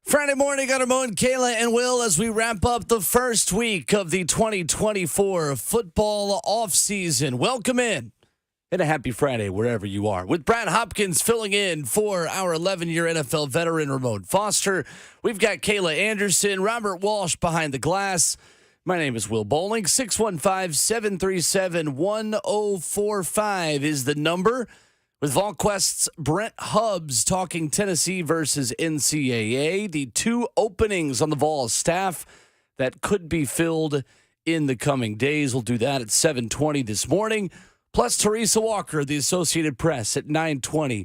Friday morning on Mo and Kayla and Will as we wrap up the first week of the 2024 football offseason. Welcome in and a happy Friday wherever you are. With Brad Hopkins filling in for our 11-year NFL veteran Ramon Foster. We've got Kayla Anderson, Robert Walsh behind the glass. My name is Will Bowling. 615-737-1045 is the number. With VolQuest's Brent Hubbs talking Tennessee versus NCAA, the two openings on the Vol staff that could be filled in the coming days. We'll do that at 7:20 this morning. Plus Teresa Walker, the Associated Press, at 9:20,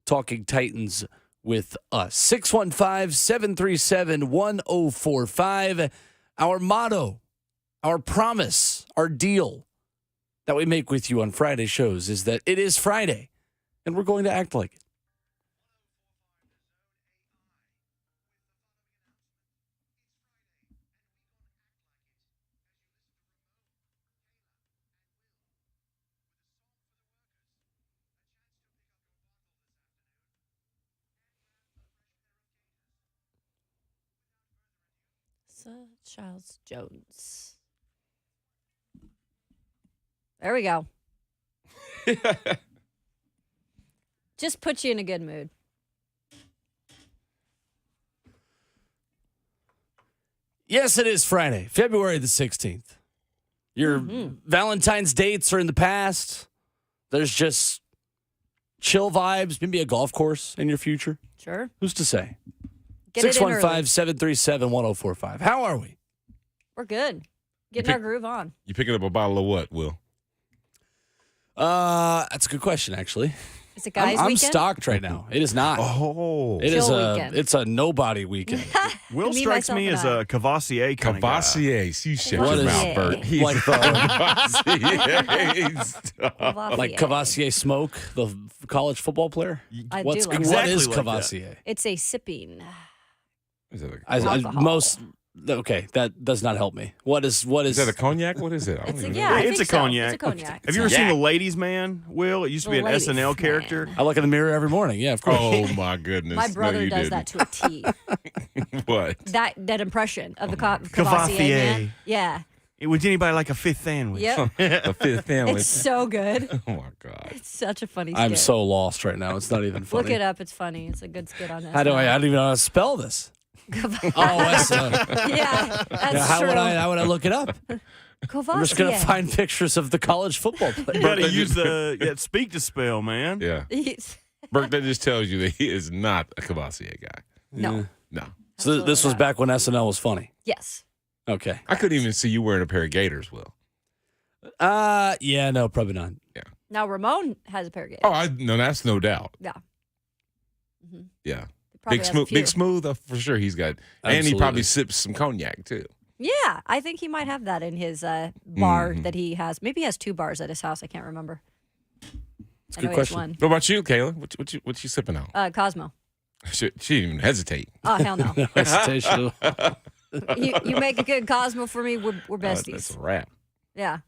talking Titans with us. 615-737-1045. Our motto, our promise, our deal that we make with you on Friday shows is that it is Friday. And we're going to act like it. Charles Jones. There we go. Just put you in a good mood. Yes, it is Friday, February the 16th. Your Valentine's dates are in the past. There's just chill vibes, maybe a golf course in your future. Sure. Who's to say? Get it in early. 615-737-1045. How are we? We're good. Getting our groove on. You picking up a bottle of what, Will? That's a good question, actually. Is it guys' I'm weekend? stocked right now. It is not. Oh. It is Chill weekend. It's a nobody weekend. Will Me, strikes myself, me and as I. a Cavassier kind of guy. Cavassier. You shut What your is- mouth, Bert. He's Like Cavassier. like Cavassier Smoke, the college football player? I What do like exactly is like Cavassier? It's a sipping. Is that Alcohol. Okay, that does not help me. What is that a cognac? What is it? I don't It's a, even yeah, know. I It's think a so. cognac. It's a cognac. Have you ever seen The Ladies Man, Will? It used to be The an Ladies SNL Man. character. I look in the mirror every morning. Yeah, of course. Oh, my goodness. My No, brother you does didn't. that to a T. What? that impression of the Cavassier Cavassier. man. Yeah. Would anybody like a fifth sandwich? Yep. A fifth sandwich. It's so good. Oh, my God. It's such a funny skit. I'm so lost right now. It's not even funny. Look it up. It's funny. It's a good skit on that. I don't even know how to spell this. Oh, that's Yeah, that's how true. would I look it up? Cavassier. I'm just gonna find pictures of the college football You player. got to use the speak to spell, man. Yeah. Bert, that just tells you that he is not a Cavassier guy. No. No. So this was back when SNL was funny. Yes. Okay. I couldn't even see you wearing a pair of gaiters, Will. Yeah, no, probably not. Now Ramon has a pair of gaiters. Oh, no, that's no doubt. Yeah. Yeah. Probably Big has a smooth, few. big smooth. For sure, he's got, and he Absolutely. probably sips some cognac too. Yeah, I think he might have that in his bar that he has. Maybe he has two bars at his house. I can't remember. It's a I good know he has question. What about you, Kayla? What you sipping on? Cosmo. She didn't even hesitate. Oh, hell no. No hesitation. you make a good Cosmo for me. We're That's besties. a wrap. Yeah.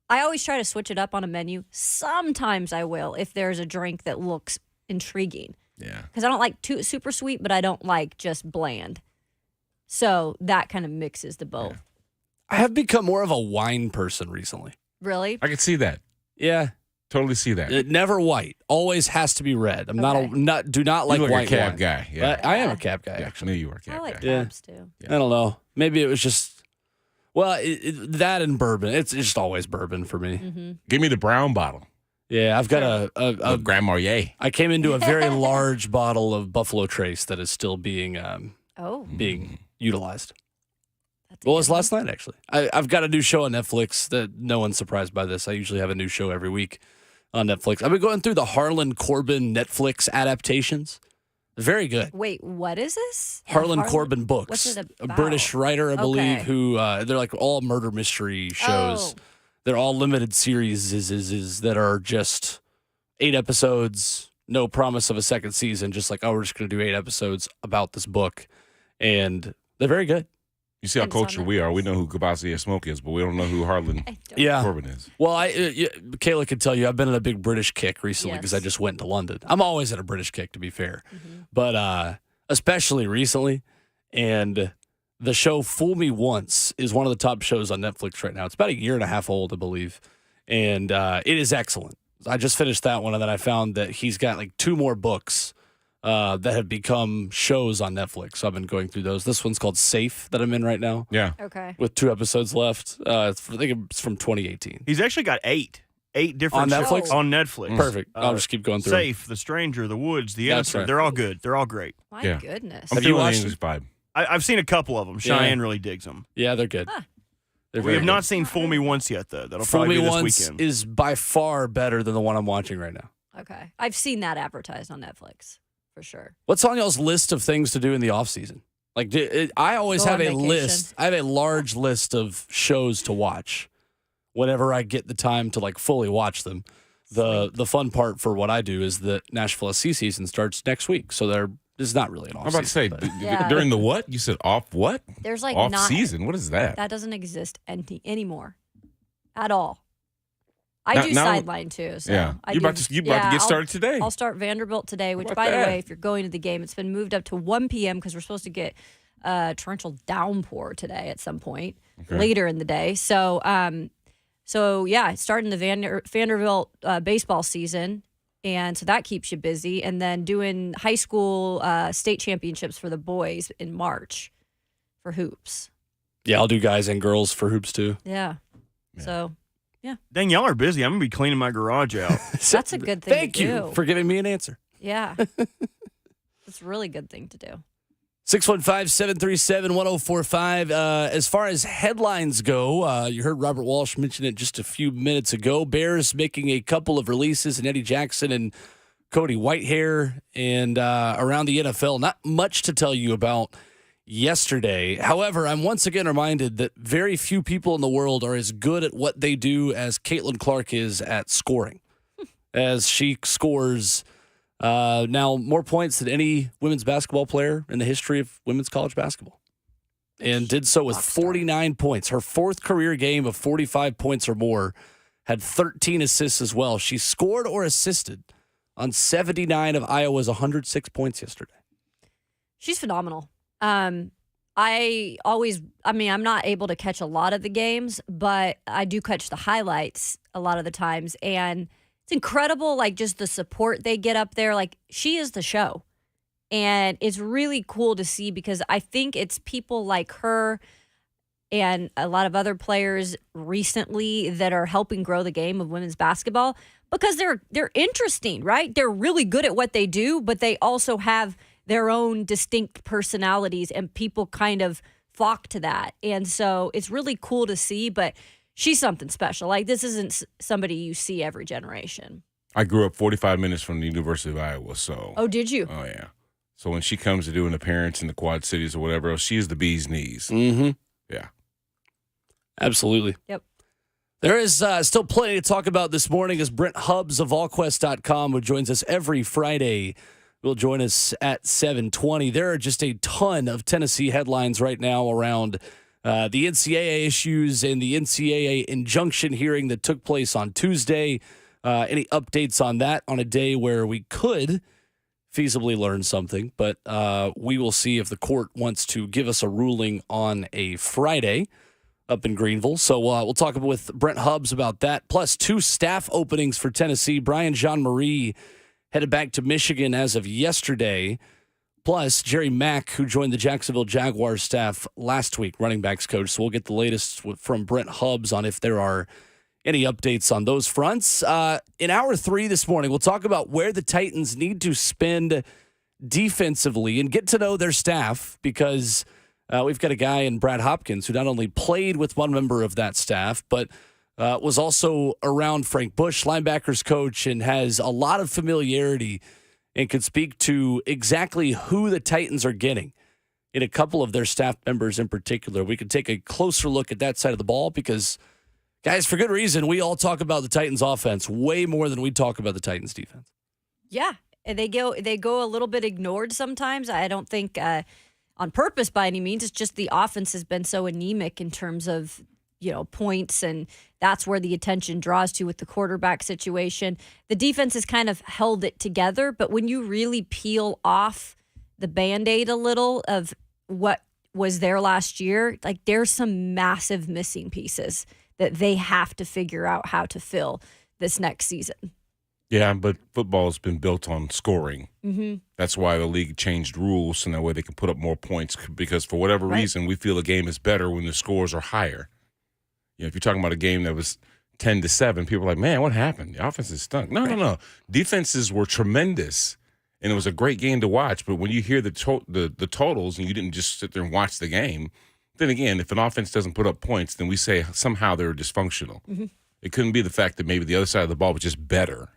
I always try to switch it up on a menu. Sometimes I will if there's a drink that looks intriguing. Yeah. Because I don't like too super sweet, but I don't like just bland. So that kind of mixes the both. Yeah. I have become more of a wine person recently. Really? I can see that. Yeah. Totally see that. Never white. Always has to be red. I'm Okay. do not like you look white a cab wine. guy. Yeah. I am a cab guy, Yeah, actually. I knew you were a cab I like guy. Yeah. cabs too. I don't know. Maybe it was just, that and bourbon. It's just always bourbon for me. Mm-hmm. Give me the brown bottle. Yeah, I've got a Grand Marnier. I came into a very large bottle of Buffalo Trace that is still being Oh. utilized. That's a Well, it good was one. last night, actually. I've got a new show on Netflix that no one's surprised by this. I usually have a new show every week on Netflix. I've been going through the Harlan Corbin Netflix adaptations. Very good. Wait, what is this? Harlan Corbin books. What's it A about? British writer, I believe, Okay. who they're like all murder mystery shows. Oh. They're all limited series that are just 8 episodes, no promise of a second season, just like, oh, we're just going to do 8 episodes about this book. And they're very good. You see how And it's on cultured we are. We know who Cavassier Smoke is, but we don't know who Harlan I don't- Yeah. Corbin is. Well, Kayla could tell you I've been in a big British kick recently because I Yes. just went to London. I'm always at a British kick, to be fair. Mhm. But especially recently, And the show Fool Me Once is one of the top shows on Netflix right now. It's about a year and a half old, I believe. And it is excellent. I just finished that one, and then I found that he's got like 2 more books that have become shows on Netflix. So I've been going through those. This one's called Safe that I'm in right now. Yeah. Okay. With 2 episodes left. I think it's from 2018. He's actually got 8 different On Netflix? shows on Netflix. Perfect. I'll just keep going through. Safe, The Stranger, The Woods, The That's Innocent. right. They're all good. They're all great. My Yeah. goodness. I'm Have you feeling the watched English vibe. I've seen a couple of them. Yeah. Cheyenne really digs them. Yeah, they're good. Huh. They're We very have good. not seen Fool Me Once yet, though. That'll Fool probably Me be this Once weekend. is by far better than the one I'm watching right now. Okay. I've seen that advertised on Netflix for sure. What's on y'all's list of things to do in the off season? Like, I always Go have on a vacation. list. I have a large list of shows to watch whenever I get the time to like fully watch them. The fun part for what I do is that Nashville SC season starts next week, so there is not really an off I'm about to say, season. Yeah. during the what? You said off what? There's like Off not season? What is that? that doesn't exist anymore at all. I Now- do now- sideline too. So Yeah. I You about do- to get I'll- started today. I'll start Vanderbilt today, which, How by about the that? way, if you're going to the game, it's been moved up to 1 p.m. because we're supposed to get a torrential downpour today at some point later in the day. So, yeah, starting the Vanderbilt baseball season, and so that keeps you busy. And then doing high school state championships for the boys in March for hoops. Yeah, I'll do guys and girls for hoops too. Yeah. So Dang, y'all are busy. I'm going to be cleaning my garage out. that's a good thing Thank to you do. for giving me an answer. Yeah. It's a really good thing to do. 615-737-1045. As far as headlines go, you heard Robert Walsh mention it just a few minutes ago. Bears making a couple of releases, and Eddie Jackson and Cody Whitehair, and around the NFL. Not much to tell you about yesterday. However, I'm once again reminded that very few people in the world are as good at what they do as Caitlin Clark is at scoring, as she scores now more points than any women's basketball player in the history of women's college basketball, and did so with 49 points. Her 4th career game of 45 points or more, had 13 assists as well. She scored or assisted on 79 of Iowa's 106 points yesterday. She's phenomenal. I'm not able to catch a lot of the games, but I do catch the highlights a lot of the times. And it's incredible, like, just the support they get up there. Like, she is the show. And it's really cool to see because I think it's people like her and a lot of other players recently that are helping grow the game of women's basketball because they're interesting, right? They're really good at what they do, but they also have their own distinct personalities, and people kind of flock to that. And so it's really cool to see, but she's something special. Like, this isn't somebody you see every generation. I grew up 45 minutes from the University of Iowa, so. Oh, did you? Oh, yeah. So when she comes to do an appearance in the Quad Cities or whatever else, she is the bee's knees. Mm-hmm. Yeah. Absolutely. Yep. There is still plenty to talk about this morning as Brent Hubbs of VolQuest.com, who joins us every Friday, will join us at 7:20. There are just a ton of Tennessee headlines right now around the NCAA issues and the NCAA injunction hearing that took place on Tuesday. Any updates on that on a day where we could feasibly learn something, but we will see if the court wants to give us a ruling on a Friday up in Greenville. So we'll talk with Brent Hubbs about that, plus 2 staff openings for Tennessee. Brian Jean-Marie headed back to Michigan as of yesterday, plus Jerry Mack, who joined the Jacksonville Jaguars staff last week, running backs coach. So we'll get the latest from Brent Hubbs on if there are any updates on those fronts. In hour 3 this morning, we'll talk about where the Titans need to spend defensively and get to know their staff, because we've got a guy in Brad Hopkins who not only played with one member of that staff, but was also around Frank Bush, linebackers coach, and has a lot of familiarity and could speak to exactly who the Titans are getting in a couple of their staff members in particular. We could take a closer look at that side of the ball because, guys, for good reason, we all talk about the Titans offense way more than we talk about the Titans defense. Yeah. And they go a little bit ignored sometimes. I don't think on purpose by any means. It's just the offense has been so anemic in terms of, points, and that's where the attention draws to with the quarterback situation. The defense has kind of held it together, but when you really peel off the Band-Aid a little of what was there last year, like there's some massive missing pieces that they have to figure out how to fill this next season. Yeah, but football has been built on scoring. Mm-hmm. That's why the league changed rules so that way they can put up more points because for whatever reason, we feel a game is better when the scores are higher. If you're talking about a game that was 10-7, people are like, man, what happened? The offense is stunk. No. Defenses were tremendous, and it was a great game to watch. But when you hear the totals and you didn't just sit there and watch the game, then again, if an offense doesn't put up points, then we say somehow they're dysfunctional. Mm-hmm. It couldn't be the fact that maybe the other side of the ball was just better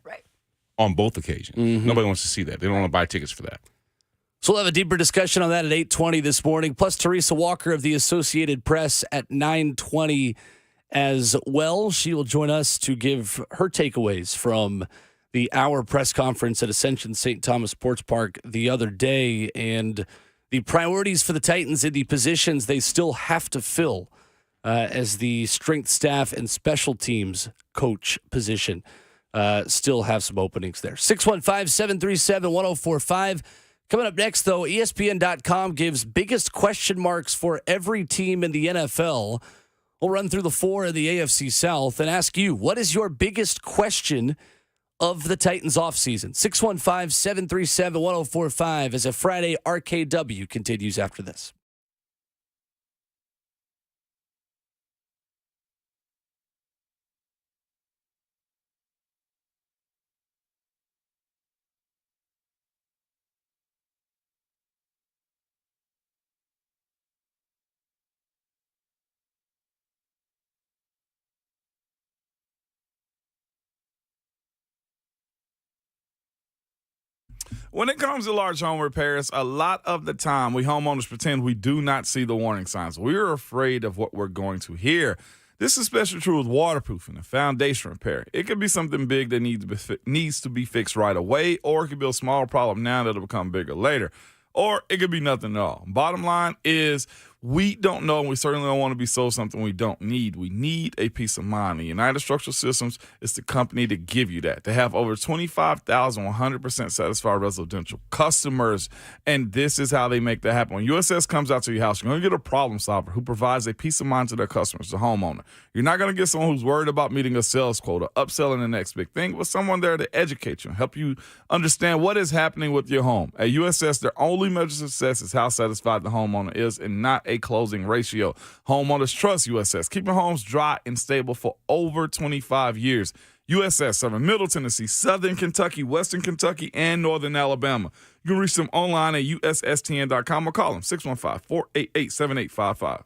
on both occasions. Mm-hmm. Nobody wants to see that. They don't want to buy tickets for that. So we'll have a deeper discussion on that at 8:20 this morning, plus Teresa Walker of the Associated Press at 9:20 as well. She will join us to give her takeaways from the hour press conference at Ascension St. Thomas Sports Park the other day and the priorities for the Titans in the positions they still have to fill as the strength staff and special teams coach position still have some openings there. 615-737-1045. Coming up next, though, ESPN.com gives biggest question marks for every team in the NFL. We'll run through the four in the AFC South and ask you, what is your biggest question of the Titans offseason? 615-737-1045 as a Friday RKW continues after this. When it comes to large home repairs, a lot of the time we homeowners pretend we do not see the warning signs. We're afraid of what we're going to hear. This is especially true with waterproofing and foundation repair. It could be something big that needs to be fixed right away, or it could be a small problem now that'll become bigger later. Or it could be nothing at all. Bottom line is we don't know, and we certainly don't want to be sold something we don't need. We need a peace of mind. And United Structural Systems is the company to give you that. They have over 25,000 100% satisfied residential customers, and this is how they make that happen. When USS comes out to your house, you're going to get a problem solver who provides a peace of mind to their customers, the homeowner. You're not going to get someone who's worried about meeting a sales quota, upselling the next big thing, but someone there to educate you and help you understand what is happening with your home. At USS, their only measure of success is how satisfied the homeowner is and not a closing ratio. Homeowners trust USS, keeping homes dry and stable for over 25 years. USS serving Middle Tennessee, Southern Kentucky, Western Kentucky, and Northern Alabama. You can reach them online at USSTN.com or call them 615-488-7855.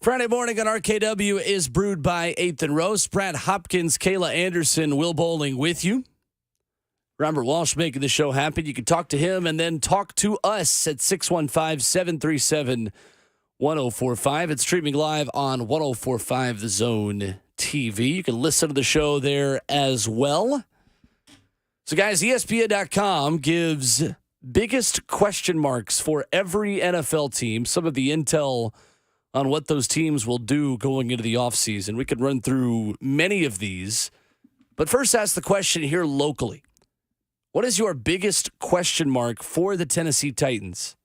Friday morning on RKW is brewed by 8th and Roast. Brad Hopkins, Kayla Anderson, Will Bowling with you. Robert Walsh making the show happen. You can talk to him and then talk to us at 615-737-1045. It's streaming live on 1045 The Zone TV. You can listen to the show there as well. So, guys, ESPN.com gives biggest question marks for every NFL team, some of the intel on what those teams will do going into the offseason. We could run through many of these. But first, ask the question here locally. What is your biggest question mark for the Tennessee Titans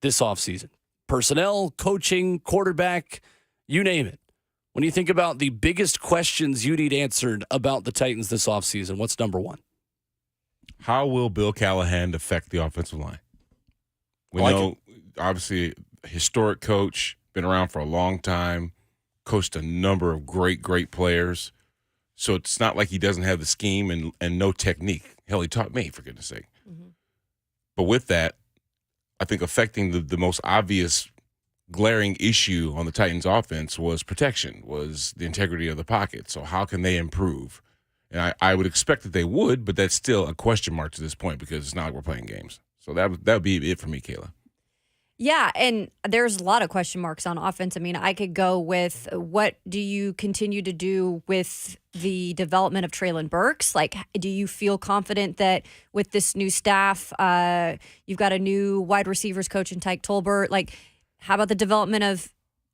this offseason? Personnel, coaching, quarterback, you name it. When you think about the biggest questions you need answered about the Titans this offseason, what's number one? How will Bill Callahan affect the offensive line? We know, obviously, historic coach, been around for a long time, coached a number of great players. So it's not like he doesn't have the scheme and no technique. Hell, he taught me, for goodness sake. Mm-hmm. But with that, I think affecting the most obvious glaring issue on the Titans offense was protection, was the integrity of the pocket. So how can they improve? And I would expect that they would, but that's still a question mark to this point because it's not like we're playing games. So that would be it for me, Kayla. Yeah, and there's a lot of question marks on offense. I mean, I could go with what do you continue to do with the development of Treylon Burks? Like, do you feel confident that with this new staff, you've got a new wide receivers coach in Tyke Tolbert? Like, how about the development of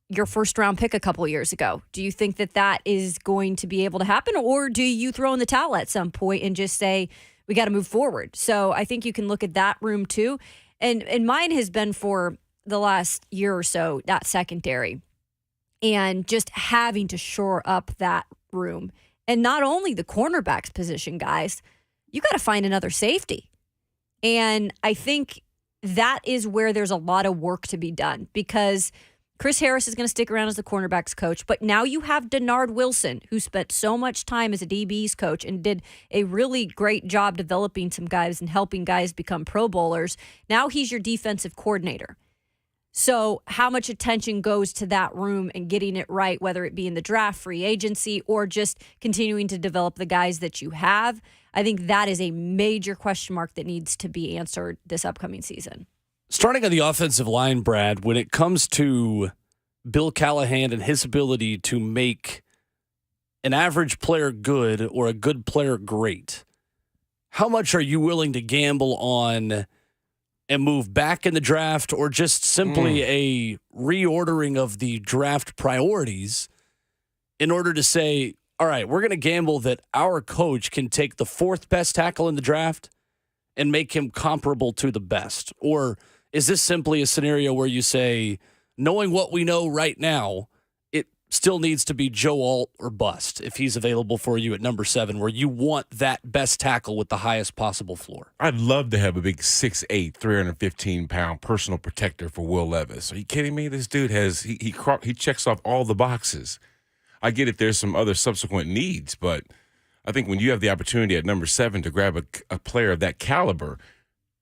your first-round pick a couple years ago? Do you think that is going to be able to happen? Or do you throw in the towel at some point and just say, we got to move forward? So I think you can look at that room too. And mine has been for the last year or so, that secondary, and just having to shore up that room. And not only the cornerbacks position, guys, you got to find another safety. And I think that is where there's a lot of work to be done because Chris Harris is going to stick around as the cornerbacks coach, but now you have Denard Wilson, who spent so much time as a DB's coach and did a really great job developing some guys and helping guys become Pro Bowlers. Now he's your defensive coordinator. So how much attention goes to that room and getting it right, whether it be in the draft, free agency, or just continuing to develop the guys that you have? I think that is a major question mark that needs to be answered this upcoming season. Starting on the offensive line, Brad, when it comes to Bill Callahan and his ability to make an average player good or a good player great, how much are you willing to gamble on and move back in the draft or just simply a reordering of the draft priorities in order to say, all right, we're going to gamble that our coach can take the fourth best tackle in the draft and make him comparable to the best? Or is this simply a scenario where you say, knowing what we know right now, it still needs to be Joe Alt or bust if he's available for you at number 7, where you want that best tackle with the highest possible floor? I'd love to have a big 6'8", 315-pound personal protector for Will Levis. Are you kidding me? This dude he checks off all the boxes. I get it. There's some other subsequent needs, but I think when you have the opportunity at number 7 to grab a player of that caliber,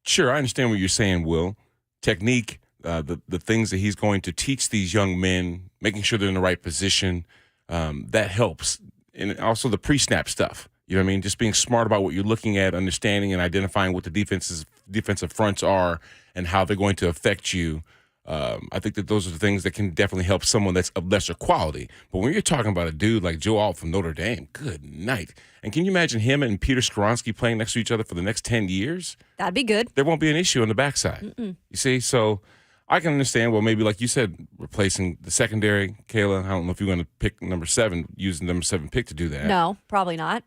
sure, I understand what you're saying, Will. Technique, the things that he's going to teach these young men, making sure they're in the right position, that helps. And also the pre-snap stuff. You know what I mean? Just being smart about what you're looking at, understanding and identifying what the defensive fronts are and how they're going to affect you. I think that those are the things that can definitely help someone that's of lesser quality. But when you're talking about a dude like Joe Alt from Notre Dame, good night. And can you imagine him and Peter Skoronski playing next to each other for the next 10 years? That'd be good. There won't be an issue on the backside. You see? So I can understand, well, maybe like you said, replacing the secondary. Kayla, I don't know if you're going to pick number 7, using number 7 pick to do that. No, probably not.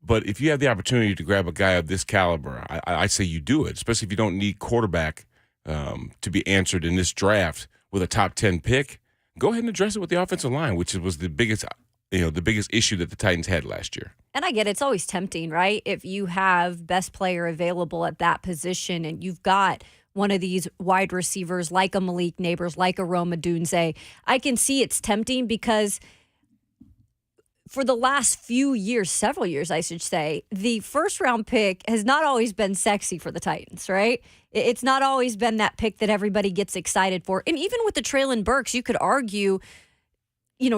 But if you have the opportunity to grab a guy of this caliber, I say you do it, especially if you don't need quarterback to be answered in this draft with a top 10 pick. Go ahead and address it with the offensive line, which was the biggest issue that the Titans had last year. And I get it. It's always tempting, right? If you have best player available at that position and you've got one of these wide receivers like a Malik Neighbors, like a Rome Odunze, I can see it's tempting because for the last few years, several years, I should say, the first-round pick has not always been sexy for the Titans, right? It's not always been that pick that everybody gets excited for. And even with the Treylon Burks, you could argue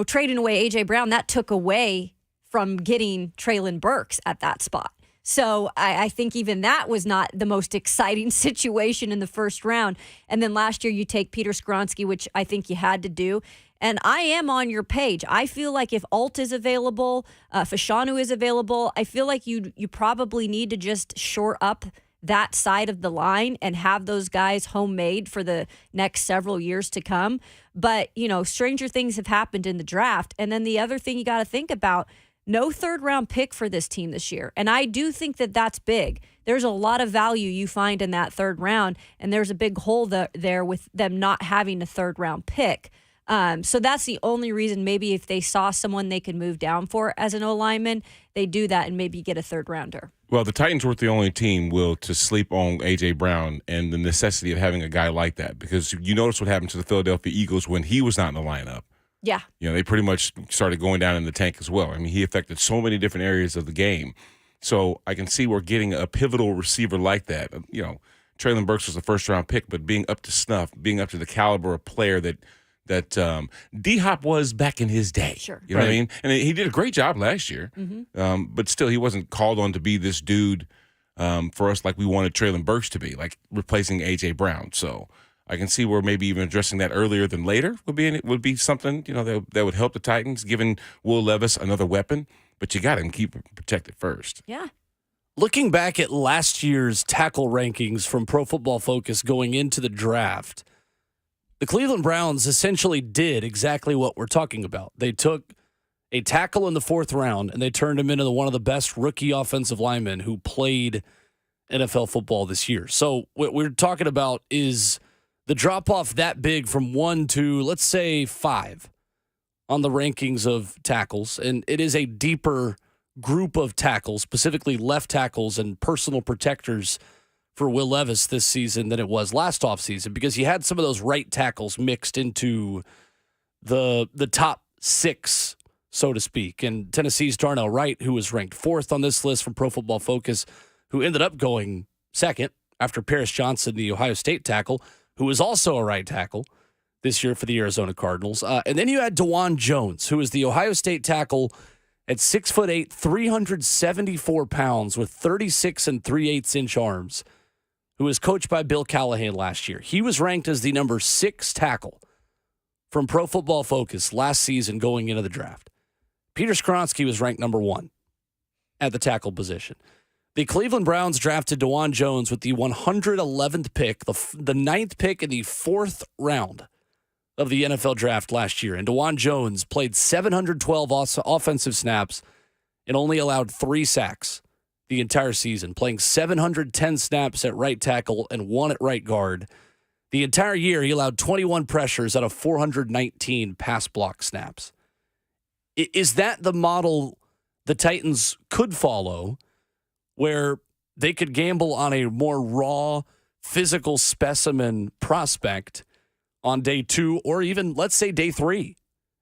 trading away A.J. Brown, that took away from getting Treylon Burks at that spot. So I think even that was not the most exciting situation in the first round. And then last year you take Peter Skoronski, which I think you had to do. And I am on your page. I feel like if Alt is available, Fashanu is available, I feel like you probably need to just shore up that side of the line and have those guys homemade for the next several years to come. But, stranger things have happened in the draft. And then the other thing you got to think about, no third-round pick for this team this year. And I do think that that's big. There's a lot of value you find in that third round, and there's a big hole there with them not having a third-round pick. So that's the only reason maybe if they saw someone they could move down for as an O-lineman, they do that and maybe get a third-rounder. Well, the Titans weren't the only team, Will, to sleep on A.J. Brown and the necessity of having a guy like that, because you notice what happened to the Philadelphia Eagles when he was not in the lineup. Yeah. They pretty much started going down in the tank as well. I mean, he affected so many different areas of the game. So I can see we're getting a pivotal receiver like that. Treylon Burks was a first-round pick, but being up to snuff, being up to the caliber of player that D-Hop was back in his day. Sure. You know what I mean? And he did a great job last year. Mm-hmm. But still, he wasn't called on to be this dude for us like we wanted Treylon Burks to be, like replacing A.J. Brown. So I can see where maybe even addressing that earlier than later would be something, that would help the Titans, giving Will Levis another weapon. But you got to keep him protected first. Yeah. Looking back at last year's tackle rankings from Pro Football Focus going into the draft, the Cleveland Browns essentially did exactly what we're talking about. They took a tackle in the fourth round, and they turned him into one of the best rookie offensive linemen who played NFL football this year. So what we're talking about is the drop-off that big from 1 to, let's say, 5 on the rankings of tackles. And it is a deeper group of tackles, specifically left tackles and personal protectors for Will Levis this season than it was last offseason, because you had some of those right tackles mixed into the top 6, so to speak. And Tennessee's Darnell Wright, who was ranked 4th on this list from Pro Football Focus, who ended up going 2nd after Paris Johnson, the Ohio State tackle, who was also a right tackle this year for the Arizona Cardinals. And then you had DeJuan Jones, who is the Ohio State tackle at 6'8", 374 pounds with 36 3/8-inch arms, who was coached by Bill Callahan last year. He was ranked as the number 6 tackle from Pro Football Focus last season going into the draft. Peter Skoronski was ranked number 1 at the tackle position. The Cleveland Browns drafted DeJuan Jones with the 111th pick, the 9th pick in the 4th round of the NFL draft last year. And DeJuan Jones played 712 offensive snaps and only allowed 3 sacks the entire season, playing 710 snaps at right tackle and 1 at right guard. The entire year, he allowed 21 pressures out of 419 pass block snaps. Is that the model the Titans could follow, where they could gamble on a more raw, physical specimen prospect on day 2 or even, let's say, day 3,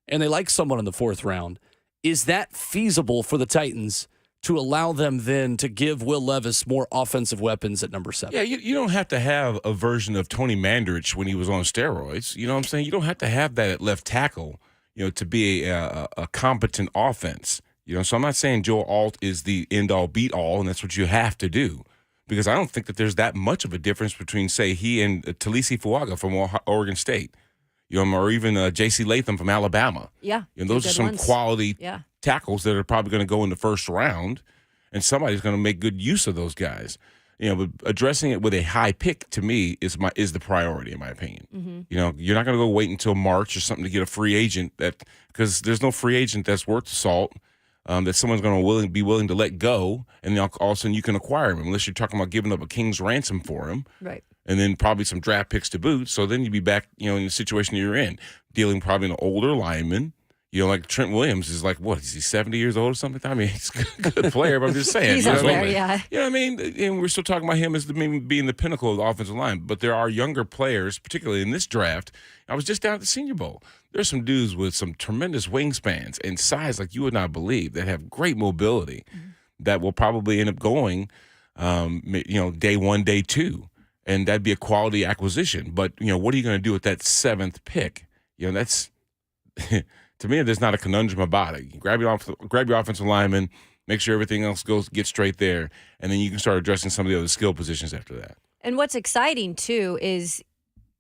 and they like someone in the 4th round? Is that feasible for the Titans to allow them then to give Will Levis more offensive weapons at number 7? Yeah, you don't have to have a version of Tony Mandarich when he was on steroids. You know what I'm saying? You don't have to have that at left tackle, to be a competent offense. So I'm not saying Joe Alt is the end-all, be-all, and that's what you have to do, because I don't think that there's that much of a difference between, say, he and Talisi Fuaga from Oregon State, or even J.C. Latham from Alabama. Yeah. Those are some quality tackles that are probably going to go in the first round, and somebody's going to make good use of those guys. But addressing it with a high pick, to me, is the priority, in my opinion. Mm-hmm. You're not going to go wait until March or something to get a free agent, because there's no free agent that's worth the salt. That someone's going to be willing to let go, and then all of a sudden you can acquire him, unless you're talking about giving up a king's ransom for him, right? And then probably some draft picks to boot. So then you'd be back, in the situation you're in, dealing probably an older lineman. Like Trent Williams is like, what, is he 70 years old or something? I mean, he's a good player, but I'm just saying. He's up there, yeah. You know what I mean? And we're still talking about him as maybe being the pinnacle of the offensive line. But there are younger players, particularly in this draft. I was just down at the Senior Bowl. There's some dudes with some tremendous wingspans and size like you would not believe, that have great mobility, that will probably end up going, day 1, day 2. And that'd be a quality acquisition. But, what are you going to do with that 7th pick? That's to me, there's not a conundrum about it. You grab your offensive lineman, make sure everything else gets straight there, and then you can start addressing some of the other skill positions after that. And what's exciting, too, is,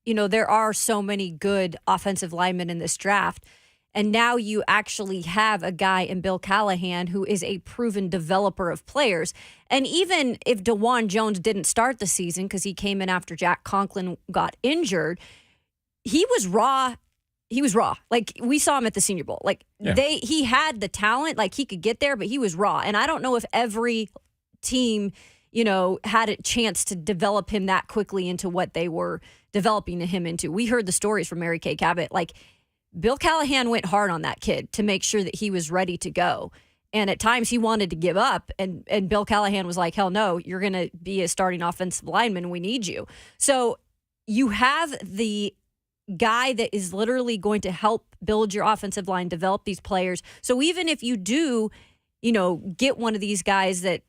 there are so many good offensive linemen in this draft. And now you actually have a guy in Bill Callahan who is a proven developer of players. And even if DeJuan Jones didn't start the season because he came in after Jack Conklin got injured, he was raw. He was raw. Like, we saw him at the Senior Bowl. Like, he had the talent. Like, he could get there, but he was raw. And I don't know if every team, had a chance to develop him that quickly into what they were developing him into. We heard the stories from Mary Kay Cabot. Like, Bill Callahan went hard on that kid to make sure that he was ready to go. And at times he wanted to give up. And Bill Callahan was like, hell no, you're going to be a starting offensive lineman. We need you. So you have the guy that is literally going to help build your offensive line, develop these players. So even if you do, get one of these guys that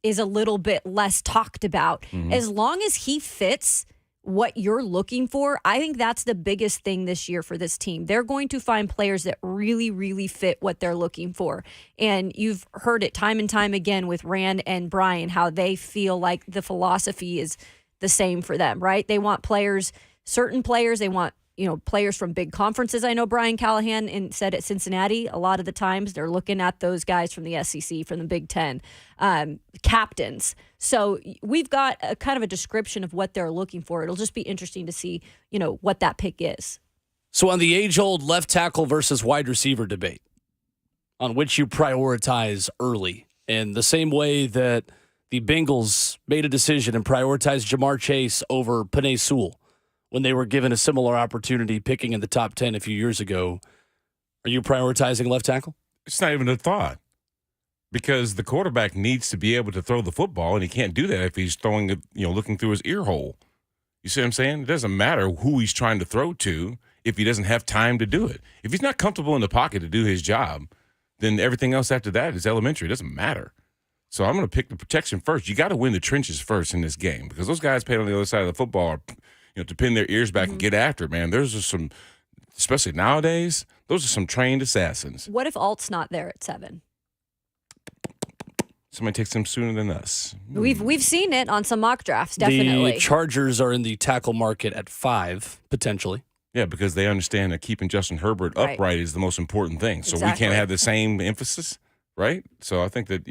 is a little bit less talked about, as long as he fits what you're looking for, I think that's the biggest thing this year for this team. They're going to find players that really, really fit what they're looking for. And you've heard it time and time again with Rand and Brian, how they feel like the philosophy is the same for them, right? They want players, certain players, they want, players from big conferences. I know Brian Callahan said at Cincinnati, a lot of the times they're looking at those guys from the SEC, from the Big Ten, captains. So we've got a kind of a description of what they're looking for. It'll just be interesting to see, what that pick is. So on the age-old left tackle versus wide receiver debate, on which you prioritize early, in the same way that the Bengals made a decision and prioritized Jamar Chase over Penei Sewell when they were given a similar opportunity picking in the top 10 a few years ago, are you prioritizing left tackle? It's not even a thought, because the quarterback needs to be able to throw the football, and he can't do that if he's throwing it, looking through his ear hole. You see what I'm saying? It doesn't matter who he's trying to throw to if he doesn't have time to do it. If he's not comfortable in the pocket to do his job, then everything else after that is elementary. It doesn't matter. So I'm going to pick the protection first. You got to win the trenches first in this game, because those guys playing on the other side of the football are, to pin their ears back and get after it, man. There's just some, especially nowadays, those are some trained assassins. What if Alt's not there at 7? Somebody takes them sooner than us. We've seen it on some mock drafts, definitely. The Chargers are in the tackle market at 5, potentially. Yeah, because they understand that keeping Justin Herbert upright is the most important thing. So we can't have the same emphasis, right? So I think that,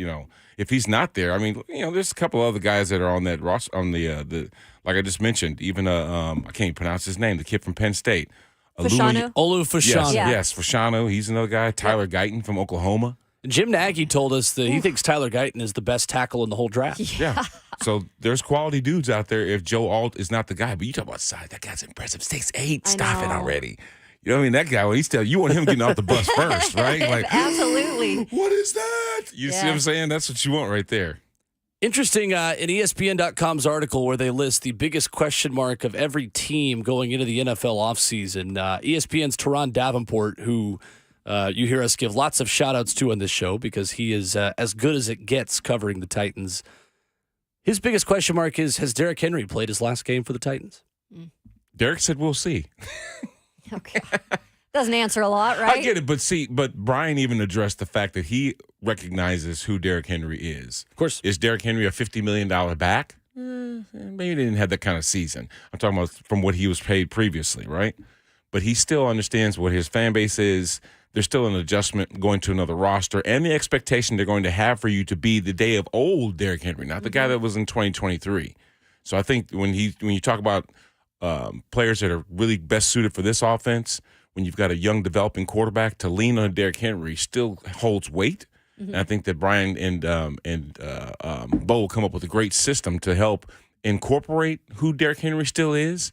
if he's not there, I mean, there's a couple other guys that are on that roster, on the like I just mentioned, even I can't even pronounce his name, the kid from Penn State. Fashanu? Olu Fashanu. Yes, Fashanu. He's another guy. Tyler Guyton from Oklahoma. Jim Nagy told us that he thinks Tyler Guyton is the best tackle in the whole draft. Yeah. So there's quality dudes out there if Joe Alt is not the guy. But you talk about size. That guy's impressive. 6'8". Stop it already. You know what I mean? That guy, when he's telling you want him getting off the bus first, right? Like, absolutely. What is that? You see what I'm saying? That's what you want right there. Interesting, in ESPN.com's article where they list the biggest question mark of every team going into the NFL offseason, ESPN's Teron Davenport, who you hear us give lots of shout-outs to on this show because he is as good as it gets covering the Titans. His biggest question mark is, has Derrick Henry played his last game for the Titans? Derrick said, we'll see. Okay. Doesn't answer a lot, right? I get it, but Brian even addressed the fact that he recognizes who Derrick Henry is. Of course. Is Derrick Henry a $50 million back? Maybe he didn't have that kind of season. I'm talking about from what he was paid previously, right? But he still understands what his fan base is. There's still an adjustment going to another roster and the expectation they're going to have for you to be the day of old Derrick Henry, not the guy that was in 2023. So I think when you talk about players that are really best suited for this offense, when you've got a young developing quarterback, to lean on Derrick Henry still holds weight. And I think that Brian and Bo will come up with a great system to help incorporate who Derrick Henry still is,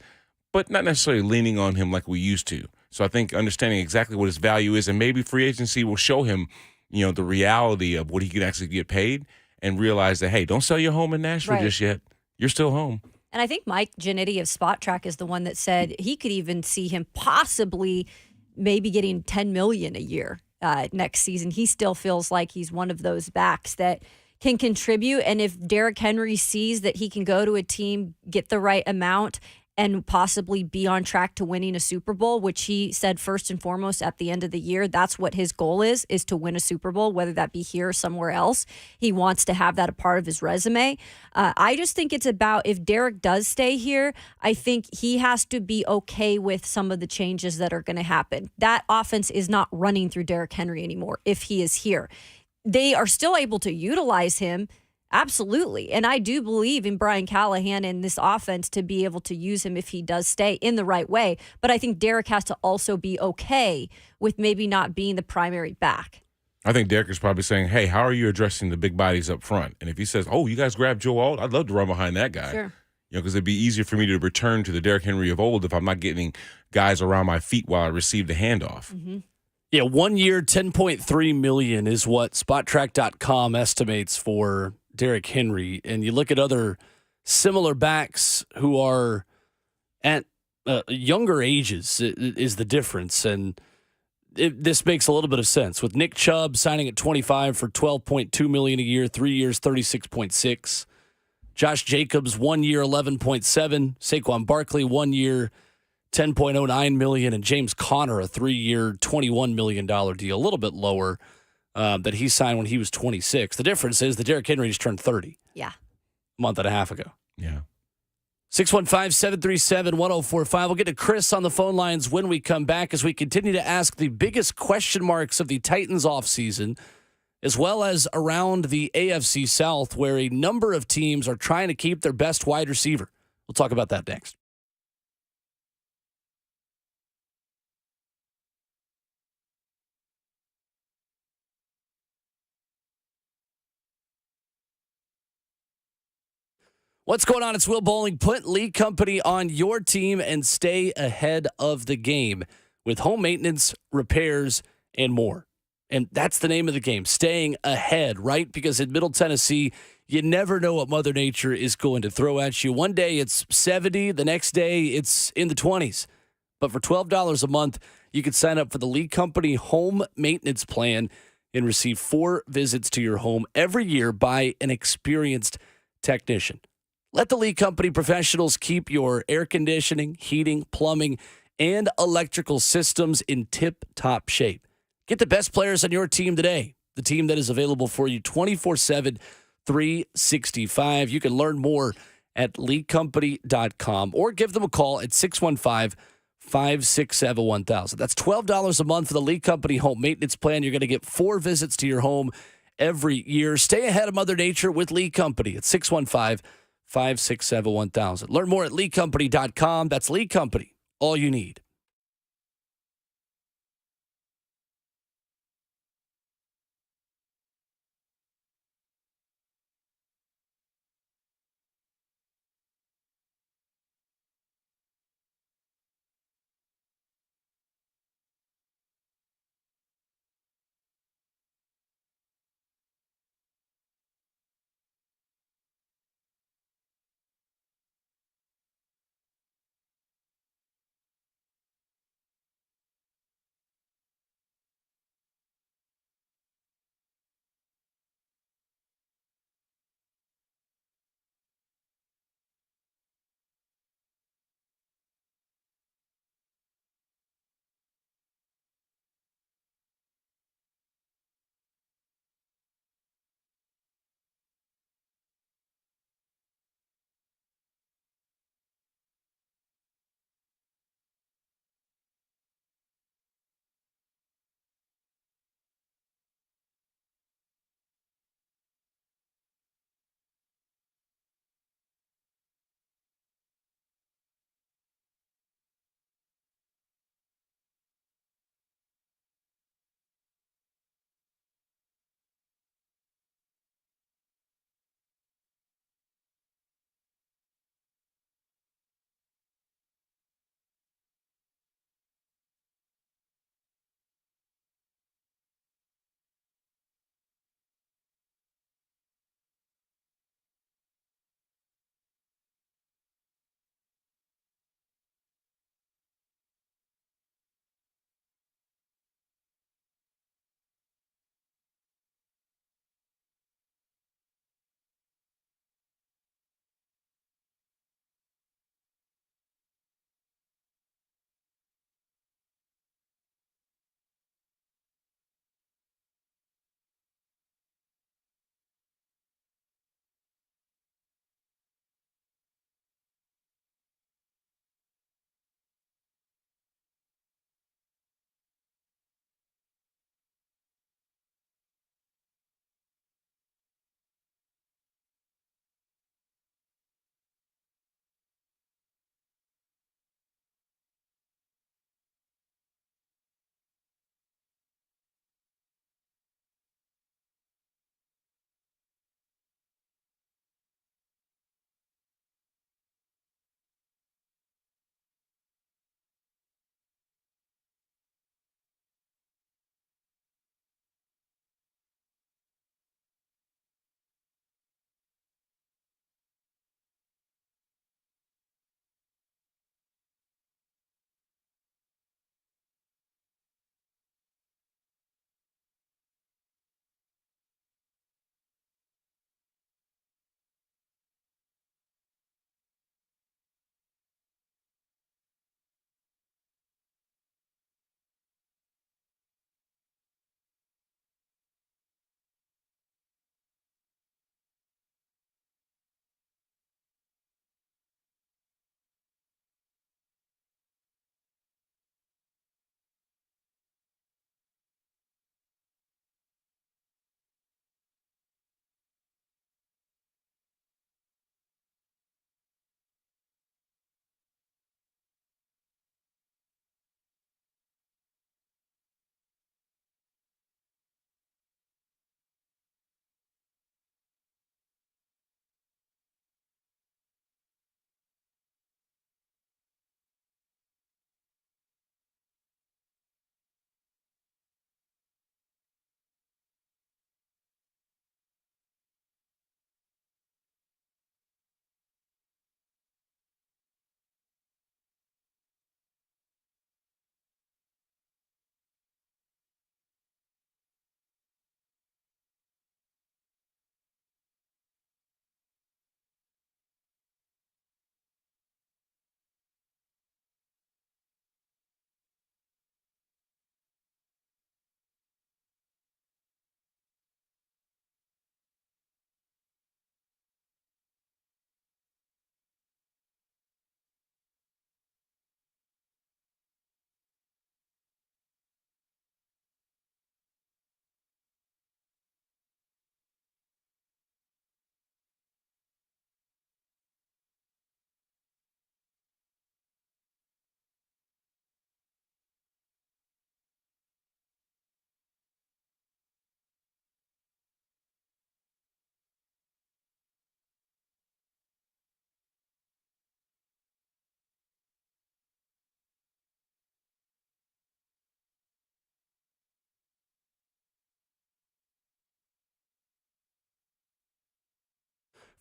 but not necessarily leaning on him like we used to. So I think understanding exactly what his value is, and maybe free agency will show him, the reality of what he can actually get paid, and realize that, hey, don't sell your home in Nashville just yet. You're still home. And I think Mike Giannetti of Spot Track is the one that said he could even see him possibly maybe getting $10 million a year next season. He still feels like he's one of those backs that can contribute. And if Derrick Henry sees that he can go to a team, get the right amount, and possibly be on track to winning a Super Bowl, which he said first and foremost at the end of the year, that's what his goal is to win a Super Bowl, whether that be here or somewhere else. He wants to have that a part of his resume. I just think it's about, if Derek does stay here, I think he has to be okay with some of the changes that are going to happen. That offense is not running through Derrick Henry anymore if he is here. They are still able to utilize him. Absolutely. And I do believe in Brian Callahan and this offense to be able to use him if he does stay in the right way. But I think Derek has to also be okay with maybe not being the primary back. I think Derek is probably saying, hey, how are you addressing the big bodies up front? And if he says, oh, you guys grabbed Joe Alt, I'd love to run behind that guy. Sure. Because it'd be easier for me to return to the Derrick Henry of old if I'm not getting guys around my feet while I receive the handoff. Mm-hmm. Yeah, 1 year, $10.3 million is what SpotTrack.com estimates for Derrick Henry. And you look at other similar backs who are at younger ages is the difference. And this makes a little bit of sense. With Nick Chubb signing at 25 for $12.2 million a year, 3 years, $36.6. Josh Jacobs, 1 year, $11.7. Saquon Barkley, 1 year, $10.09 million, and James Conner, a 3-year, $21 million deal, a little bit lower that he signed when he was 26. The difference is that Derrick Henry just turned 30 Yeah. a month and a half ago. Yeah. 615-737-1045. We'll get to Chris on the phone lines when we come back as we continue to ask the biggest question marks of the Titans offseason, as well as around the AFC South, where a number of teams are trying to keep their best wide receiver. We'll talk about that next. What's going on? It's Will Bowling. Put Lee Company on your team and stay ahead of the game with home maintenance, repairs, and more. And that's the name of the game, staying ahead, right? Because in Middle Tennessee, you never know what Mother Nature is going to throw at you. One day it's 70, the next day it's in the 20s. But for $12 a month, you can sign up for the Lee Company home maintenance plan and receive 4 visits to your home every year by an experienced technician. Let the Lee Company professionals keep your air conditioning, heating, plumbing, and electrical systems in tip-top shape. Get the best players on your team today, the team that is available for you 24/7, 365. You can learn more at leecompany.com or give them a call at 615-567-1000. That's $12 a month for the Lee Company home maintenance plan. You're going to get 4 visits to your home every year. Stay ahead of Mother Nature with Lee Company at 615-567-1000. Learn more at leecompany.com. That's Lee Company, all you need.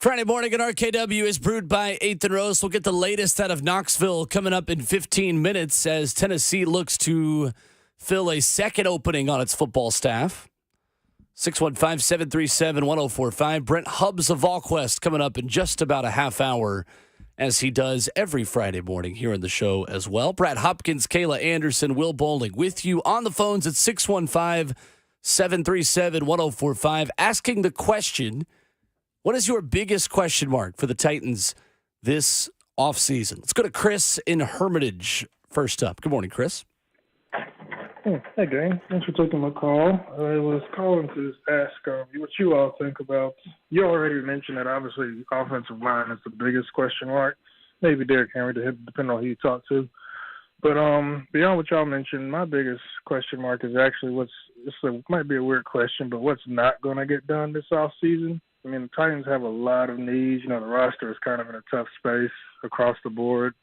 Friday morning at RKW is brewed by 8th and Rose. We'll get the latest out of Knoxville coming up in 15 minutes as Tennessee looks to fill a second opening on its football staff. 615-737-1045. Brent Hubbs of VolQuest coming up in just about a half hour, as he does every Friday morning here in the show as well. Brad Hopkins, Kayla Anderson, Will Bowling with you on the phones at 615-737-1045, asking the question, what is your biggest question mark for the Titans this offseason? Let's go to Chris in Hermitage first up. Good morning, Chris. Hey, gang. Thanks for taking my call. I was calling to just ask what you all think about. You already mentioned that obviously offensive line is the biggest question mark. Maybe Derrick Henry, depending on who you talk to. But beyond what y'all mentioned, my biggest question mark is actually might be a weird question, but what's not going to get done this offseason? I mean, the Titans have a lot of needs. The roster is kind of in a tough space across the board.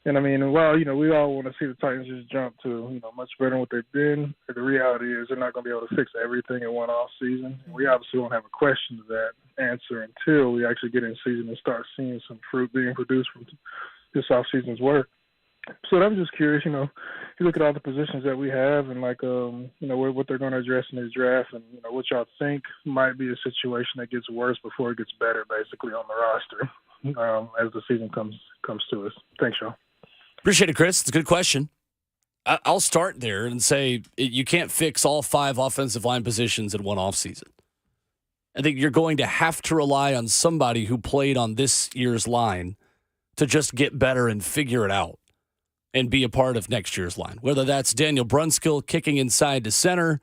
And, I mean, we all want to see the Titans just jump to, much better than what they've been. But the reality is they're not going to be able to fix everything in one off season. And we obviously won't have a question to that answer until we actually get in season and start seeing some fruit being produced from this off season's work. So I'm just curious, you look at all the positions that we have and, what they're going to address in this draft and, what y'all think might be a situation that gets worse before it gets better, basically, on the roster as the season comes to us. Thanks, y'all. Appreciate it, Chris. It's a good question. I'll start there and say you can't fix all 5 offensive line positions in one offseason. I think you're going to have to rely on somebody who played on this year's line to just get better and figure it out and be a part of next year's line. Whether that's Daniel Brunskill kicking inside to center,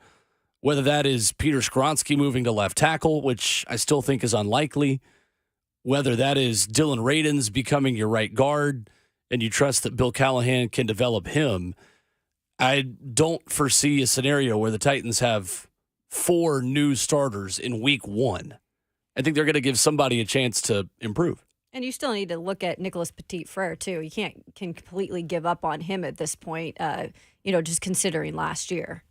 whether that is Peter Skronsky moving to left tackle, which I still think is unlikely, whether that is Dylan Radins becoming your right guard, and you trust that Bill Callahan can develop him. I don't foresee a scenario where the Titans have 4 new starters in week 1. I think they're going to give somebody a chance to improve. And you still need to look at Nicholas Petit-Frere, too. You can completely give up on him at this point, just considering last year.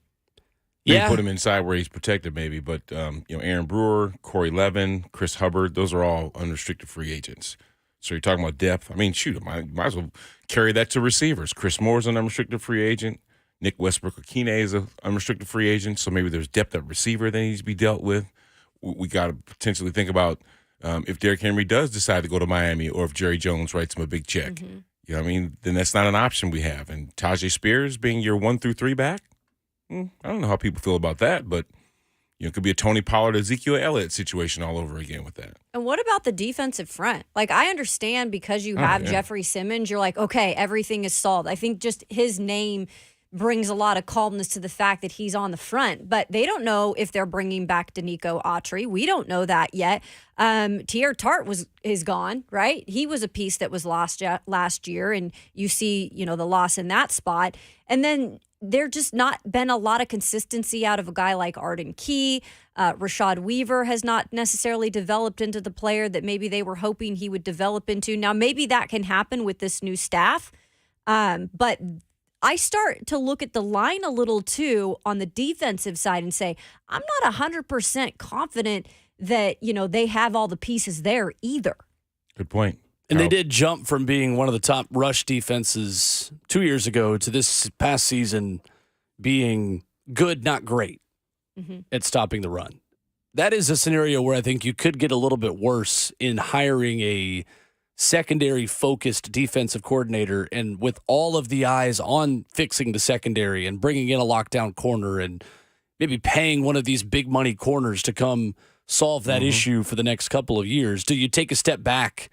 Yeah. Put him inside where he's protected maybe, but, Aaron Brewer, Corey Levin, Chris Hubbard, those are all unrestricted free agents. So you're talking about depth. I mean, shoot, might as well carry that to receivers. Chris Moore's an unrestricted free agent. Nick Westbrook-Akine is an unrestricted free agent. So maybe there's depth at receiver that needs to be dealt with. We got to potentially think about if Derrick Henry does decide to go to Miami or if Jerry Jones writes him a big check. Mm-hmm. Then that's not an option we have. And Tajay Spears being your 1 through 3 back, I don't know how people feel about that, but it could be a Tony Pollard, Ezekiel Elliott situation all over again with that. And what about the defensive front? I understand because you have Jeffrey Simmons, you're like, okay, everything is solved. I think just his name brings a lot of calmness to the fact that he's on the front. But they don't know if they're bringing back Danico Autry. We don't know that yet. Tier Tart is gone, right? He was a piece that was lost last year, and you see, the loss in that spot. And then there just not been a lot of consistency out of a guy like Arden Key. Rashad Weaver has not necessarily developed into the player that maybe they were hoping he would develop into. Now, maybe that can happen with this new staff. But I start to look at the line a little, too, on the defensive side and say, I'm not 100% confident that, they have all the pieces there either. Good point. And they did jump from being one of the top rush defenses 2 years ago to this past season being good, not great at stopping the run. That is a scenario where I think you could get a little bit worse in hiring a secondary-focused defensive coordinator and with all of the eyes on fixing the secondary and bringing in a lockdown corner and maybe paying one of these big-money corners to come solve that issue for the next couple of years. Do you take a step back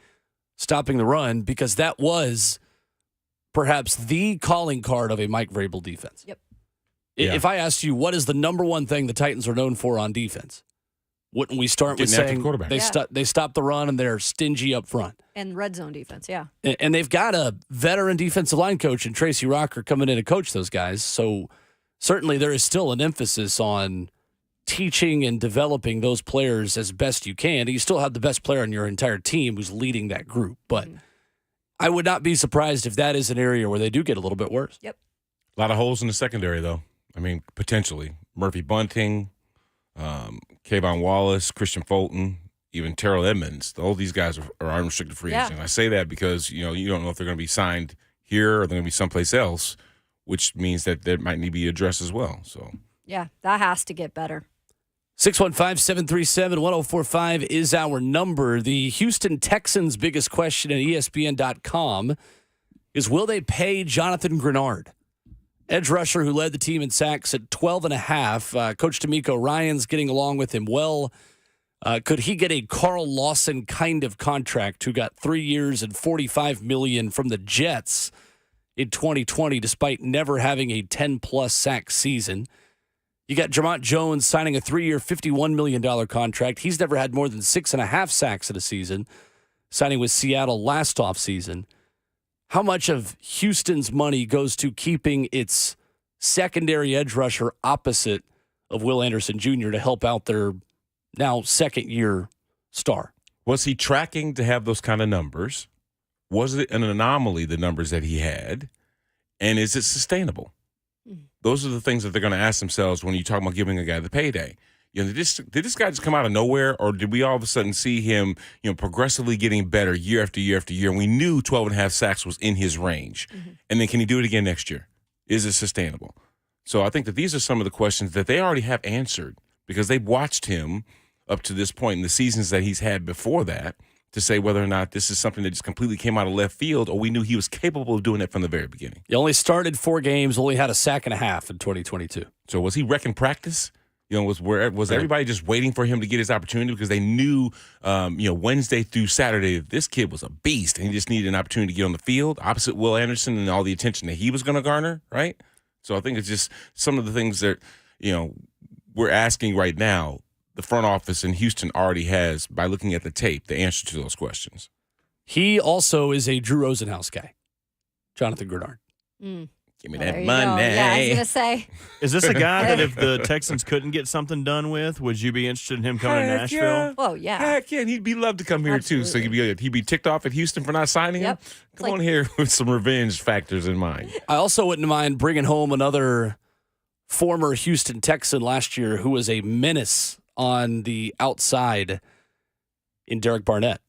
stopping the run, because that was perhaps the calling card of a Mike Vrabel defense? Yep. If I asked you, what is the number one thing the Titans are known for on defense? Wouldn't we start with saying they stop the run and they're stingy up front? And red zone defense, yeah. And they've got a veteran defensive line coach in Tracy Rocker coming in to coach those guys. So certainly there is still an emphasis on teaching and developing those players as best you can. You still have the best player on your entire team who's leading that group. But I would not be surprised if that is an area where they do get a little bit worse. Yep. A lot of holes in the secondary, though. I mean, potentially. Murphy Bunting, Kayvon Wallace, Christian Fulton. even Terrell Edmonds. All these guys are unrestricted free agents. I say that because, you don't know if they're going to be signed here or they're going to be someplace else, which means that might need to be addressed as well. So Yeah, that has to get better. 615-737-1045 is our number. The Houston Texans' biggest question at ESPN.com is, will they pay Jonathan Grenard? Edge rusher who led the team in sacks at 12.5. Coach D'Amico Ryan's getting along with him well. Could he get a Carl Lawson kind of contract, who got 3 years and $45 million from the Jets in 2020, despite never having a 10-plus sack season? You got Jermont Jones signing a 3-year, $51 million contract. He's never had more than 6.5 sacks in a season, signing with Seattle last offseason. How much of Houston's money goes to keeping its secondary edge rusher opposite of Will Anderson Jr. to help out their now second-year star? Was he tracking to have those kind of numbers? Was it an anomaly, the numbers that he had? And is it sustainable? Those are the things that they're going to ask themselves when you talk about giving a guy the payday. Did this guy just come out of nowhere, or did we all of a sudden see him, progressively getting better year after year after year? And we knew 12.5 sacks was in his range. And then can he do it again next year? Is it sustainable? So I think that these are some of the questions that they already have answered, because they've watched him up to this point in the seasons that he's had before that, to say whether or not this is something that just completely came out of left field, or we knew he was capable of doing it from the very beginning. He only started 4 games, only had a sack and a half in 2022. So was he wrecking practice? Was everybody just waiting for him to get his opportunity because they knew, Wednesday through Saturday that this kid was a beast and he just needed an opportunity to get on the field, opposite Will Anderson and all the attention that he was going to garner, right? So I think it's just some of the things that, we're asking right now. The front office in Houston already has, by looking at the tape, the answer to those questions. He also is a Drew Rosenhaus guy, Jonathan Grenard. Give me There that you money. go. Yeah, I was going to say. Is this a guy that if the Texans couldn't get something done with, would you be interested in him coming to Nashville? Yeah. Oh, yeah. Heck yeah, and he'd be loved to come here too. So he'd be ticked off at Houston for not signing him. Come on here with some revenge factors in mind. I also wouldn't mind bringing home another former Houston Texan last year who was a menace on the outside in Derek Barnett,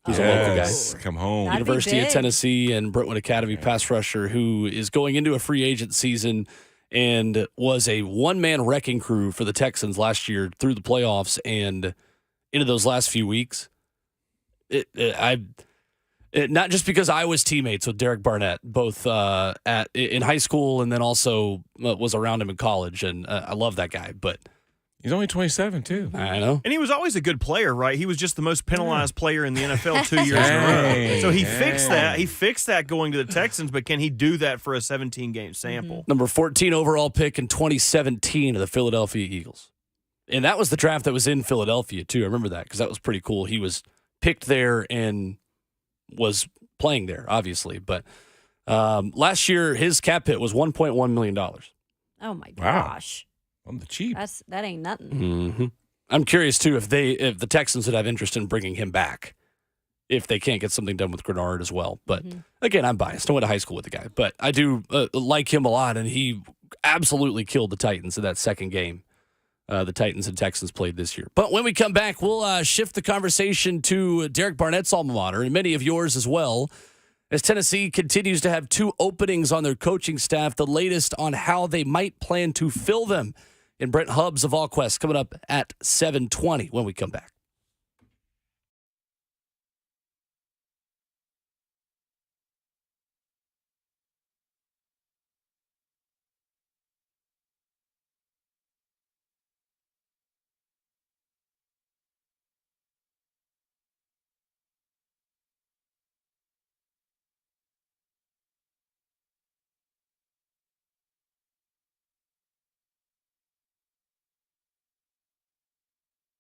who's a local guy. Come home. That'd be University of big. Tennessee and Brentwood Academy pass rusher, who is going into a free agent season and was a one-man wrecking crew for the Texans last year through the playoffs and into those last few weeks. Not just because I was teammates with Derek Barnett, both in high school and then also was around him in college, and I love that guy, but He's only 27 too. I know. And he was always a good player, right? He was just the most penalized player in the NFL 2 years in a row. So he fixed that. He fixed that going to the Texans, but can he do that for a 17-game sample? Number 14 overall pick in 2017 of the Philadelphia Eagles. And that was the draft that was in Philadelphia, too. I remember that because that was pretty cool. He was picked there and was playing there, obviously. But last year, his cap hit was $1.1 million. Oh, my gosh. On the cheap. That ain't nothing. Mm-hmm. I'm curious, too, if the Texans would have interest in bringing him back if they can't get something done with Grenard as well. But, again, I'm biased. I went to high school with the guy. But I do like him a lot, and he absolutely killed the Titans in that second game. The Titans and Texans played this year. But when we come back, we'll shift the conversation to Derek Barnett's alma mater and many of yours as well, as Tennessee continues to have 2 openings on their coaching staff, the latest on how they might plan to fill them. And Brent Hubbs of VolQuest coming up at 7:20 when we come back.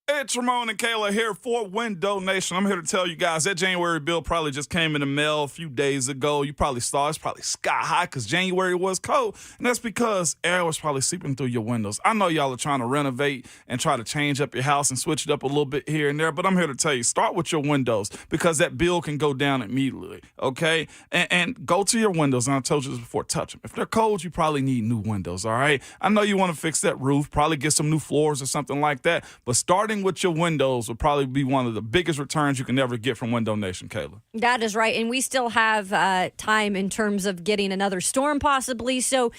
It's Ramon and Kayla here for Window Nation. I'm here to tell you guys that January bill probably just came in the mail a few days ago. You probably saw it's probably sky high because January was cold. And that's because air was probably seeping through your windows. I know y'all are trying to renovate and try to change up your house and switch it up a little bit here and there, but I'm here to tell you, start with your windows because that bill can go down immediately, okay? And go to your windows, and I told you this before, touch them. If they're cold, you probably need new windows, all right? I know you want to fix that roof, probably get some new floors or something like that, but starting with your windows will probably be one of the biggest returns you can ever get from Window Nation, Kayla. That is right. And we still have time in terms of getting another storm possibly. So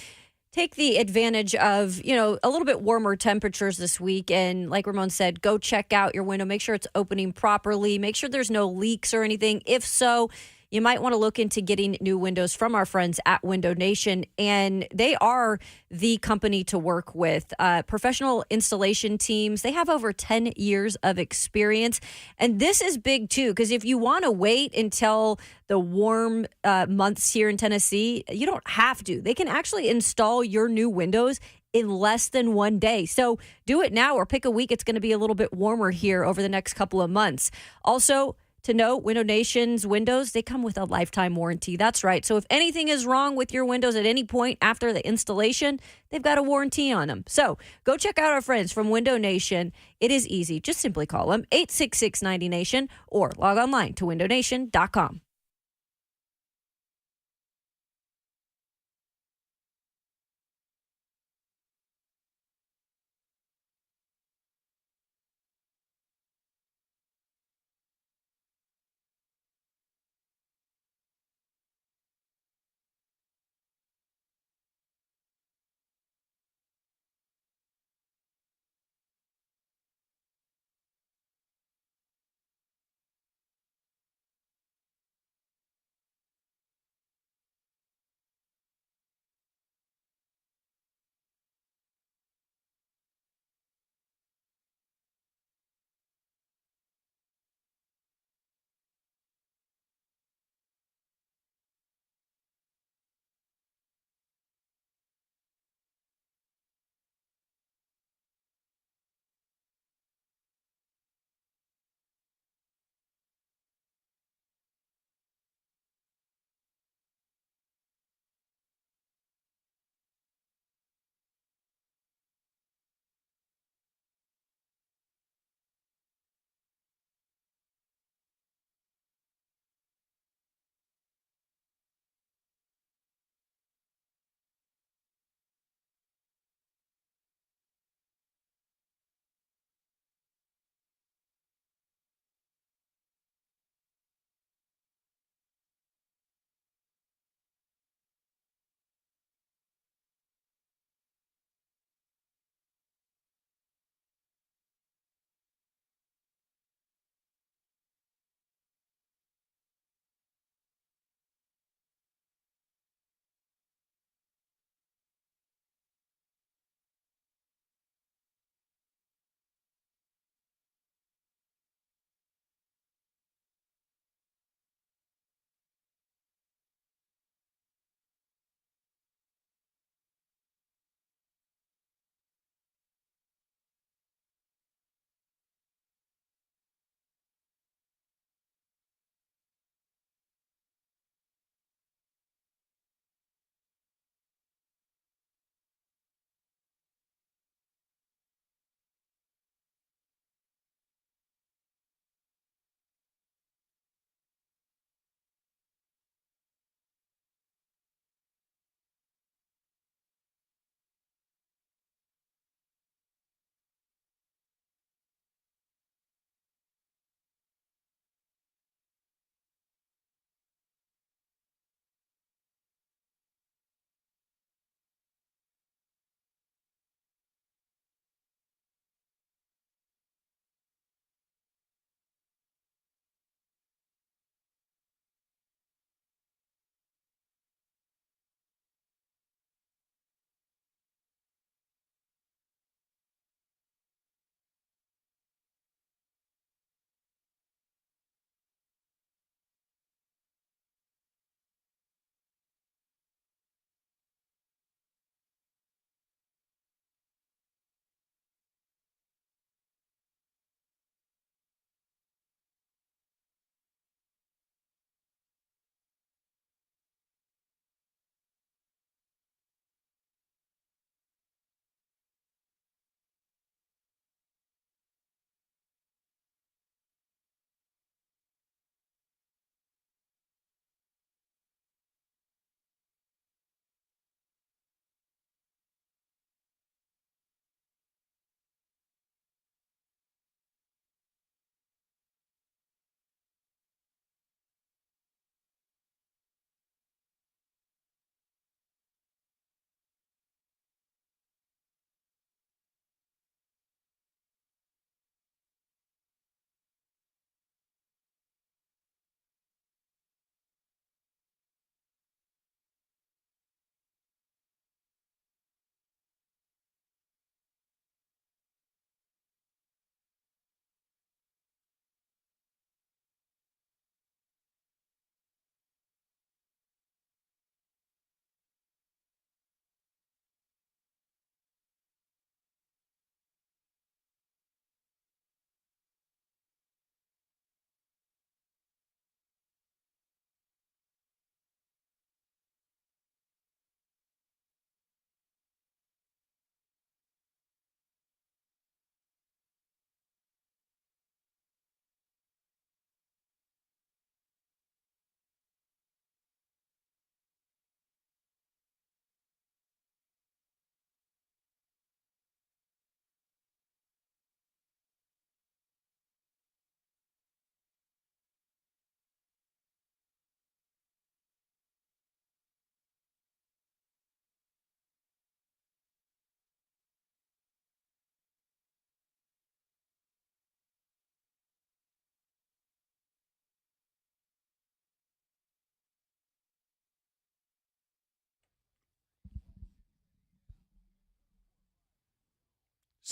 take the advantage of, a little bit warmer temperatures this week. And like Ramon said, go check out your window. Make sure it's opening properly. Make sure there's no leaks or anything. If so, you might want to look into getting new windows from our friends at Window Nation. And they are the company to work with. Professional installation teams, they have over 10 years of experience. And this is big, too, because if you want to wait until the warm months here in Tennessee, you don't have to. They can actually install your new windows in less than 1 day. So do it now or pick a week. It's going to be a little bit warmer here over the next couple of months. Also, to note, Window Nation's windows, they come with a lifetime warranty. That's right. So if anything is wrong with your windows at any point after the installation, they've got a warranty on them. So go check out our friends from Window Nation. It is easy. Just simply call them 866-90Nation or log online to windownation.com.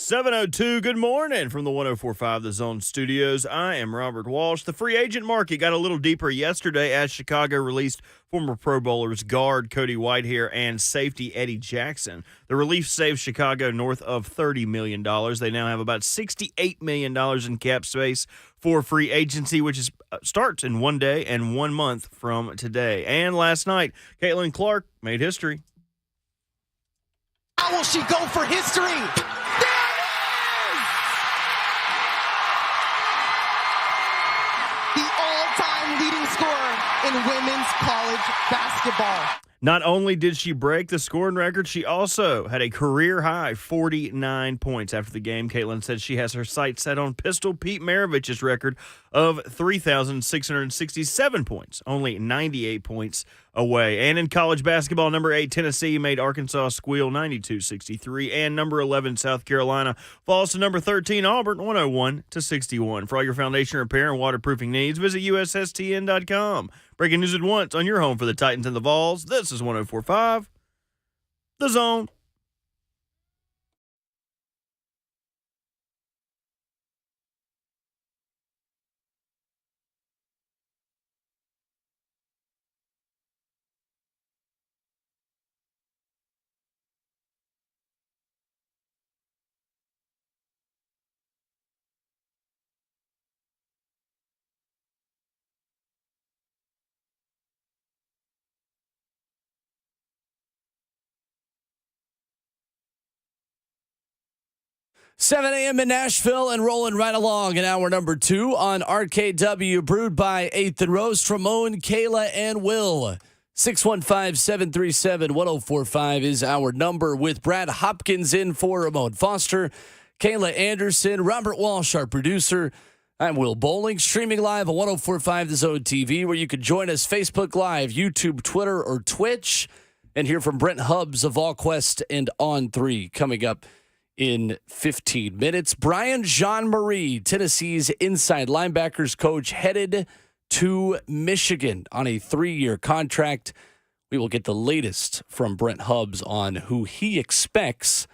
7:02, good morning from the 104.5 The Zone Studios. I am Robert Walsh. The free agent market got a little deeper yesterday as Chicago released former Pro Bowlers guard Cody Whitehair and safety Eddie Jackson. The relief saves Chicago north of $30 million. They now have about $68 million in cap space for free agency, which starts in 1 day and 1 month from today. And last night, Caitlin Clark made history. How will she go for history? The all-time leading scorer in women's college basketball. Not only did she break the scoring record, she also had a career-high 49 points after the game. Caitlin said she has her sights set on Pistol Pete Maravich's record of 3,667 points, only 98 points away. And in college basketball, number 8 Tennessee made Arkansas squeal 92-63, and number 11 South Carolina falls to number 13 Auburn 101-61. For all your foundation repair and waterproofing needs, visit USSTN.com. Breaking news at once on your home for the Titans and the Vols. This is 104.5 The Zone. Seven a.m. in Nashville and rolling right along in hour number 2 on RKW, brewed by 8th and Roast. Ramon, Kayla, and Will. 615-737-1045 is our number, with Brad Hopkins in for Ramon Foster, Kayla Anderson, Robert Walsh, our producer. I'm Will Bowling, streaming live on 1045 The Zone TV, where you can join us Facebook Live, YouTube, Twitter, or Twitch, and hear from Brent Hubbs of VolQuest and On3 coming up in 15 minutes. Brian Jean-Marie, Tennessee's inside linebackers coach, headed to Michigan on a 3-year contract. We will get the latest from Brent Hubbs on who he expects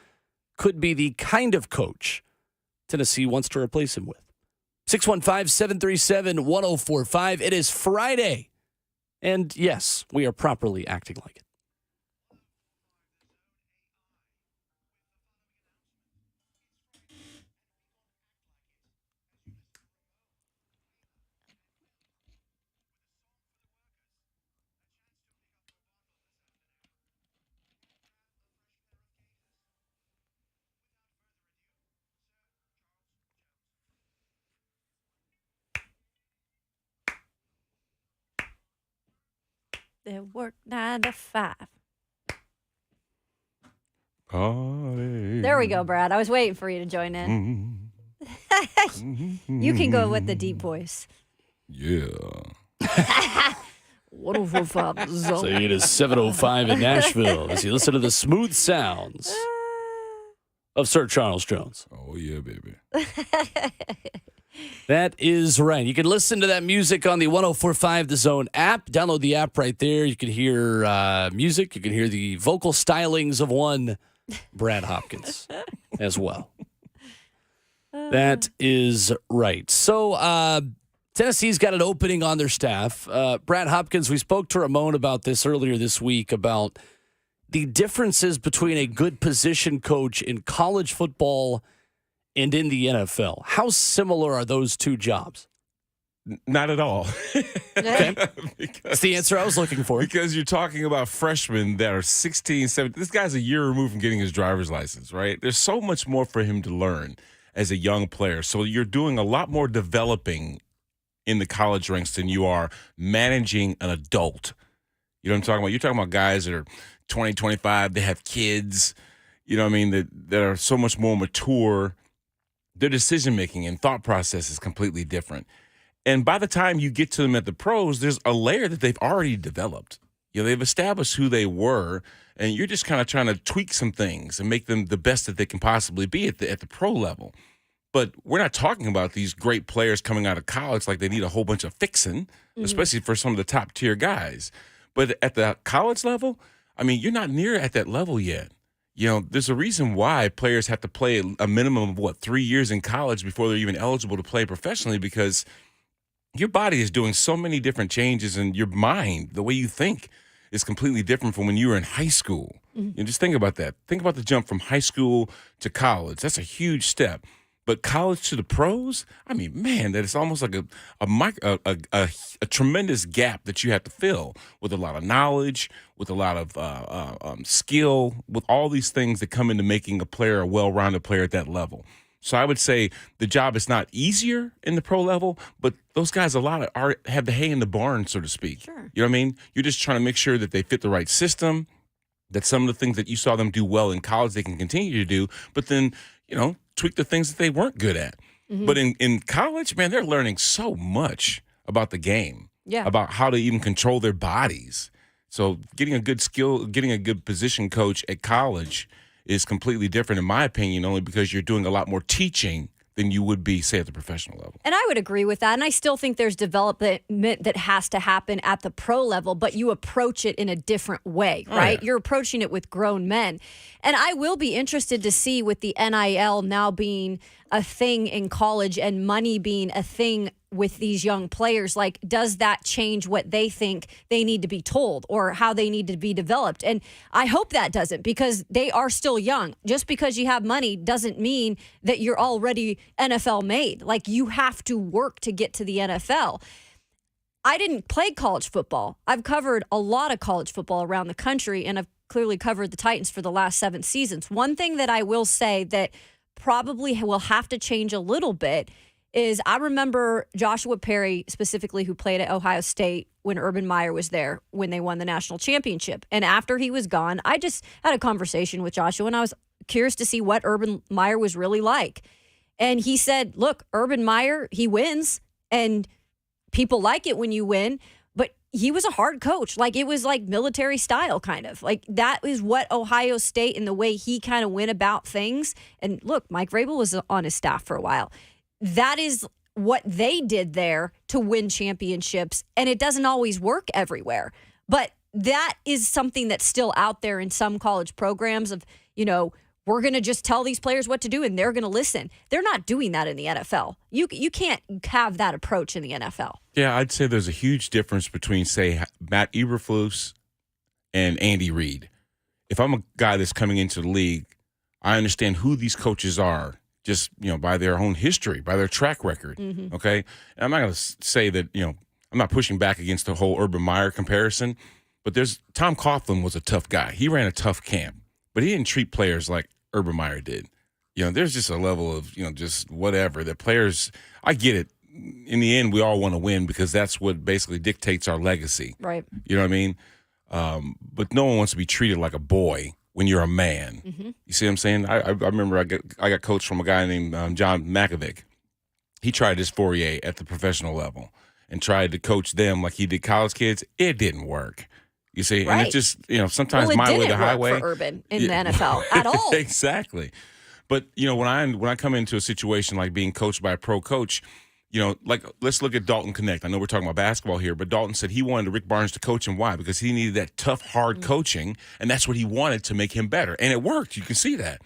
could be the kind of coach Tennessee wants to replace him with. 615-737-1045. It is Friday. And yes, we are properly acting like it. They work 9 to 5. Party. There we go, Brad. I was waiting for you to join in. You can go with the deep voice. Yeah. 104.5 Zone. So it is 7:05 in Nashville as you listen to the smooth sounds of Sir Charles Jones. Oh, yeah, baby. That is right. You can listen to that music on the 104.5 The Zone app. Download the app right there. You can hear music. You can hear the vocal stylings of one Brad Hopkins as well. That is right. So Tennessee's got an opening on their staff. Brad Hopkins, we spoke to Ramon about this earlier this week, about the differences between a good position coach in college football and in the NFL. How similar are those two jobs? Not at all. Okay. That's the answer I was looking for. Because you're talking about freshmen that are 16, 17. This guy's a year removed from getting his driver's license, right? There's so much more for him to learn as a young player. So you're doing a lot more developing in the college ranks than you are managing an adult. You know what I'm talking about? You're talking about guys that are 20, 25, they have kids, you know what I mean, that are so much more mature. Their decision-making and thought process is completely different. And by the time you get to them at the pros, there's a layer that they've already developed. You know, they've established who they were, and you're just kind of trying to tweak some things and make them the best that they can possibly be at the pro level. But we're not talking about these great players coming out of college like they need a whole bunch of fixing, especially for some of the top-tier guys. But at the college level, I mean, you're not near at that level yet. there's a reason why players have to play a minimum of 3 years in college before they're even eligible to play professionally, because your body is doing so many different changes, and your mind, the way you think, is completely different from when you were in high school. Just think about that. Think about the jump from high school to college. That's a huge step. But college to the pros, I mean, man, that is almost like a tremendous gap that you have to fill with a lot of knowledge, with a lot of skill, with all these things that come into making a player a well-rounded player at that level. So I would say the job is not easier in the pro level, but those guys have the hay in the barn, so to speak. Sure. You know what I mean? You're just trying to make sure that they fit the right system, that some of the things that you saw them do well in college they can continue to do, but then, tweak the things that they weren't good at. But in college, man, they're learning so much about the game, about how to even control their bodies. So getting a good position coach at college is completely different, in my opinion, only because you're doing a lot more teaching than you would be, say, at the professional level. And I would agree with that. And I still think there's development that has to happen at the pro level, but you approach it in a different way, right? Yeah. You're approaching it with grown men. And I will be interested to see, with the NIL now being a thing in college and money being a thing with these young players, like, does that change what they think they need to be told or how they need to be developed? And I hope that doesn't, because they are still young. Just because you have money doesn't mean that you're already NFL made. Like, you have to work to get to the NFL. I didn't play college football. I've covered a lot of college football around the country, and I've clearly covered the Titans for the last 7 seasons. One thing that I will say that probably will have to change a little bit is, I remember Joshua Perry specifically, who played at Ohio State when Urban Meyer was there when they won the national championship. And after he was gone, I just had a conversation with Joshua, and I was curious to see what Urban Meyer was really like. And he said, look, Urban Meyer, he wins, and people like it when you win, but he was a hard coach. Like, it was like military style, kind of. Like, that is what Ohio State, and the way he kind of went about things. And look, Mike Vrabel was on his staff for a while. That is what they did there to win championships, and it doesn't always work everywhere. But that is something that's still out there in some college programs of, we're going to just tell these players what to do and they're going to listen. They're not doing that in the NFL. You can't have that approach in the NFL. Yeah, I'd say there's a huge difference between, say, Matt Eberflus and Andy Reid. If I'm a guy that's coming into the league, I understand who these coaches are, just, by their own history, by their track record, okay? And I'm not going to say that, I'm not pushing back against the whole Urban Meyer comparison, but Tom Coughlin was a tough guy. He ran a tough camp, but he didn't treat players like Urban Meyer did. There's just a level of, just whatever. The players, I get it. In the end, we all want to win because that's what basically dictates our legacy. Right. You know what I mean? But no one wants to be treated like a boy when you're a man. You see what I'm saying? I remember I got coached from a guy named John Makovic. He tried his foray at the professional level and tried to coach them like he did college kids. It didn't work. You see? Right. And it just, sometimes my way, the highway. For Urban in the NFL at all. Exactly. But, when I come into a situation like being coached by a pro coach, like, let's look at Dalton Connect. I know we're talking about basketball here, but Dalton said he wanted Rick Barnes to coach him. Why? Because he needed that tough, hard coaching, and that's what he wanted to make him better. And it worked. You can see that.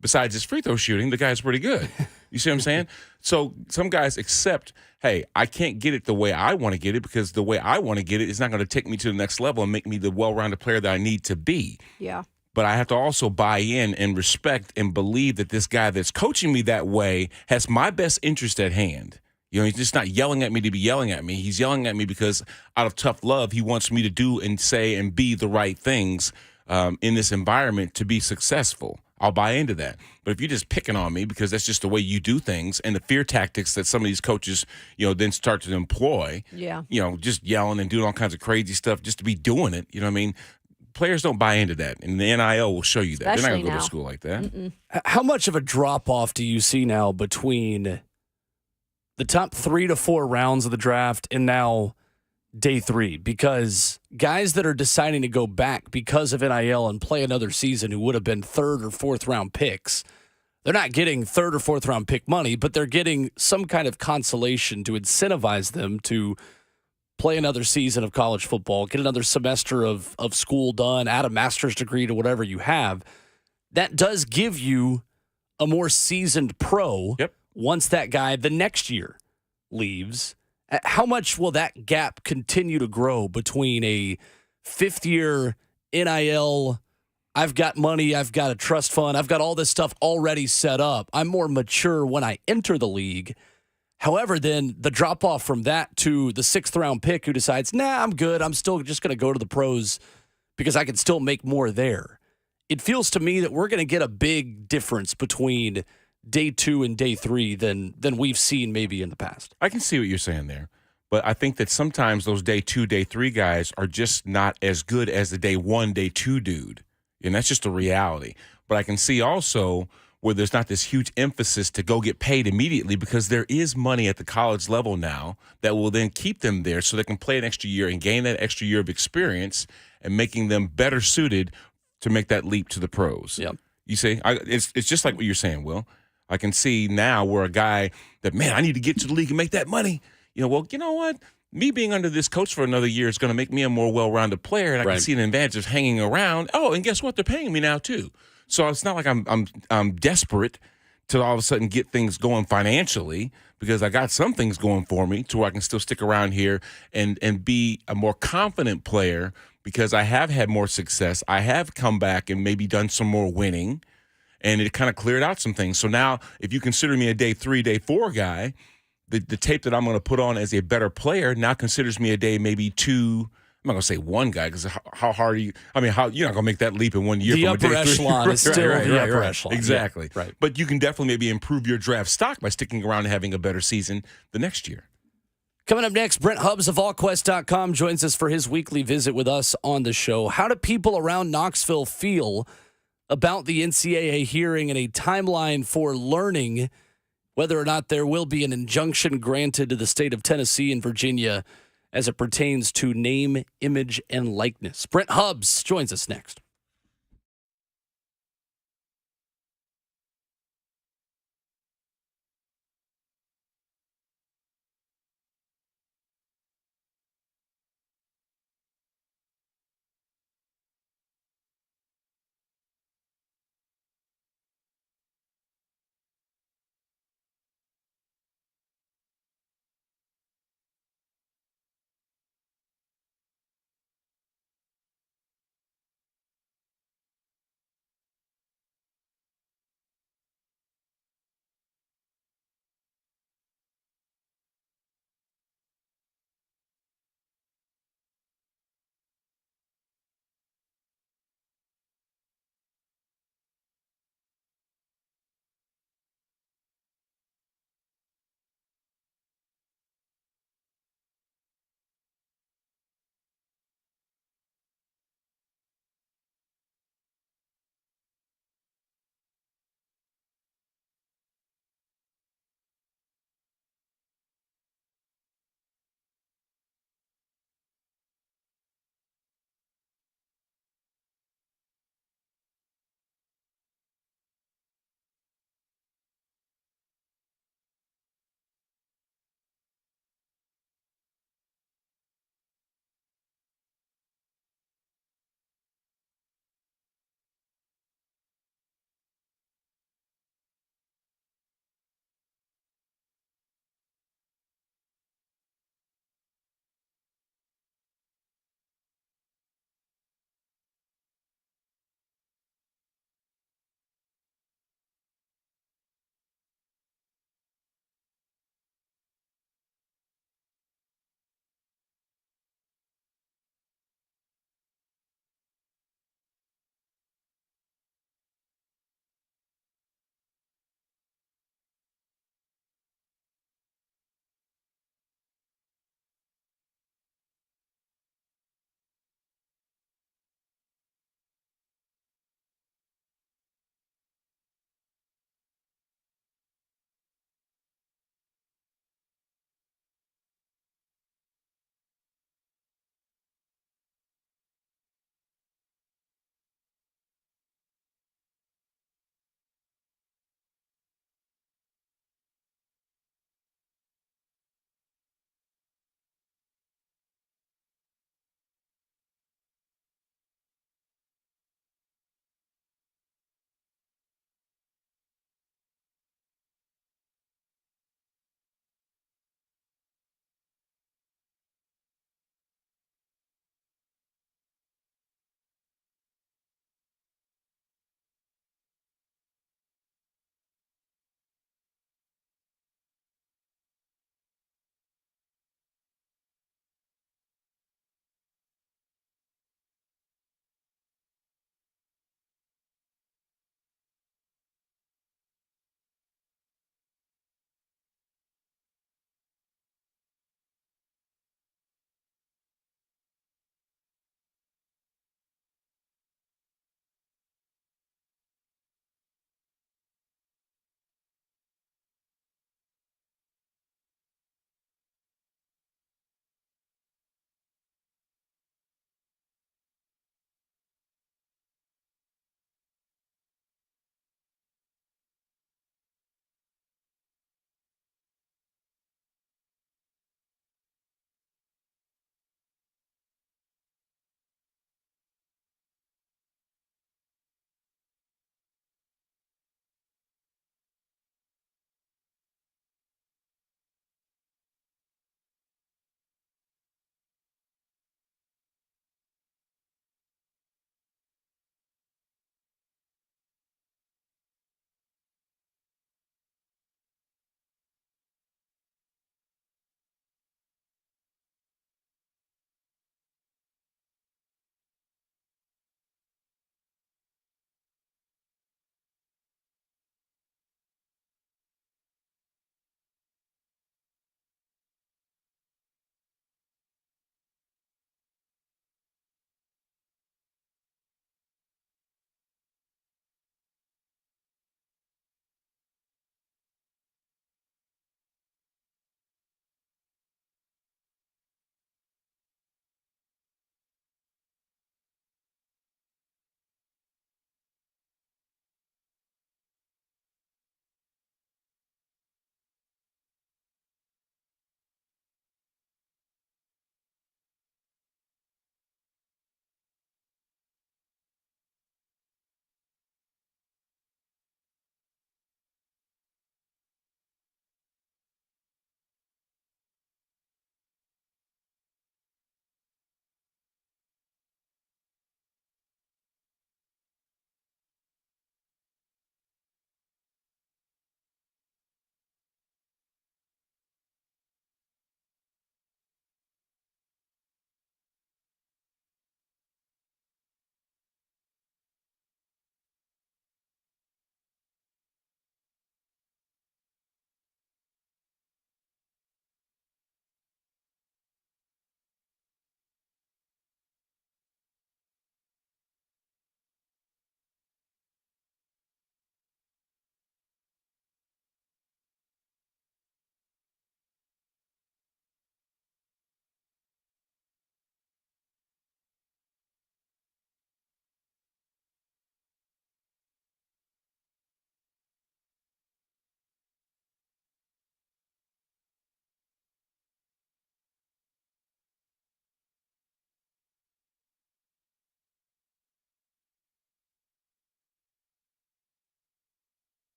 Besides his free throw shooting, the guy's pretty good. You see what I'm saying? So some guys accept, hey, I can't get it the way I want to get it because the way I want to get it is not going to take me to the next level and make me the well-rounded player that I need to be. Yeah. But I have to also buy in and respect and believe that this guy that's coaching me that way has my best interest at hand. He's just not yelling at me to be yelling at me. He's yelling at me because out of tough love, he wants me to do and say and be the right things in this environment to be successful. I'll buy into that. But if you're just picking on me because that's just the way you do things and the fear tactics that some of these coaches, then start to employ, just yelling and doing all kinds of crazy stuff just to be doing it, you know what I mean? Players don't buy into that, and the NIL will show you that. They're not going to go to school like that. How much of a drop-off do you see now between the top 3 to 4 rounds of the draft and now day 3? Because guys that are deciding to go back because of NIL and play another season who would have been 3rd or 4th round picks, they're not getting 3rd or 4th round pick money, but they're getting some kind of consolation to incentivize them to play another season of college football, get another semester of school done, add a master's degree to whatever you have. that does give you a more seasoned pro Yep. once that guy the next year leaves. How much will that gap continue to grow between a fifth-year NIL, I've got money, I've got a trust fund, I've got all this stuff already set up. I'm more mature when I enter the league. However, then the drop-off from that to the sixth-round pick who decides, nah, I'm good, I'm still just going to go to the pros because I can still make more there. It feels to me that we're going to get a big difference between day 2 and day 3 than we've seen maybe in the past. I can see what you're saying there, but I think that sometimes those day 2, day 3 guys are just not as good as the day 1, day 2 dude, and that's just a reality. But I can see also where there's not this huge emphasis to go get paid immediately because there is money at the college level now that will then keep them there so they can play an extra year and gain that extra year of experience and making them better suited to make that leap to the pros. Yep. You see, it's just like what you're saying, Will. I can see now where a guy that, man, I need to get to the league and make that money. Well, you know what? Me being under this coach for another year is going to make me a more well-rounded player, and I can see an advantage of hanging around. Oh, and guess what? They're paying me now too. So it's not like I'm desperate to all of a sudden get things going financially because I got some things going for me to where I can still stick around here and be a more confident player because I have had more success. I have come back and maybe done some more winning. And it kind of cleared out some things. So now if you consider me a day 3, day 4 guy, the tape that I'm going to put on as a better player now considers me a day maybe 2. I'm not going to say 1 guy because how hard are you? I mean, you're not going to make that leap in 1 year. The from upper a day 3. echelon is still the upper echelon. Exactly. Yeah, right. But you can definitely maybe improve your draft stock by sticking around and having a better season the next year. Coming up next, Brent Hubbs of VolQuest.com joins us for his weekly visit with us on the show. How do people around Knoxville feel about the NCAA hearing and a timeline for learning whether or not there will be an injunction granted to the state of Tennessee and Virginia as it pertains to name, image, and likeness? Brent Hubbs joins us next.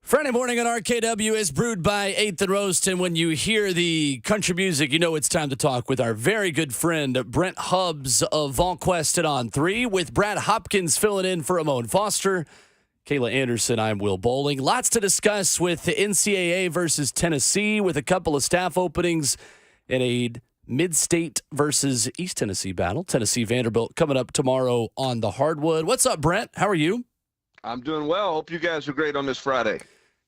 Friday morning on RKW is brewed by 8th and Roast, and when you hear the country music, you know it's time to talk with our very good friend, Brent Hubbs of VolQuest at On 3, with Brad Hopkins filling in for Ramon Foster. Kayla Anderson, I'm Will Bowling. Lots to discuss with the NCAA versus Tennessee, with a couple of staff openings and a mid-state versus East Tennessee battle. Tennessee Vanderbilt coming up tomorrow on the hardwood. What's up, Brent? How are you? I'm doing well. Hope you guys are great on this Friday.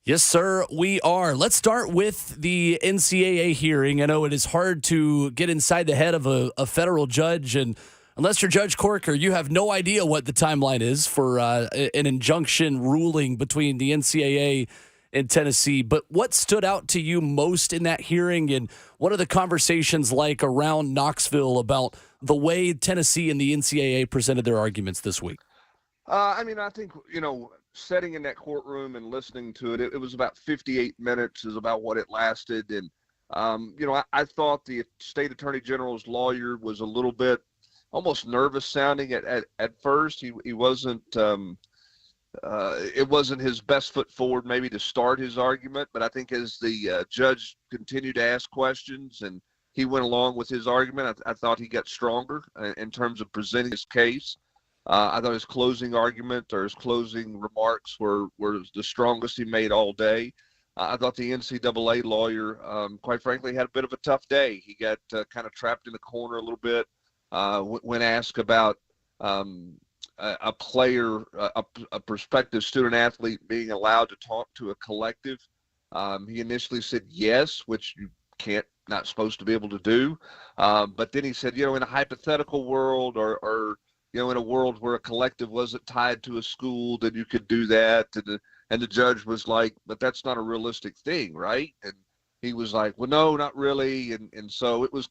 Yes, sir, we are. Let's start with the NCAA hearing. I know it is hard to get inside the head of a federal judge, and unless you're Judge Corker, you have no idea what the timeline is for an injunction ruling between the NCAA and Tennessee. But what stood out to you most in that hearing, and what are the conversations like around Knoxville about the way Tennessee and the NCAA presented their arguments this week? I think, sitting in that courtroom and listening to it, it was about 58 minutes is about what it lasted. And, I thought the state attorney general's lawyer was a little bit almost nervous sounding at first. He wasn't, it wasn't his best foot forward maybe to start his argument. But I think as the judge continued to ask questions and he went along with his argument, I thought he got stronger in terms of presenting his case. I thought his closing argument or his closing remarks were the strongest he made all day. I thought the NCAA lawyer, quite frankly, had a bit of a tough day. He got kind of trapped in the corner a little bit when asked about a player, a prospective student athlete being allowed to talk to a collective. He initially said yes, which you not supposed to be able to do. But then he said, in a hypothetical world or in a world where a collective wasn't tied to a school, then you could do that. And the judge was like, but that's not a realistic thing, right? And he was like, well, no, not really. And so it was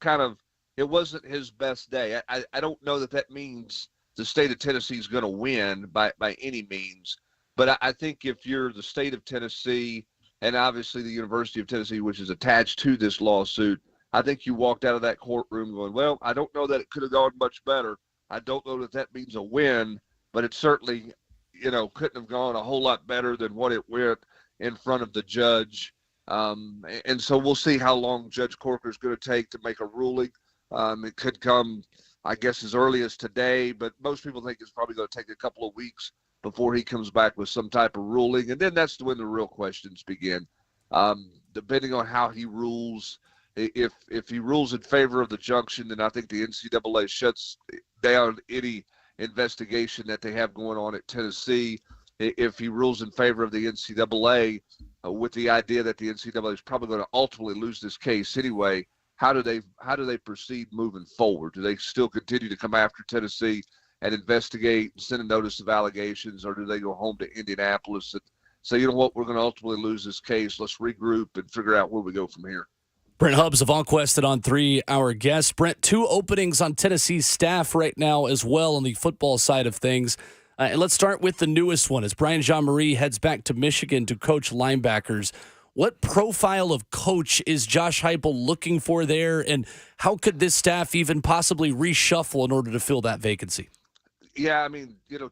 it wasn't his best day. I don't know that means the state of Tennessee is going to win by any means. But I think if you're the state of Tennessee and obviously the University of Tennessee, which is attached to this lawsuit, I think you walked out of that courtroom going, well, I don't know that it could have gone much better. I don't know that means a win, but it certainly, couldn't have gone a whole lot better than what it went in front of the judge. And so we'll see how long Judge Corker is going to take to make a ruling. It could come, I guess, as early as today, but most people think it's probably going to take a couple of weeks before he comes back with some type of ruling. And then that's when the real questions begin. Depending on how he rules, if he rules in favor of the junction, then I think the NCAA shuts down any investigation that they have going on at Tennessee. If he rules in favor of the NCAA, with the idea that the NCAA is probably going to ultimately lose this case anyway, how do they proceed moving forward? Do they still continue to come after Tennessee and investigate and send a notice of allegations, or do they go home to Indianapolis and say, you know what, we're going to ultimately lose this case. Let's regroup and figure out where we go from here. Brent Hubbs of VolQuest on 3, our guest. Brent, 2 openings on Tennessee's staff right now as well on the football side of things. And let's start with the newest one as Brian Jean-Marie heads back to Michigan to coach linebackers. What profile of coach is Josh Heupel looking for there, and how could this staff even possibly reshuffle in order to fill that vacancy? Yeah,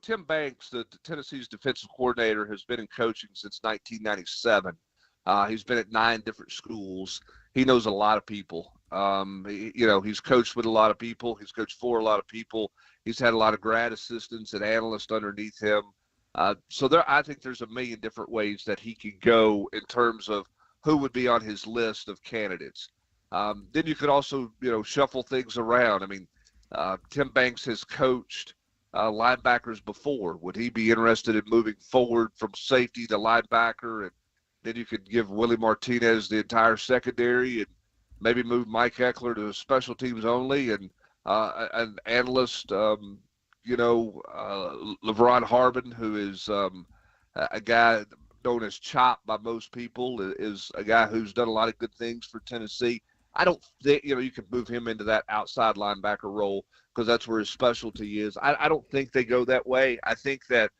Tim Banks, the Tennessee's defensive coordinator, has been in coaching since 1997. He's been at 9 different schools. He knows a lot of people. He's coached with a lot of people. He's coached for a lot of people. He's had a lot of grad assistants and analysts underneath him. I think there's a million different ways that he could go in terms of who would be on his list of candidates. Then you could also, shuffle things around. Tim Banks has coached linebackers before. Would he be interested in moving forward from safety to linebacker? And then you could give Willie Martinez the entire secondary and maybe move Mike Eckler to special teams only, and an analyst, LeVron Harbin, who is a guy known as Chop by most people, is a guy who's done a lot of good things for Tennessee. I don't think, you can move him into that outside linebacker role because that's where his specialty is. I don't think they go that way. I think that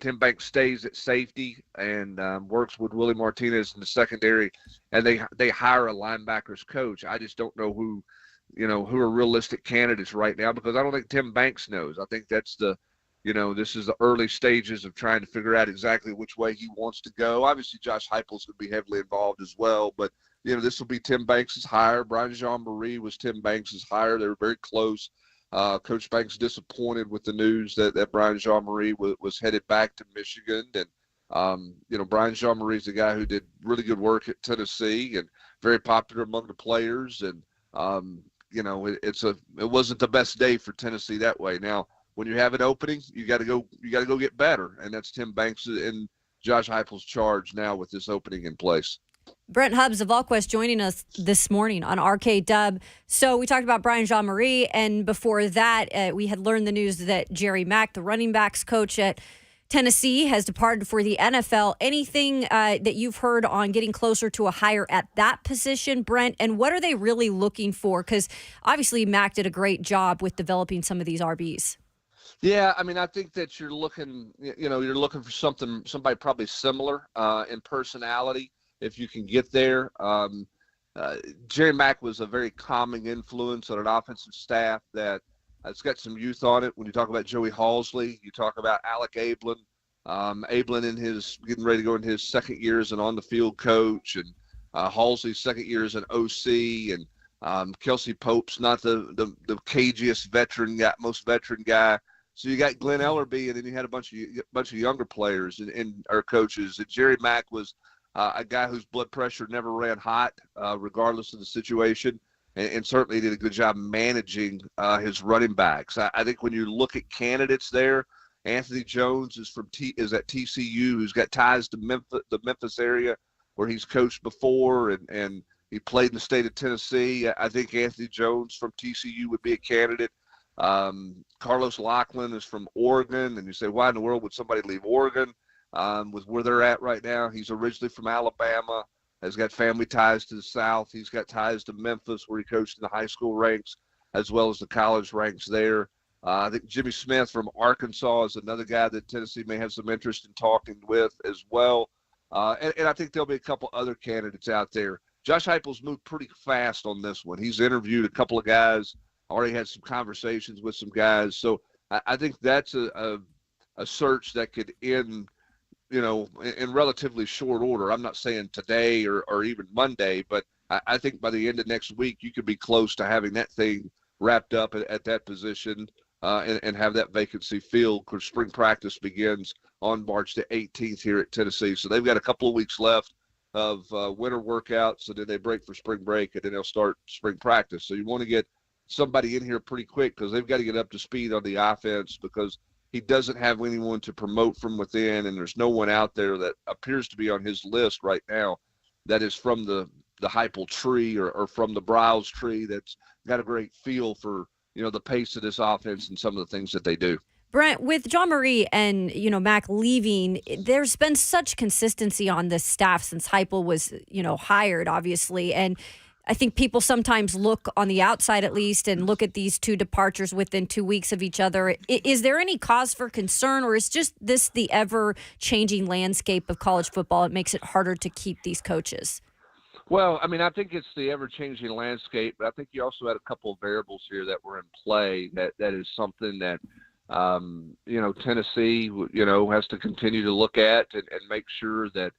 Tim Banks stays at safety and works with Willie Martinez in the secondary, and they hire a linebackers coach. I just don't know who are realistic candidates right now because I don't think Tim Banks knows. I think that's the This is the early stages of trying to figure out exactly which way he wants to go. Obviously, Josh Heupel's going to be heavily involved as well, but this will be Tim Banks' hire. Brian Jean-Marie was Tim Banks' hire. They were very close. Coach Banks disappointed with the news that Brian Jean-Marie was headed back to Michigan. And, Brian Jean-Marie is a guy who did really good work at Tennessee and very popular among the players. And, it wasn't the best day for Tennessee that way. Now, when you have an opening, you got to go get better. And that's Tim Banks and Josh Heupel's charge now with this opening in place. Brent Hubbs of VolQuest joining us this morning on RKW. So we talked about Brian Jean-Marie, and before that, we had learned the news that Jerry Mack, the running backs coach at Tennessee, has departed for the NFL. Anything that you've heard on getting closer to a hire at that position, Brent, and what are they really looking for? Because obviously Mack did a great job with developing some of these RBs. Yeah, I think that you're looking for somebody probably similar in personality. If you can get there. Jerry Mack was a very calming influence on an offensive staff that it's got some youth on it. When you talk about Joey Halsley, you talk about Alec Ablin. Ablin getting ready to go into his second year as an on-the-field coach, and Halsley's second year as an OC, and Kelsey Pope's not the cagiest most veteran guy. So you got Glenn Ellerby, and then you had a bunch of younger players and our coaches. And Jerry Mack was a guy whose blood pressure never ran hot, regardless of the situation, and certainly did a good job managing his running backs. I think when you look at candidates there, Anthony Jones is at TCU, who's got ties to the Memphis area where he's coached before, and he played in the state of Tennessee. I think Anthony Jones from TCU would be a candidate. Carlos Lachlan is from Oregon, and you say, why in the world would somebody leave Oregon? With where they're at right now. He's originally from Alabama, has got family ties to the South. He's got ties to Memphis, where he coached in the high school ranks as well as the college ranks there. I think Jimmy Smith from Arkansas is another guy that Tennessee may have some interest in talking with as well. And I think there'll be a couple other candidates out there. Josh Heupel's moved pretty fast on this one. He's interviewed a couple of guys, already had some conversations with some guys. So I think that's a search that could end in relatively short order. I'm not saying today or even Monday, but I think by the end of next week, you could be close to having that thing wrapped up at that position and have that vacancy filled, because spring practice begins on March the 18th here at Tennessee. So they've got a couple of weeks left of winter workouts, and then they break for spring break, and then they'll start spring practice. So you want to get somebody in here pretty quick, because they've got to get up to speed on the offense, because he doesn't have anyone to promote from within, and there's no one out there that appears to be on his list right now that is from the Heupel tree or from the Browse tree that's got a great feel for, the pace of this offense and some of the things that they do. Brent, with Jean-Marie and, Mack leaving, there's been such consistency on this staff since Heupel was, hired, obviously. And I think people sometimes look on the outside, at least, and look at these two departures within 2 weeks of each other. Is there any cause for concern, or is just this the ever-changing landscape of college football? It makes it harder to keep these coaches. Well, I think it's the ever-changing landscape, but I think you also had a couple of variables here that were in play that is something that, Tennessee, has to continue to look at and make sure that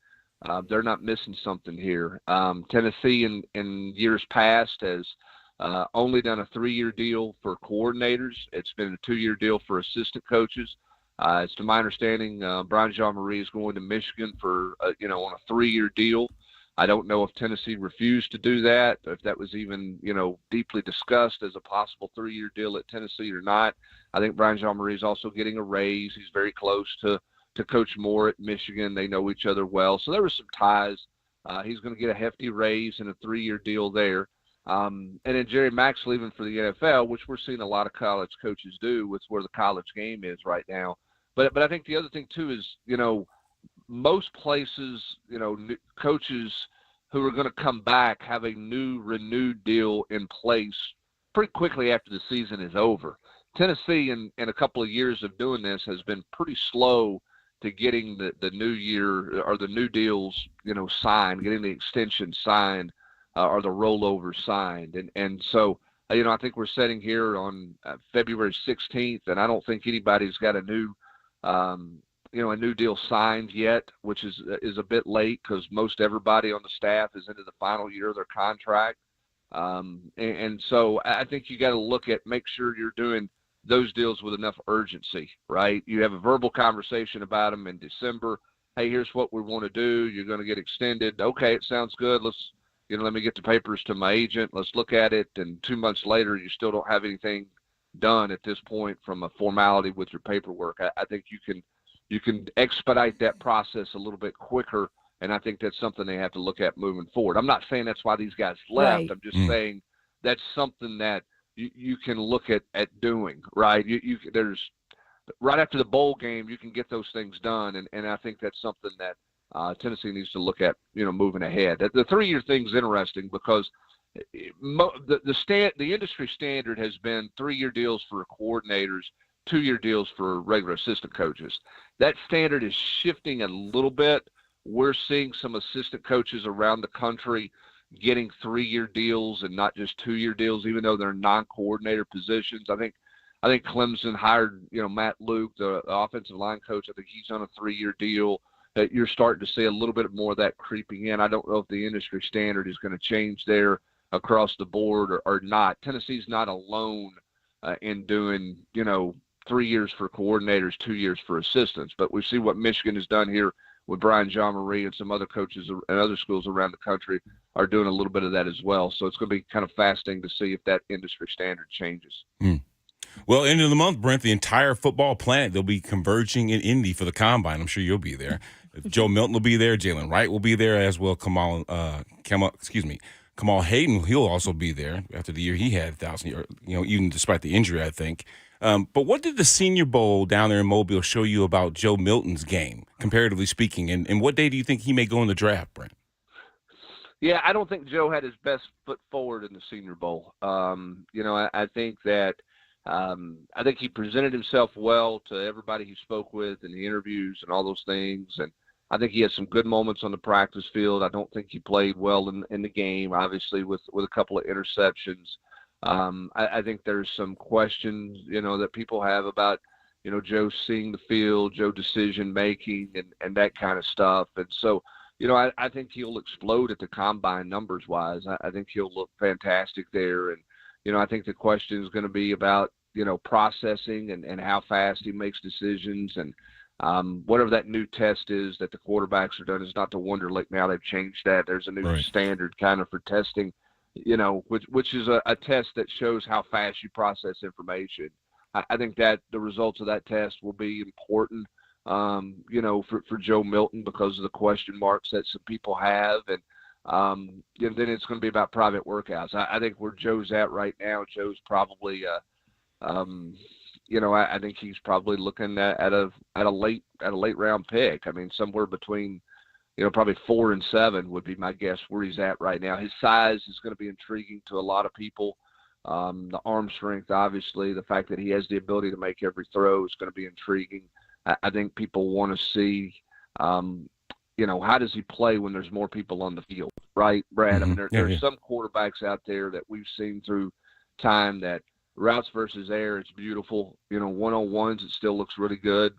they're not missing something here. Tennessee in years past has only done a 3-year deal for coordinators. It's been a 2-year deal for assistant coaches. It's to my understanding, Brian Jean-Marie is going to Michigan for, on a 3-year deal. I don't know if Tennessee refused to do that, if that was even, deeply discussed as a possible 3-year deal at Tennessee or not. I think Brian Jean-Marie is also getting a raise. He's very close to Coach Moore at Michigan. They know each other well. So there were some ties. He's going to get a hefty raise and a 3-year deal there. And then Jerry Mack's leaving for the NFL, which we're seeing a lot of college coaches do with where the college game is right now. But I think the other thing, too, is, most places, coaches who are going to come back have a new renewed deal in place pretty quickly after the season is over. Tennessee, in a couple of years of doing this, has been pretty slow to getting the new year or the new deals, signed, getting the extension signed or the rollover signed. And so I think we're sitting here on February 16th, and I don't think anybody's got a new deal signed yet, which is a bit late because most everybody on the staff is into the final year of their contract. And so I think you got to make sure you're doing those deals with enough urgency, right? You have a verbal conversation about them in December. Hey, here's what we want to do. You're going to get extended. Okay, it sounds good. Let me get the papers to my agent. Let's look at it. And 2 months later, you still don't have anything done at this point from a formality with your paperwork. I think you can expedite that process a little bit quicker. And I think that's something they have to look at moving forward. I'm not saying that's why these guys left. Right. I'm just saying that's something that you can look at doing, right? There's right after the bowl game, you can get those things done. And I think that's something that Tennessee needs to look at, moving ahead. The 3-year thing's interesting because the industry standard has been 3-year deals for coordinators, 2-year deals for regular assistant coaches. That standard is shifting a little bit. We're seeing some assistant coaches around the country getting 3-year deals and not just 2-year deals, even though they're non-coordinator positions. I think Clemson hired, Matt Luke, the offensive line coach. I think he's on a 3-year deal. You're starting to see a little bit more of that creeping in. I don't know if the industry standard is going to change there across the board or not. Tennessee's not alone in doing, 3 years for coordinators, 2 years for assistants. But we see what Michigan has done here with Brian Jean-Marie and some other coaches and other schools around the country are doing a little bit of that as well. So it's going to be kind of fascinating to see if that industry standard changes. Well, end of the month, Brent, the entire football planet, they'll be converging in Indy for the Combine. I'm sure you'll be there. Joe Milton will be there. Jalen Wright will be there as well. Kamal Hayden, he'll also be there after the year he had 1,000 yards, even despite the injury, I think. But what did the Senior Bowl down there in Mobile show you about Joe Milton's game, comparatively speaking? And what day do you think he may go in the draft, Brent? Yeah, I don't think Joe had his best foot forward in the Senior Bowl. I think that I think he presented himself well to everybody he spoke with in the interviews and all those things. And I think he had some good moments on the practice field. I don't think he played well in the game, obviously, with a couple of interceptions. I think there's some questions, that people have about, Joe seeing the field, Joe decision making and that kind of stuff. And so, I think he'll explode at the Combine numbers wise. I think he'll look fantastic there. And, I think the question is going to be about, processing and how fast he makes decisions. And whatever that new test is that the quarterbacks are done is not to Wonderlic now. They've changed that. There's a new standard kind of for testing, which is a test that shows how fast you process information. I think that the results of that test will be important, for Joe Milton because of the question marks that some people have. And, then it's going to be about private workouts. I think where Joe's at right now, Joe's probably, I think he's probably looking at a late round pick. I mean, somewhere between, probably 4 and 7 would be my guess where he's at right now. His size is going to be intriguing to a lot of people. The arm strength, obviously, the fact that he has the ability to make every throw is going to be intriguing. I think people want to see, how does he play when there's more people on the field, right, Brad? Mm-hmm. I mean, there are some quarterbacks out there that we've seen through time that routes versus air, it's beautiful. One-on-ones, it still looks really good.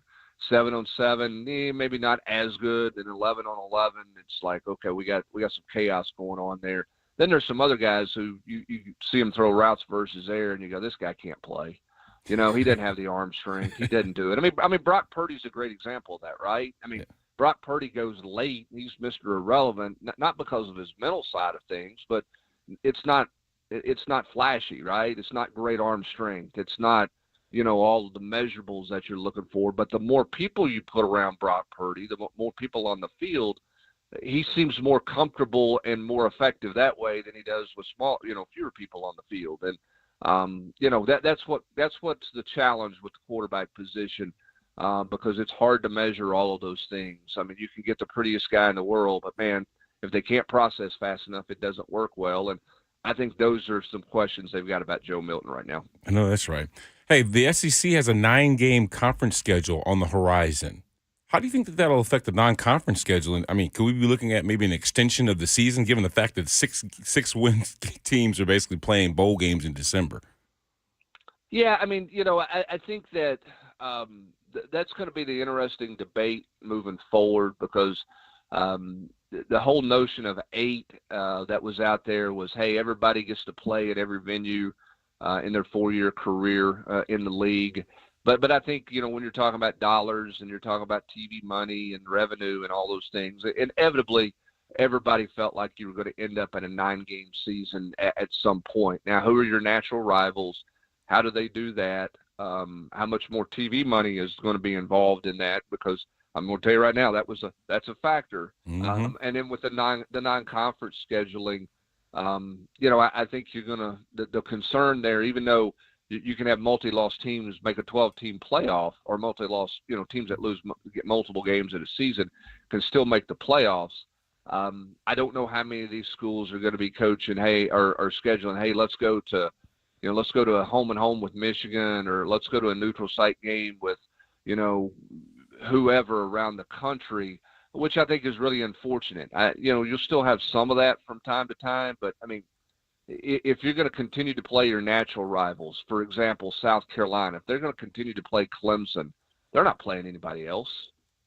7-on-7, maybe not as good. And 11-on-11, it's like, okay, we got some chaos going on there. Then there's some other guys who you see them throw routes versus air, and you go, this guy can't play. He doesn't have the arm strength. He doesn't do it. I mean, Brock Purdy's a great example of that, right? I mean, Brock Purdy goes late. He's Mr. Irrelevant, not because of his mental side of things, but it's not flashy, right? It's not great arm strength. It's not, all of the measurables that you're looking for. But the more people you put around Brock Purdy, the more people on the field, he seems more comfortable and more effective that way than he does with fewer people on the field. And, that's what's the challenge with the quarterback position. Because it's hard to measure all of those things. I mean, you can get the prettiest guy in the world, but man, if they can't process fast enough, it doesn't work well. And I think those are some questions they've got about Joe Milton right now. I know that's right. Hey, the SEC has a 9-game conference schedule on the horizon. How do you think that that'll affect the non-conference scheduling? I mean, could we be looking at maybe an extension of the season, given the fact that six-win teams are basically playing bowl games in December? Yeah, I mean, I think that that's going to be the interesting debate moving forward because the whole notion of 8 that was out there was, hey, everybody gets to play at every venue in their 4-year career in the league. But I think, when you're talking about dollars and you're talking about TV money and revenue and all those things, inevitably everybody felt like you were going to end up in a 9-game season at some point. Now, who are your natural rivals? How do they do that? How much more TV money is going to be involved in that? Because I'm going to tell you right now, that's a factor. Mm-hmm. And then with the non-conference scheduling, I think you're going to the concern there, even though you can have multi-loss teams make a 12-team playoff, or multi-loss, teams that get multiple games in a season can still make the playoffs. I don't know how many of these schools are going to be coaching, or scheduling, hey, let's go to a home and home with Michigan, or let's go to a neutral site game with, whoever around the country, which I think is really unfortunate. You'll still have some of that from time to time, but I mean, if you're going to continue to play your natural rivals, for example, South Carolina, if they're going to continue to play Clemson, they're not playing anybody else,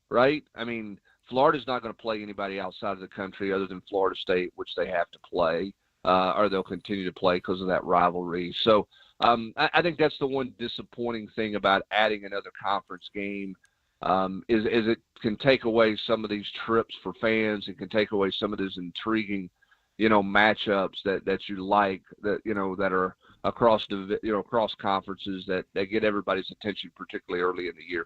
right? I mean, Florida's not going to play anybody outside of the country other than Florida State, which they have to play, or they'll continue to play because of that rivalry. So I think that's the one disappointing thing about adding another conference game, is it can take away some of these trips for fans. It can take away some of those intriguing matchups that you like, that that are across across conferences that get everybody's attention, particularly early in the year.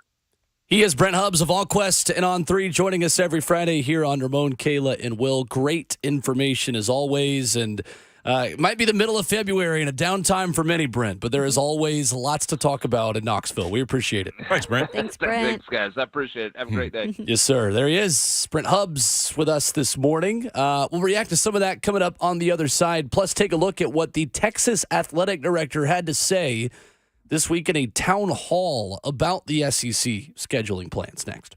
He is Brent Hubbs of VolQuest and On3, joining us every Friday here on Ramon, Kayla, and Will. Great information as always, and it might be the middle of February and a downtime for many, Brent, but there is always lots to talk about in Knoxville. We appreciate it. Thanks, Brent. Thanks, Brent. Thanks, guys. I appreciate it. Have a great day. Yes, sir. There he is, Brent Hubbs, with us this morning. We'll react to some of that coming up on the other side, plus take a look at what the Texas athletic director had to say this week in a town hall about the SEC scheduling plans. Next.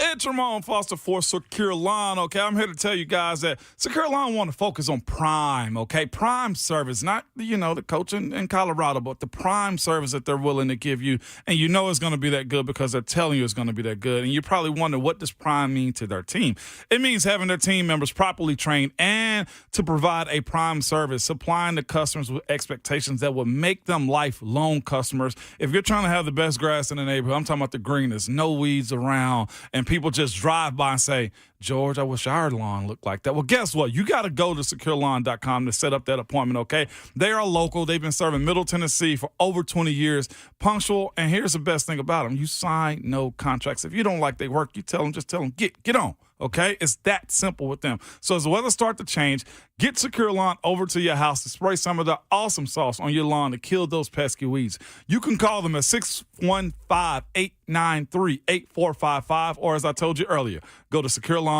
It's Ramon Foster for Secure Line, okay? I'm here to tell you guys that Secure Line want to focus on Prime, okay? Prime service, not, the coach in Colorado, but the Prime service that they're willing to give you. And it's going to be that good because they're telling you it's going to be that good. And you probably wonder, what does Prime mean to their team? It means having their team members properly trained and to provide a Prime service, supplying the customers with expectations that will make them lifelong customers. If you're trying to have the best grass in the neighborhood, I'm talking about the greenest, no weeds around, and people just drive by and say, George, I wish our lawn looked like that. Well, guess what? You got to go to securelawn.com to set up that appointment, okay? They are local. They've been serving Middle Tennessee for over 20 years, punctual. And here's the best thing about them. You sign no contracts. If you don't like their work, just tell them, get on, okay? It's that simple with them. So as the weather starts to change, get Secure Lawn over to your house to spray some of the awesome sauce on your lawn to kill those pesky weeds. You can call them at 615-893-8455, or as I told you earlier, go to securelawn.com.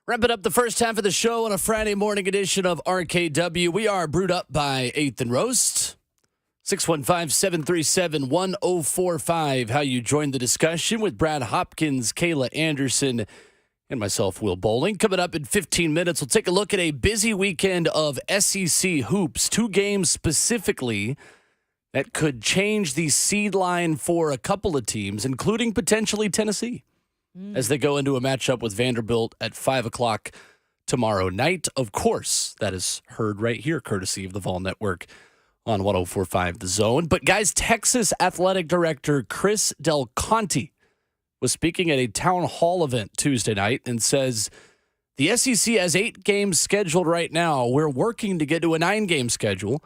Wrapping up the first half of the show on a Friday morning edition of RKW. We are brewed up by 8th and Roast. 615-737-1045. How you join the discussion with Brad Hopkins, Kayla Anderson, and myself, Will Bowling. Coming up in 15 minutes, we'll take a look at a busy weekend of SEC hoops. 2 games specifically that could change the seed line for a couple of teams, including potentially Tennessee, as they go into a matchup with Vanderbilt at 5 o'clock tomorrow night. Of course, that is heard right here, courtesy of the Vol Network on 104.5 The Zone. But, guys, Texas Athletic Director Chris Del Conte was speaking at a town hall event Tuesday night and says the SEC has 8 games scheduled right now. We're working to get to a 9-game schedule,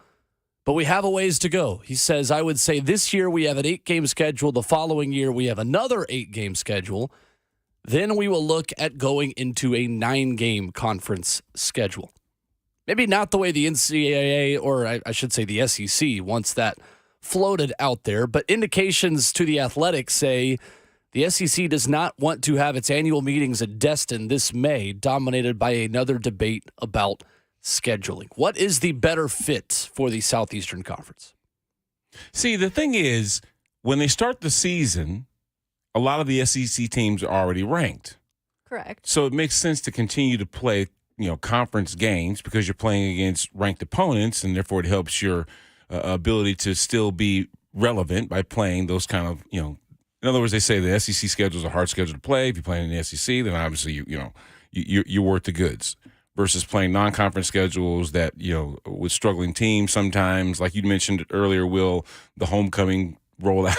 but we have a ways to go. He says, I would say this year we have an 8-game schedule. The following year we have another 8-game schedule. Then we will look at going into a 9-game conference schedule. Maybe not the way the NCAA, or I should say the SEC, wants that floated out there, but indications to the Athletics say the SEC does not want to have its annual meetings at Destin this May dominated by another debate about scheduling. What is the better fit for the Southeastern Conference? See, the thing is, when they start the season, a lot of the SEC teams are already ranked. Correct. So it makes sense to continue to play, conference games because you're playing against ranked opponents, and therefore it helps your ability to still be relevant by playing those kind of, in other words, they say the SEC schedule is a hard schedule to play. If you're playing in the SEC, then obviously you're worth the goods. Versus playing non-conference schedules that with struggling teams sometimes, like you mentioned earlier, Will, the homecoming rollout,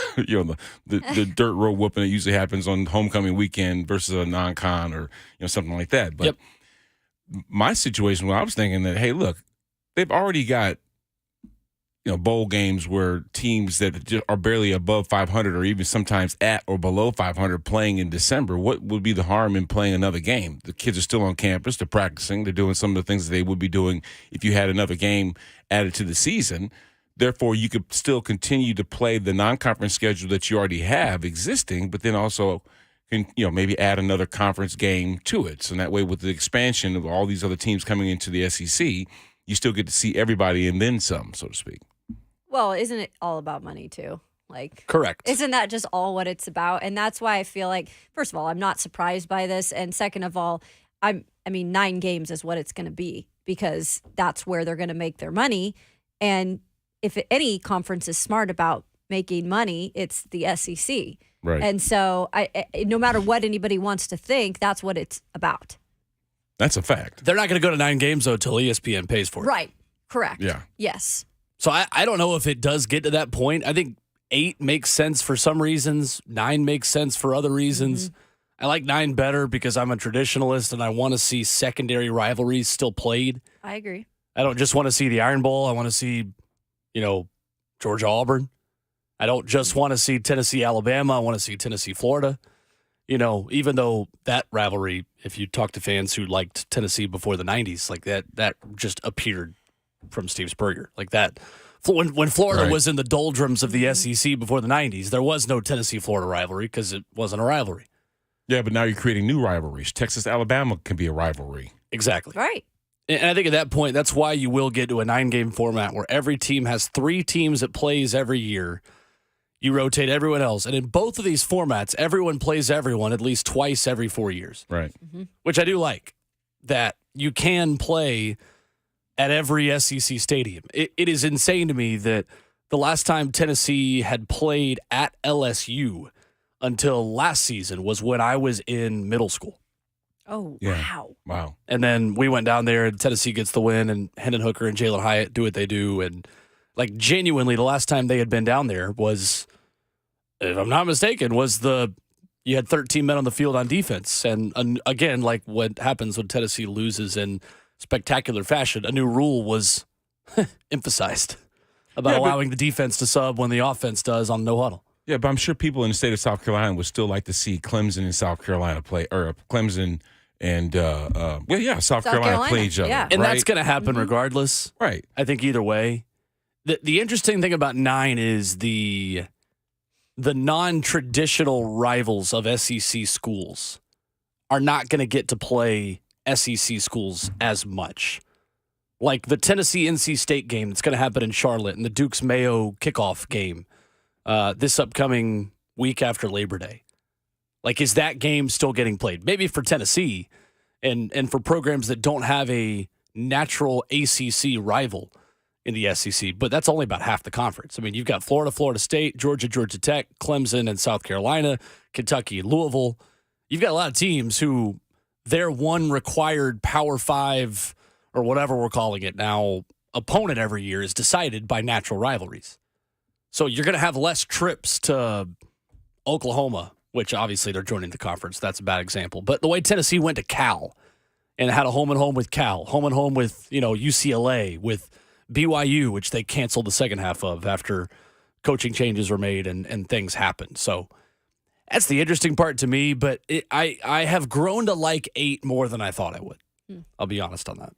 the dirt road whooping that usually happens on homecoming weekend versus a non-con or something like that. But my situation, I was thinking that, hey, look, they've already got bowl games where teams that just are barely above 500 or even sometimes at or below 500 playing in December. What would be the harm in playing another game? The kids are still on campus. They're practicing. They're doing some of the things that they would be doing if you had another game added to the season. Therefore, you could still continue to play the non-conference schedule that you already have existing, but then also can, maybe add another conference game to it. So that way, with the expansion of all these other teams coming into the SEC, you still get to see everybody and then some, so to speak. Well, isn't it all about money too? Correct. Isn't that just all what it's about? And that's why I feel like, first of all, I'm not surprised by this, and second of all, 9 games is what it's going to be because that's where they're going to make their money. And if any conference is smart about making money, it's the SEC. Right. And so, no matter what anybody wants to think, that's what it's about. That's a fact. They're not going to go to 9 games, though, until ESPN pays for it. Right. Correct. Yeah. Yes. So I don't know if it does get to that point. I think 8 makes sense for some reasons. 9 makes sense for other reasons. I like 9 better because I'm a traditionalist and I want to see secondary rivalries still played. I agree. I don't just want to see the Iron Bowl. I want to see, Georgia Auburn. I don't just want to see Tennessee Alabama. I want to see Tennessee Florida. Even though that rivalry, if you talk to fans who liked Tennessee before the 90s, like that just appeared from Steve Spurrier. Like that. When Florida was in the doldrums of the SEC before the 90s, there was no Tennessee-Florida rivalry because it wasn't a rivalry. Yeah, but now you're creating new rivalries. Texas-Alabama can be a rivalry. Exactly. Right. And I think at that point, that's why you will get to a 9-game format where every team has 3 teams that plays every year. You rotate everyone else. And in both of these formats, everyone plays everyone at least twice every 4 years. Right. Which I do like, that you can play at every SEC stadium. It is insane to me that the last time Tennessee had played at LSU until last season was when I was in middle school. Oh, Yeah. Wow. And then we went down there and Tennessee gets the win and Hendon Hooker and Jalen Hyatt do what they do. And genuinely, the last time they had been down there was, if I'm not mistaken, you had 13 men on the field on defense. And again, like what happens when Tennessee loses in spectacular fashion, a new rule was emphasized about allowing the defense to sub when the offense does on no huddle. Yeah, but I'm sure people in the state of South Carolina would still like to see Clemson and South Carolina play, or Clemson and South Carolina play each other. Yeah. And right? that's going to happen regardless. Right. I think either way. The interesting thing about 9 is the non-traditional rivals of SEC schools are not going to get to play SEC schools as much. Like the Tennessee-NC State game that's going to happen in Charlotte and the Dukes-Mayo kickoff game this upcoming week after Labor Day. Like, is that game still getting played? Maybe for Tennessee and for programs that don't have a natural ACC rival in the SEC, but that's only about half the conference. I mean, you've got Florida, Florida State, Georgia, Georgia Tech, Clemson, and South Carolina, Kentucky, Louisville. You've got a lot of teams who their one required Power 5 or whatever we're calling it now, opponent every year is decided by natural rivalries. So you're going to have less trips to Oklahoma, which obviously they're joining the conference. That's a bad example. But the way Tennessee went to Cal and had a home and home with Cal, home and home with, UCLA, with BYU, which they canceled the second half of after coaching changes were made and things happened. So that's the interesting part to me, but I have grown to like 8 more than I thought I would. I'll be honest on that.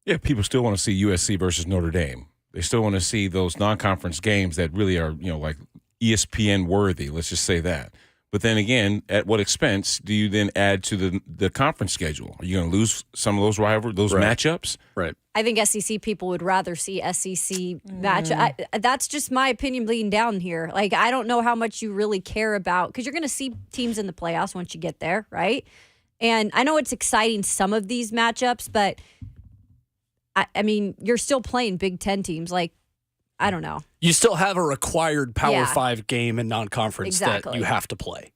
Yeah, people still want to see USC versus Notre Dame. They still want to see those non-conference games that really are, like ESPN worthy. Let's just say that. But then again, at what expense do you then add to the conference schedule? Are you going to lose some of those matchups? Right. I think SEC people would rather see SEC match. That's just my opinion bleeding down here. Like, I don't know how much you really care about, because you're going to see teams in the playoffs once you get there, right? And I know it's exciting, some of these matchups, but I mean, you're still playing Big Ten teams. Like, I don't know. You still have a required Power 5 game in non-conference that you have to play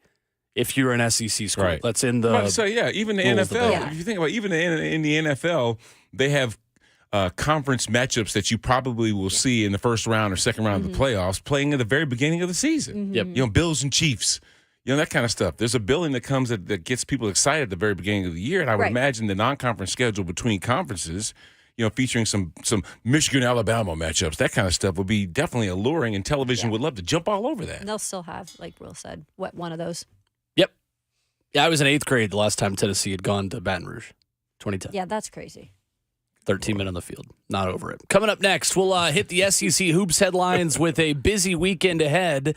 if you're an SEC school. Right. That's in the. So yeah, even the NFL. If you think about even in the NFL, they have conference matchups that you probably will see in the first round or second round of the playoffs, playing at the very beginning of the season. Yep. Bills and Chiefs. That kind of stuff. There's a billing that comes that gets people excited at the very beginning of the year, and I would imagine the non-conference schedule between conferences, featuring some Michigan-Alabama matchups, that kind of stuff would be definitely alluring, and television would love to jump all over that. And they'll still have, like Will said, one of those. Yep. Yeah, I was in 8th grade the last time Tennessee had gone to Baton Rouge, 2010. Yeah, that's crazy. 13 men on the field. Not over it. Coming up next, we'll hit the SEC Hoops headlines with a busy weekend ahead.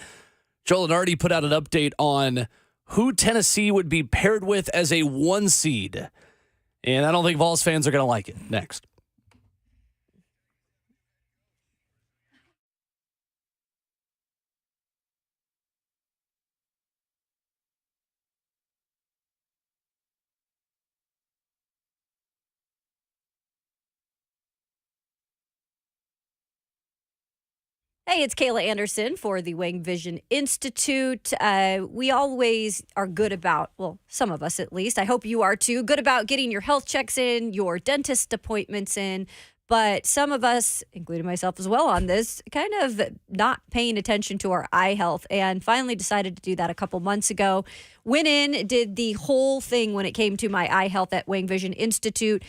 Joel Lenardi put out an update on who Tennessee would be paired with as a 1 seed. And I don't think Vols fans are going to like it. Next. Hey, it's Kayla Anderson for the Wang Vision Institute. We always are good about, well, some of us at least, I hope you are too, good about getting your health checks in, your dentist appointments in. But some of us, including myself as well on this, kind of not paying attention to our eye health, and finally decided to do that a couple months ago. Went in, did the whole thing when it came to my eye health at Wang Vision Institute.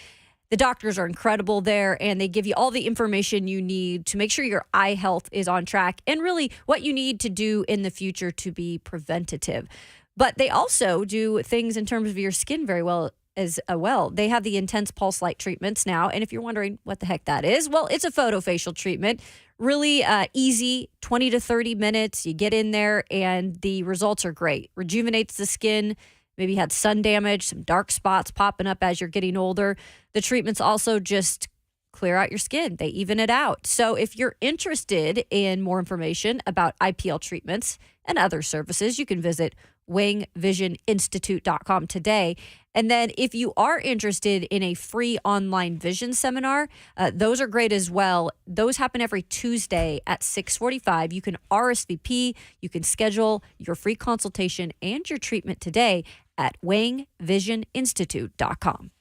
The doctors are incredible there, and they give you all the information you need to make sure your eye health is on track and really what you need to do in the future to be preventative. But they also do things in terms of your skin very well as well. They have the intense pulse light treatments now, and if you're wondering what the heck that is, well, it's a photofacial treatment. Really easy, 20 to 30 minutes. You get in there, and the results are great. Rejuvenates the skin. Maybe you had sun damage, some dark spots popping up as you're getting older. The treatments also just clear out your skin. They even it out. So if you're interested in more information about IPL treatments and other services, you can visit wangvisioninstitute.com today. And then if you are interested in a free online vision seminar, those are great as well. Those happen every Tuesday at 6:45. You can RSVP, you can schedule your free consultation and your treatment today at wangvisioninstitute.com.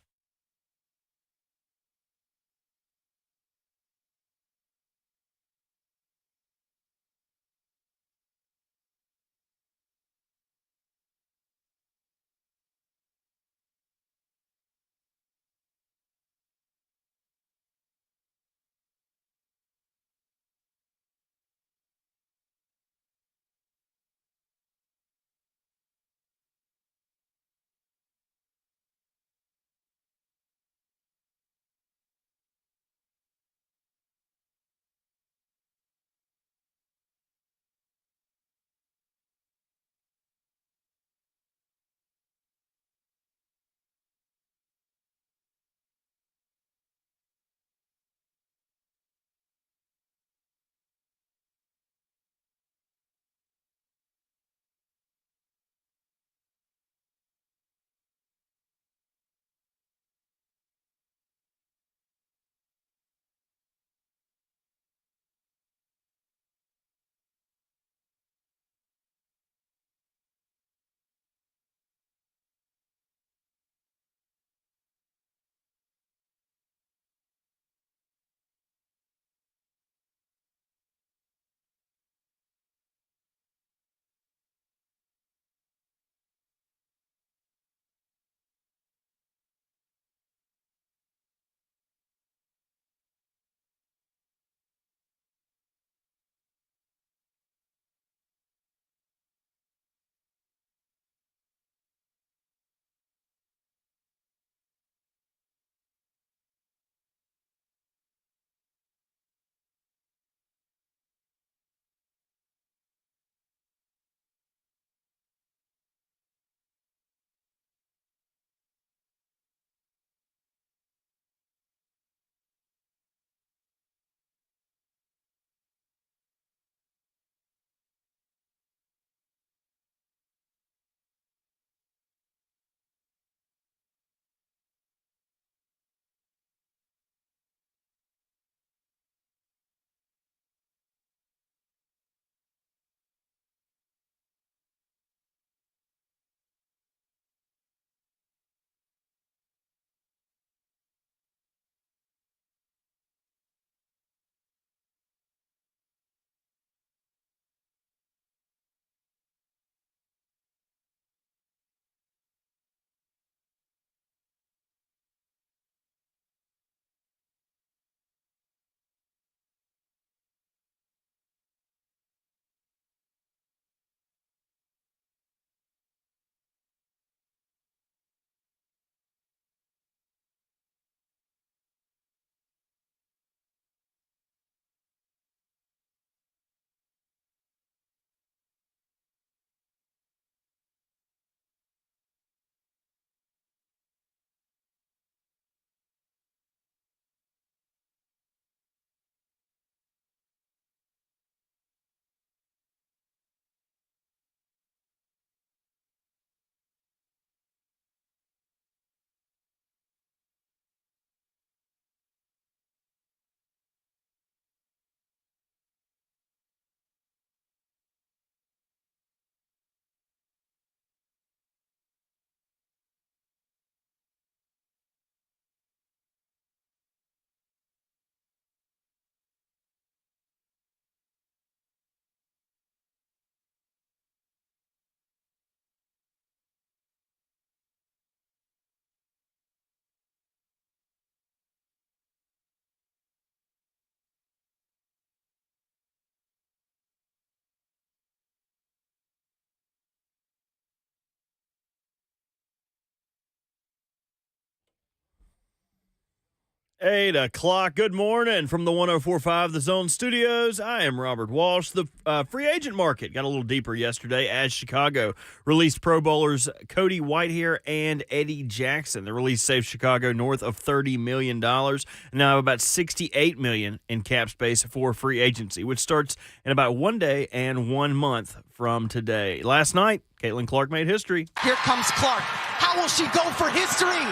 8 o'clock. Good morning from the 104.5 The Zone Studios. I am Robert Walsh. The free agent market got a little deeper yesterday as Chicago released Pro Bowlers Cody Whitehair and Eddie Jackson. The release saves Chicago north of $30 million. And now have about $68 million in cap space for free agency, which starts in about 1 day and 1 month from today. Last night, Caitlin Clark made history. Here comes Clark. How will she go for history?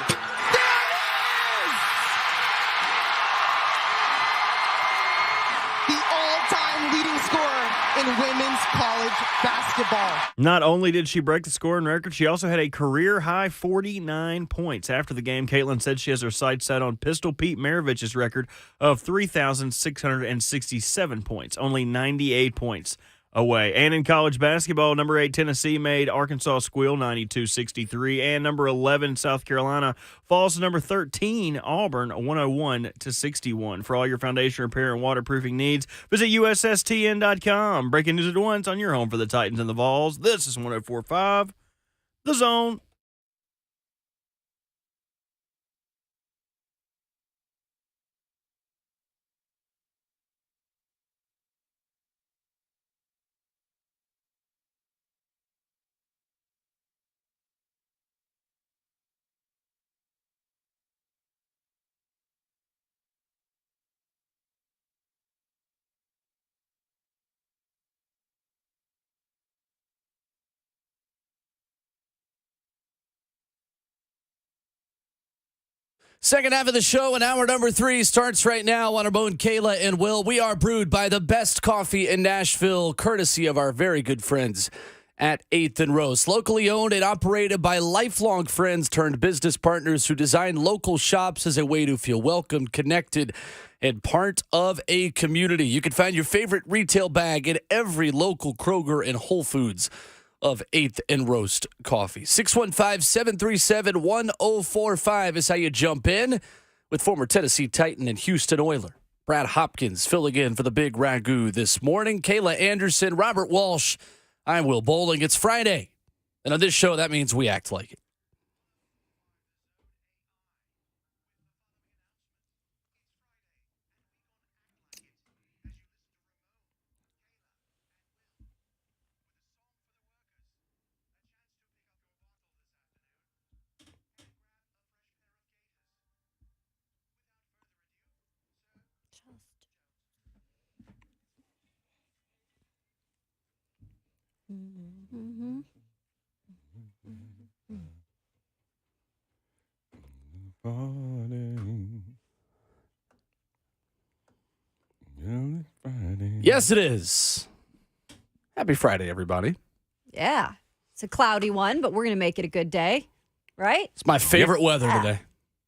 Leading scorer in women's college basketball. Not only did she break the scoring record, she also had a career-high 49 points. After the game, Caitlin said she has her sights set on Pistol Pete Maravich's record of 3,667 points, only 98 points away. And in college basketball, number 8 Tennessee made Arkansas squeal 92-63, and number 11 South Carolina falls to number 13 Auburn 101-61. For all your foundation repair and waterproofing needs, visit USSTN.com. Breaking news at once on your home for the Titans and the Vols. This is 104.5 The Zone. Second half of the show, and hour number 3 starts right now on our own Kayla and Will. We are brewed by the best coffee in Nashville, courtesy of our very good friends at 8th and Rose. Locally owned and operated by lifelong friends turned business partners who design local shops as a way to feel welcomed, connected, and part of a community. You can find your favorite retail bag in every local Kroger and Whole Foods of 8th and Roast Coffee. 615-737-1045 is how you jump in with former Tennessee Titan and Houston Oiler Brad Hopkins filling in for the Big Ragu this morning. Kayla Anderson, Robert Walsh, I'm Will Bowling. It's Friday, and on this show, that means we act like it. Yes, it is. Happy Friday, everybody. Yeah. It's a cloudy one, but we're going to make it a good day, right? It's my favorite weather Yeah. today.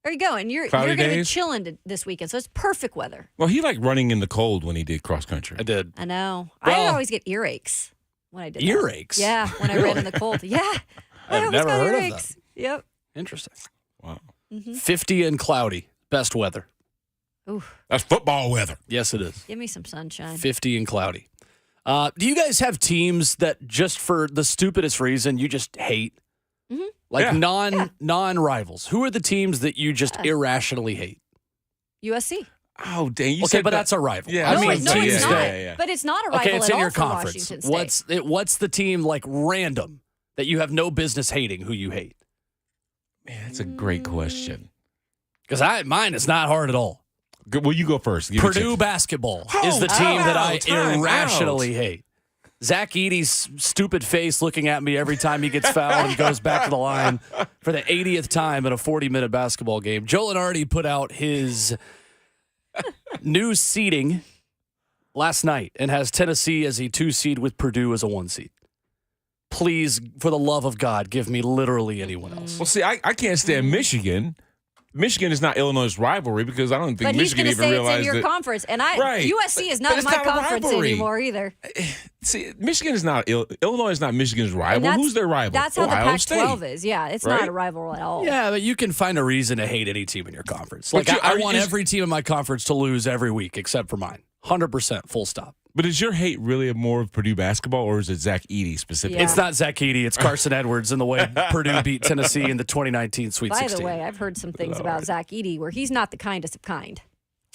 There you go. And you're Cloudy going to be days? chilling this weekend, so it's perfect weather. Well, he liked running in the cold when he did cross country. I did. I know. Well- I always get earaches when I did that. Earaches? Yeah, when I ran in the cold. Yeah. I I've always never got heard of earaches. Yep. Interesting. Wow. 50 and cloudy. Best weather. Ooh, That's football weather. Yes, it is. give me some sunshine. 50 and cloudy. Do you guys have teams that just for the stupidest reason you just hate? Mhm. Like Yeah. non-rivals. Who are the teams that you just irrationally hate? USC. Oh, dang. You Okay, said but that. that's a rival. Yeah, I No, mean, it's teams not. that- But it's not a rival Okay, it's at in all your for conference. Washington State. What's the team like random that you have no business hating who you hate? Man, that's a great question. Because mine is not hard at all. Well, you go first. Give me a Purdue chance. basketball Oh, is the team that I time irrationally hate. Zach Edey's stupid face looking at me every time he gets fouled and goes back to the line for the 80th time in a 40-minute basketball game. Joe Lenardi put out his new seeding last night and has Tennessee as a 2 seed with Purdue as a 1 seed. Please, for the love of God, give me literally anyone else. Well, see, I can't stand Michigan. Michigan is not Illinois' rivalry because I don't think But he's Michigan going to even say it's in realized your that. conference. And Right. USC is But not in it's my not a conference rivalry. anymore either. See, Michigan is not Illinois is not Michigan's And rival. that's- Who's their rival? That's how Ohio the Pac-12 State. is. Yeah, it's Right? not a rival at all. Yeah, but you can find a reason to hate any team in your conference. But Like, I is- want every team in my conference to lose every week except for mine. 100%, full stop. But is your hate really more of Purdue basketball, or is it Zach Edey specifically? Yeah. It's not Zach Edey. It's Carson Edwards and the way Purdue beat Tennessee in the 2019 Sweet By 16. the way, I've heard some things about Zach Edey where he's not the kindest of kind.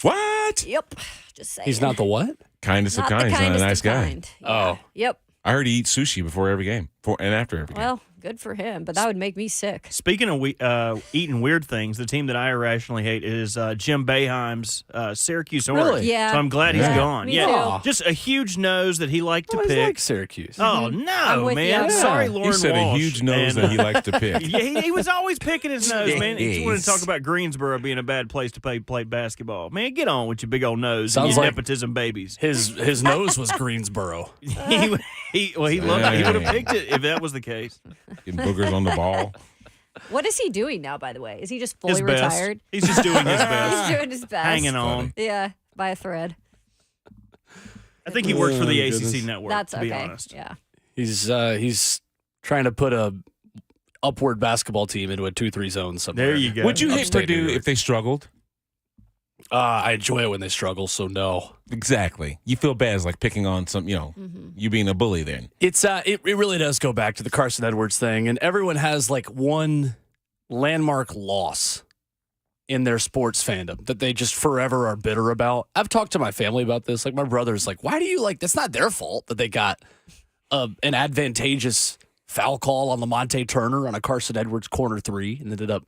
What? Yep. Just saying. He's not the what? Kindest Not of kind. the He's not a kindest nice of guy. kind. Yeah. Oh. Yep. I heard he eats sushi before every game, and after every game. Well, good for him, but that would make me sick. Speaking of eating weird things, the team that I irrationally hate is Jim Boeheim's Syracuse Orange. Really? Yeah. So I'm glad he's Yeah. gone. Me Yeah. too. Just a huge nose that he liked to I always pick. like Syracuse. Oh, I'm no, with man. you. Sorry, Yeah. Lauren He said Walsh. a huge nose And, that he likes to pick. Yeah, he was always picking his nose, man. He just wanted to Jeez. talk about Greensboro being a bad place to play basketball. Man, get on with your big old nose and Sounds your like- nepotism babies. His nose was Greensboro. He loved it. He would have picked it if that was the case. Getting boogers on the ball. What is he doing now, by the way? Is he just fully His best. retired? He's just doing his best. He's doing his best. Hanging on. Yeah, by a thread. I think he works for the Oh, ACC goodness. network, That's to be okay. honest. Yeah. He's trying to put a upward basketball team into a 2-3 zone somewhere. There you go. Would you hate Upstate New Purdue York. if they struggled? I enjoy it when they struggle, so no. Exactly. You feel bad as like picking on some, you being a bully then. It's it really does go back to the Carson Edwards thing, and everyone has like one landmark loss in their sports fandom that they just forever are bitter about. I've talked to my family about this. Like my brother's like, why do you like? That's not their fault that they got an advantageous foul call on Lamonte Turner on a Carson Edwards corner three and ended up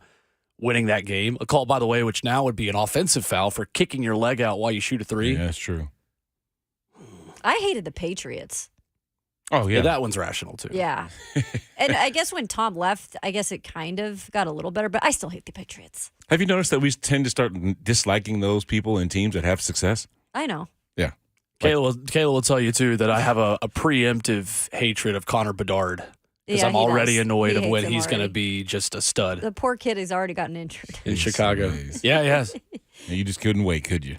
winning that game. A call, by the way, which now would be an offensive foul for kicking your leg out while you shoot a three. Yeah, that's true. I hated the Patriots. Oh, Yeah, yeah. that one's rational too. Yeah. And I guess when Tom left, I guess it kind of got a little better, but I still hate the Patriots. Have you noticed that we tend to start disliking those people and teams that have success? I know. Yeah. Kayla will tell you too that I have a preemptive hatred of Connor Bedard because Yeah, I'm he already does. annoyed He of when hates him he's going to already. be just a stud The poor kid has already gotten injured. in Jeez Chicago. Louise. Yeah, yes. And you just couldn't wait, could you?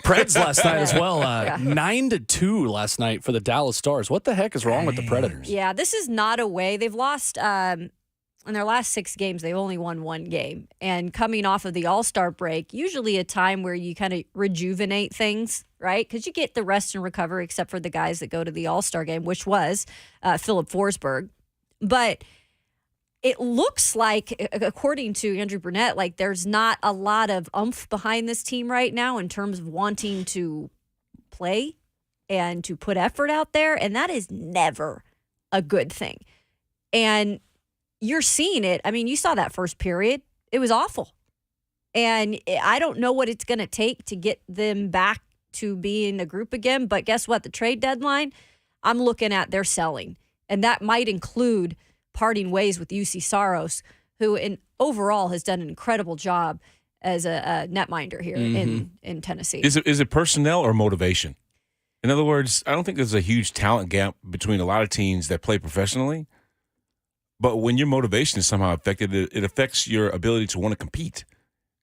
Preds last night as well. Yeah. 9-2 last night for the Dallas Stars. What the heck is wrong with the Predators? Yeah, this is not a way. They've lost in their last 6 games, they've only won 1 game. And coming off of the All-Star break, usually a time where you kind of rejuvenate things, right? Because you get the rest and recover, except for the guys that go to the All-Star game, which was Philip Forsberg. But it looks like, according to Andrew Burnett, like there's not a lot of oomph behind this team right now in terms of wanting to play and to put effort out there. And that is never a good thing. And you're seeing it. I mean, you saw that first period. It was awful. And I don't know what it's going to take to get them back to being a group again. But guess what? The trade deadline, I'm looking at they're selling. And that might include parting ways with UC Saros, who overall has done an incredible job as a netminder here in Tennessee. Is it personnel or motivation? In other words, I don't think there's a huge talent gap between a lot of teams that play professionally. But when your motivation is somehow affected, it affects your ability to want to compete.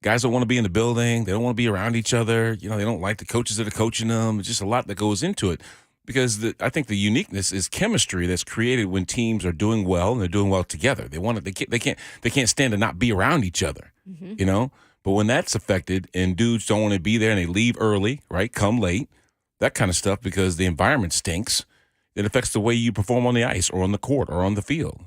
Guys don't want to be in the building. They don't want to be around each other. They don't like the coaches that are coaching them. It's just a lot that goes into it. Because I think the uniqueness is chemistry that's created when teams are doing well and they're doing well together. They can't stand to not be around each other, But when that's affected and dudes don't want to be there and they leave early, right? Come late, that kind of stuff because the environment stinks. It affects the way you perform on the ice or on the court or on the field.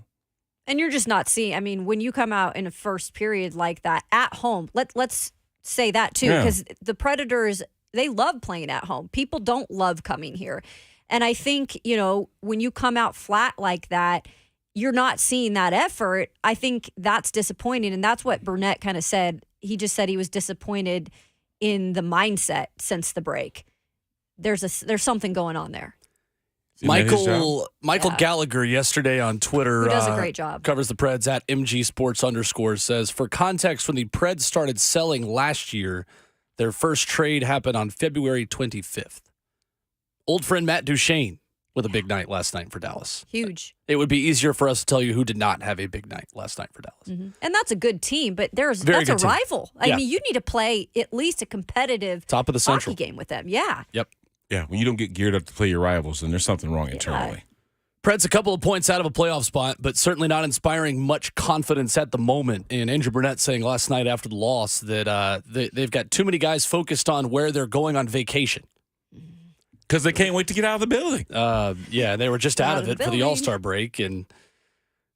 And you're just not seeing. I mean, when you come out in a first period like that at home, let's say that too, because the Predators, they love playing at home. People don't love coming here. And I think, when you come out flat like that, you're not seeing that effort. I think that's disappointing. And that's what Burnett kind of said. He just said he was disappointed in the mindset since the break. There's something going on there. Michael Yeah. Gallagher yesterday on Twitter, Who does a great job. covers the Preds at MG_, says, for context, when the Preds started selling last year, their first trade happened on February 25th. Old friend Matt Duchene with a big night last night for Dallas. Huge. It would be easier for us to tell you who did not have a big night last night for Dallas. And that's a good team, but that's Very a good team. rival. I Yeah. mean, you need to play at least a competitive Top of the hockey Central. game with them. Yeah. Yep. Yeah, when you don't get geared up to play your rivals, then there's something wrong internally. Preds a couple of points out of a playoff spot, but certainly not inspiring much confidence at the moment. And Andrew Burnett saying last night after the loss that they've got too many guys focused on where they're going on vacation. Because they can't wait to get out of the building. Yeah, they were just out of it for the building. All-Star break, and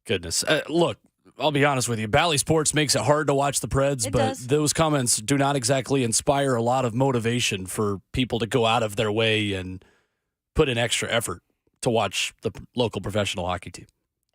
goodness. Look, I'll be honest with you. Bally Sports makes it hard to watch the Preds, It but does. those comments do not exactly inspire a lot of motivation for people to go out of their way and put in extra effort to watch the local professional hockey team.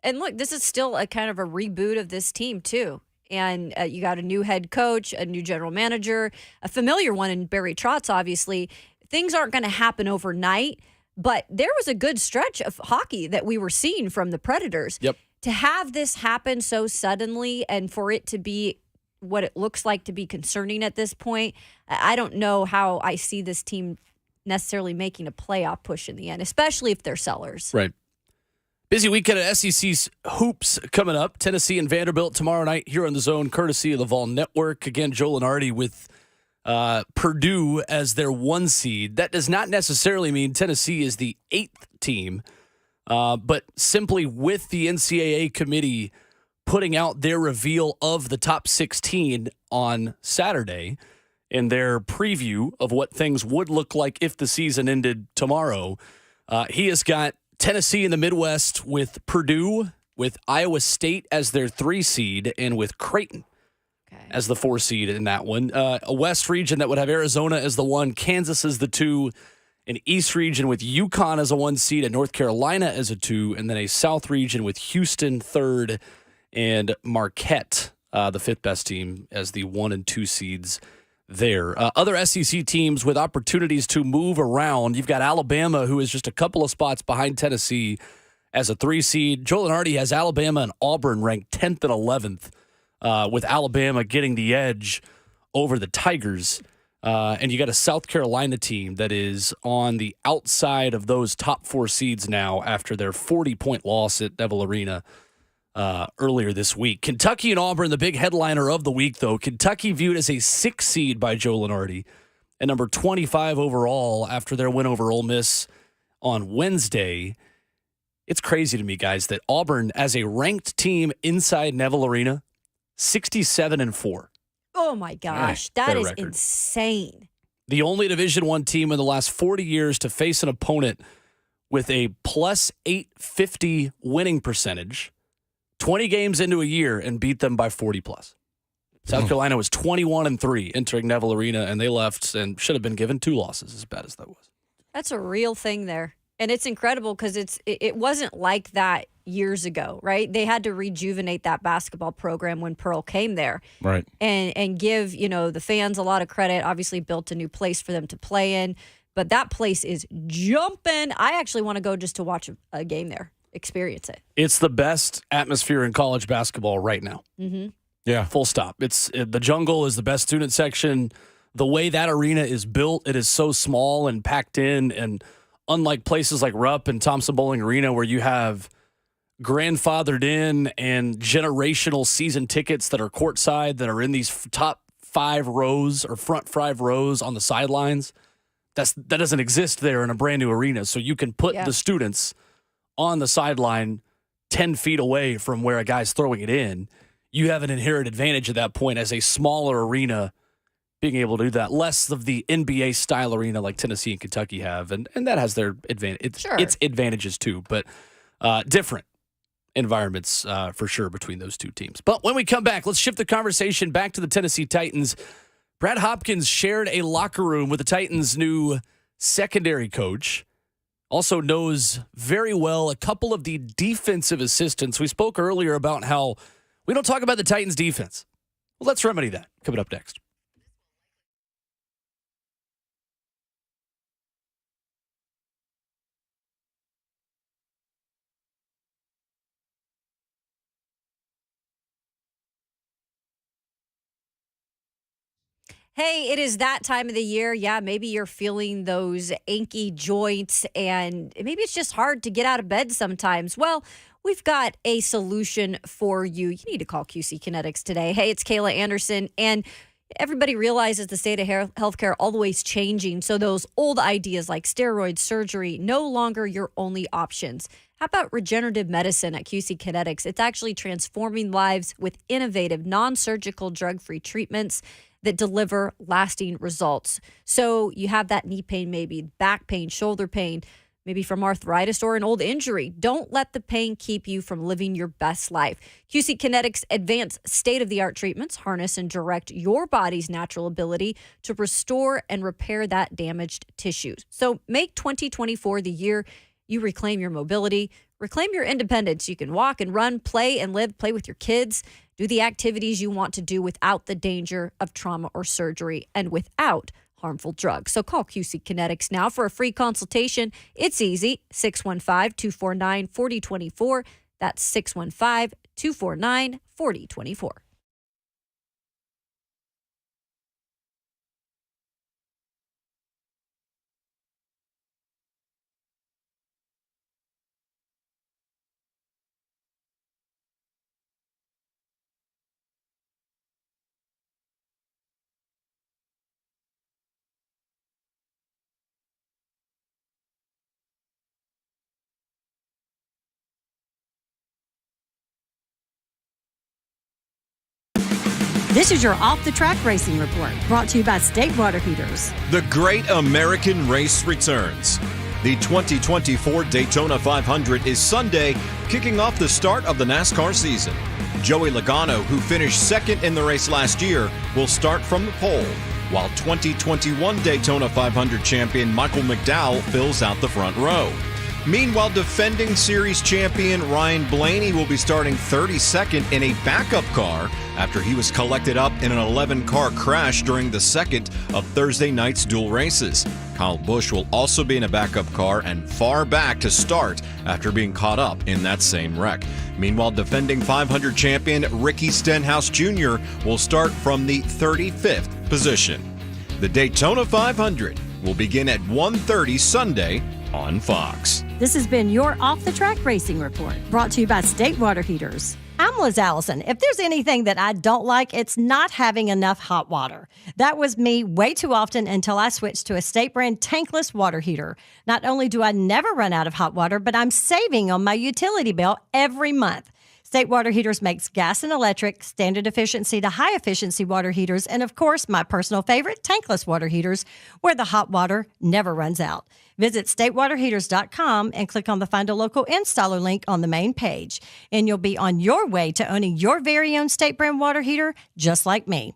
And look, this is still a kind of a reboot of this team, too. And you got a new head coach, a new general manager, a familiar one in Barry Trotz, obviously. Things aren't going to happen overnight, but there was a good stretch of hockey that we were seeing from the Predators. Yep. To have this happen so suddenly and for it to be what it looks like to be concerning at this point, I don't know how I see this team necessarily making a playoff push in the end, especially if they're sellers. Right. Busy weekend at SEC's hoops coming up. Tennessee and Vanderbilt tomorrow night here on the Zone, courtesy of the Vol Network. Again, Joel and Artie with Purdue as their 1 seed. That does not necessarily mean Tennessee is the 8th team, but simply with the NCAA committee putting out their reveal of the top 16 on Saturday in their preview of what things would look like if the season ended tomorrow, he has got Tennessee in the Midwest with Purdue, with Iowa State as their 3 seed, and with Creighton as the 4 seed in that one. A West region that would have Arizona as the 1, Kansas as the 2, an East region with UConn as a 1 seed, and North Carolina as a 2, and then a South region with Houston 3rd and Marquette, the 5th best team, as the 1 and 2 seeds there. Other SEC teams with opportunities to move around. You've got Alabama, who is just a couple of spots behind Tennessee as a 3 seed. Joel and Artie has Alabama and Auburn ranked 10th and 11th, with Alabama getting the edge over the Tigers. And you got a South Carolina team that is on the outside of those top 4 seeds now after their 40-point loss at Neville Arena earlier this week. Kentucky and Auburn, the big headliner of the week, though. Kentucky viewed as a 6 seed by Joel and Artie and number 25 overall after their win over Ole Miss on Wednesday. It's crazy to me, guys, that Auburn, as a ranked team inside Neville Arena, 67-4. Oh, my gosh. Their That is record. insane. The only Division I team in the last 40 years to face an opponent with a plus 850 winning percentage, 20 games into a year, and beat them by 40 plus. South Carolina was 21-3 entering Neville Arena, and they left and should have been given 2 losses, as bad as that was. That's a real thing there. And it's incredible because it wasn't like that years ago, right? They had to rejuvenate that basketball program when Pearl came there. Right. And give, the fans a lot of credit. Obviously built a new place for them to play in. But that place is jumping. I actually want to go just to watch a game there, experience it. It's the best atmosphere in college basketball right now. Mm-hmm. Yeah. Full stop. The Jungle is the best student section. The way that arena is built, it is so small and packed in, and unlike places like Rupp and Thompson Bowling Arena where you have grandfathered in and generational season tickets that are courtside that are in these top 5 rows or front 5 rows on the sidelines, that doesn't exist there in a brand new arena. So you can put the students on the sideline 10 feet away from where a guy's throwing it in. You have an inherent advantage at that point as a smaller arena being able to do that. Less of the NBA style arena like Tennessee and Kentucky have. And that has their advantage. Sure. Its advantages too, but different environments for sure between those two teams. But when we come back, let's shift the conversation back to the Tennessee Titans. Brad Hopkins shared a locker room with the Titans' new secondary coach. Also knows very well a couple of the defensive assistants. We spoke earlier about how we don't talk about the Titans' defense. Well, let's remedy that. Coming up next. Hey, it is that time of the year. Yeah, maybe you're feeling those achy joints and maybe it's just hard to get out of bed sometimes. Well, we've got a solution for you. You need to call QC Kinetics today. Hey, it's Kayla Anderson, and everybody realizes the state of healthcare always changing. So those old ideas like steroid surgery, no longer your only options. How about regenerative medicine at QC Kinetics? It's actually transforming lives with innovative, non-surgical, drug-free treatments. that deliver lasting results. So you have that knee pain, maybe back pain, shoulder pain, maybe from arthritis or an old injury. Don't let the pain keep you from living your best life. QC Kinetics advanced state-of-the-art treatments harness and direct your body's natural ability to restore and repair that damaged tissue. So make 2024 the year you reclaim your mobility, reclaim your independence. You can walk and run, play and live, play with your kids, do the activities you want to do without the danger of trauma or surgery and without harmful drugs. So call QC Kinetics now for a free consultation. It's easy, 615-249-4024. That's 615-249-4024. This is your Off the Track Racing Report, brought to you by State Water Heaters. The Great American Race returns. The 2024 Daytona 500 is Sunday, kicking off the start of the NASCAR season. Joey Logano, who finished second in the race last year, will start from the pole, while 2021 Daytona 500 champion Michael McDowell fills out the front row. Meanwhile, defending series champion Ryan Blaney will be starting 32nd in a backup car after he was collected up in an 11-car crash during the second of Thursday night's dual races. Kyle Busch will also be in a backup car and far back to start after being caught up in that same wreck. Meanwhile, defending 500 champion Ricky Stenhouse Jr. will start from the 35th position. The Daytona 500 will begin at 1:30 Sunday on Fox. This has been your Off the Track Racing Report, brought to you by State Water Heaters. I'm Liz Allison. If there's anything that I don't like, it's not having enough hot water. That was me way too often until I switched to a State brand tankless water heater. Not only do I never run out of hot water, but I'm saving on my utility bill every month. State Water Heaters makes gas and electric, standard efficiency to high efficiency water heaters, and of course, my personal favorite, tankless water heaters, where the hot water never runs out. Visit statewaterheaters.com and click on the Find a Local Installer link on the main page, and you'll be on your way to owning your very own State brand water heater just like me.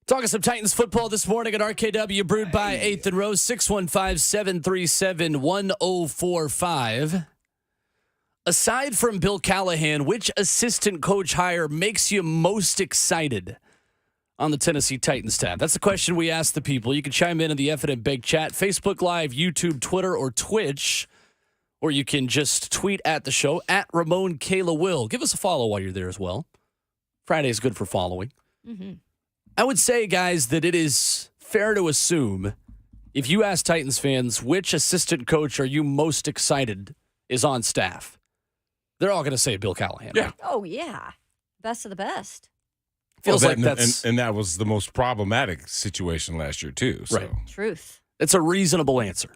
Talking some Titans football this morning at RKW, brewed by 8th and Rose, 615-737-1045. Aside from Bill Callahan, which assistant coach hire makes you most excited on the Tennessee Titans tab? That's the question we asked the people. You can chime in the F and Big Chat, Facebook Live, YouTube, Twitter, or Twitch. Or you can just tweet at the show, at Ramon Kayla Will. Give us a follow while you're there as well. Friday is good for following. Mm-hmm. I would say, guys, that it is fair to assume if you ask Titans fans which assistant coach are you most excited is on staff, they're all going to say Bill Callahan. Yeah. Oh, yeah. Best of the best. Feels Well, like that's... And that was the most problematic situation last year, too. So. Right. Truth. It's a reasonable answer.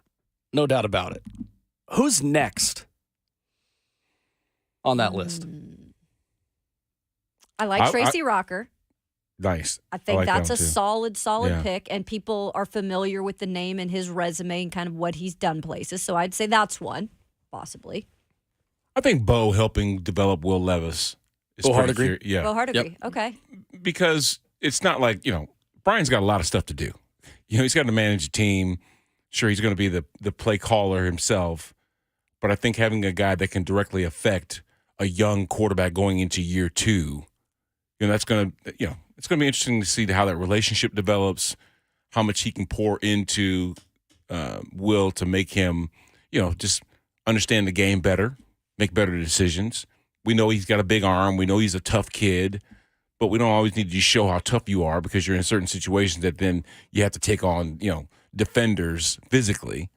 No doubt about it. Who's next on that list? I like Tracy Rocker. Nice. I think like that's a too. solid Yeah. pick, and people are familiar with the name and his resume and kind of what he's done places. So I'd say that's one, possibly. I think Bo helping develop Will Levis is Bo pretty Hardigree? clear. Yeah. Go hard agree. Okay. Because it's not like, Brian's got a lot of stuff to do. He's got to manage a team. Sure, he's going to be the play caller himself. But I think having a guy that can directly affect a young quarterback going into year two, that's going to, it's going to be interesting to see how that relationship develops, how much he can pour into Will to make him, just understand the game better, make better decisions. We know he's got a big arm. We know he's a tough kid, but we don't always need to show how tough you are because you're in certain situations that then you have to take on, defenders physically.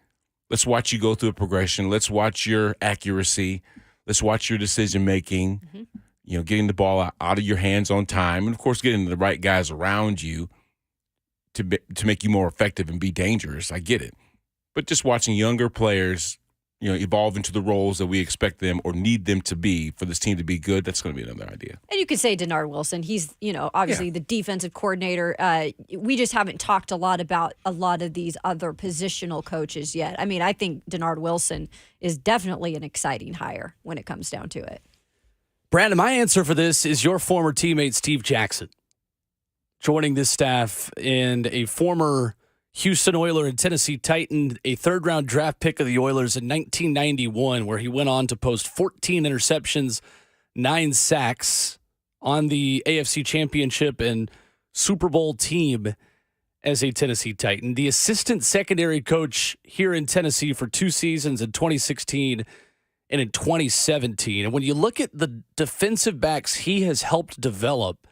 Let's watch you go through a progression. Let's watch your accuracy. Let's watch your decision making. Mm-hmm. Getting the ball out of your hands on time, and of course, getting the right guys around you to make you more effective and be dangerous. I get it, but just watching younger players, evolve into the roles that we expect them or need them to be for this team to be good. That's going to be another idea. And you could say Denard Wilson. He's, obviously the defensive coordinator. We just haven't talked a lot about a lot of these other positional coaches yet. I mean, I think Denard Wilson is definitely an exciting hire when it comes down to it. Brandon, my answer for this is your former teammate, Steve Jackson, joining this staff, and a former Houston Oiler and Tennessee Titan, a third-round draft pick of the Oilers in 1991, where he went on to post 14 interceptions, 9 sacks on the AFC Championship and Super Bowl team as a Tennessee Titan. The assistant secondary coach here in Tennessee for 2 seasons in 2016 and in 2017. And when you look at the defensive backs he has helped develop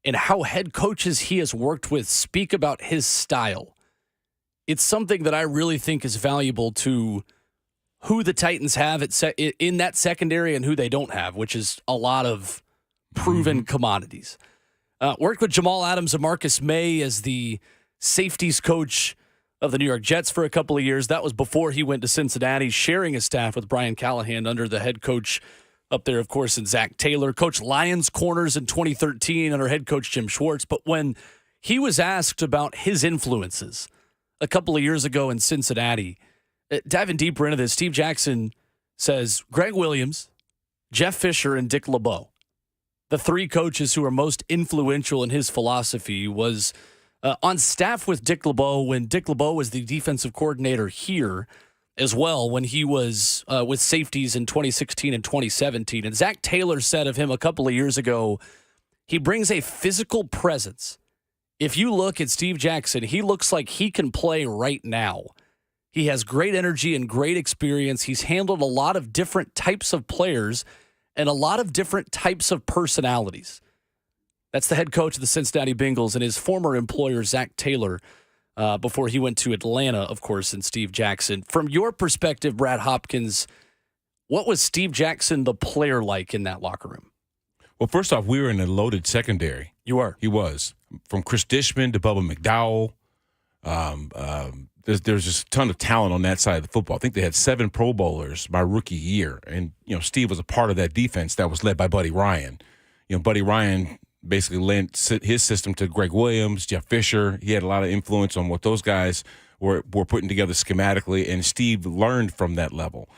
and how head coaches he has worked with speak about his style, it's something that I really think is valuable to who the Titans have in that secondary and who they don't have, which is a lot of proven commodities. Worked with Jamal Adams and Marcus May as the safeties coach of the New York Jets for a couple of years. That was before he went to Cincinnati, sharing his staff with Brian Callahan under the head coach up there, of course, in Zach Taylor. Coached Lions corners in 2013 under head coach Jim Schwartz. But when he was asked about his influences a couple of years ago in Cincinnati, diving deeper into this, Steve Jackson says Greg Williams, Jeff Fisher, and Dick LeBeau, the 3 coaches who are most influential in his philosophy, was on staff with Dick LeBeau when Dick LeBeau was the defensive coordinator here as well when he was with safeties in 2016 and 2017. And Zach Taylor said of him a couple of years ago, he brings a physical presence. If you look at Steve Jackson, he looks like he can play right now. He has great energy and great experience. He's handled a lot of different types of players and a lot of different types of personalities. That's the head coach of the Cincinnati Bengals and his former employer, Zach Taylor, before he went to Atlanta, of course, and Steve Jackson. From your perspective, Brad Hopkins, what was Steve Jackson, the player, like in that locker room? Well, first off, we were in a loaded secondary. You are. He was. From Chris Dishman to Bubba McDowell. There's just a ton of talent on that side of the football. I think they had 7 Pro Bowlers my rookie year. And, Steve was a part of that defense that was led by Buddy Ryan. Buddy Ryan basically lent his system to Greg Williams, Jeff Fisher. He had a lot of influence on what those guys were putting together schematically, and Steve learned from that level.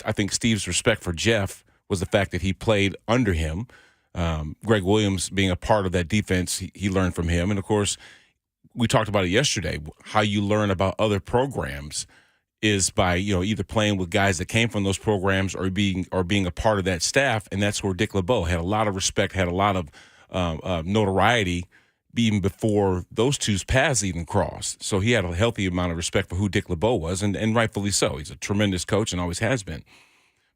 I think Steve's respect for Jeff was the fact that he played under him. Greg Williams being a part of that defense, he learned from him. And, of course, we talked about it yesterday, how you learn about other programs is by, either playing with guys that came from those programs or being a part of that staff, and that's where Dick LeBeau had a lot of respect, had a lot of notoriety even before those two's paths even crossed. So he had a healthy amount of respect for who Dick LeBeau was, and rightfully so. He's a tremendous coach and always has been.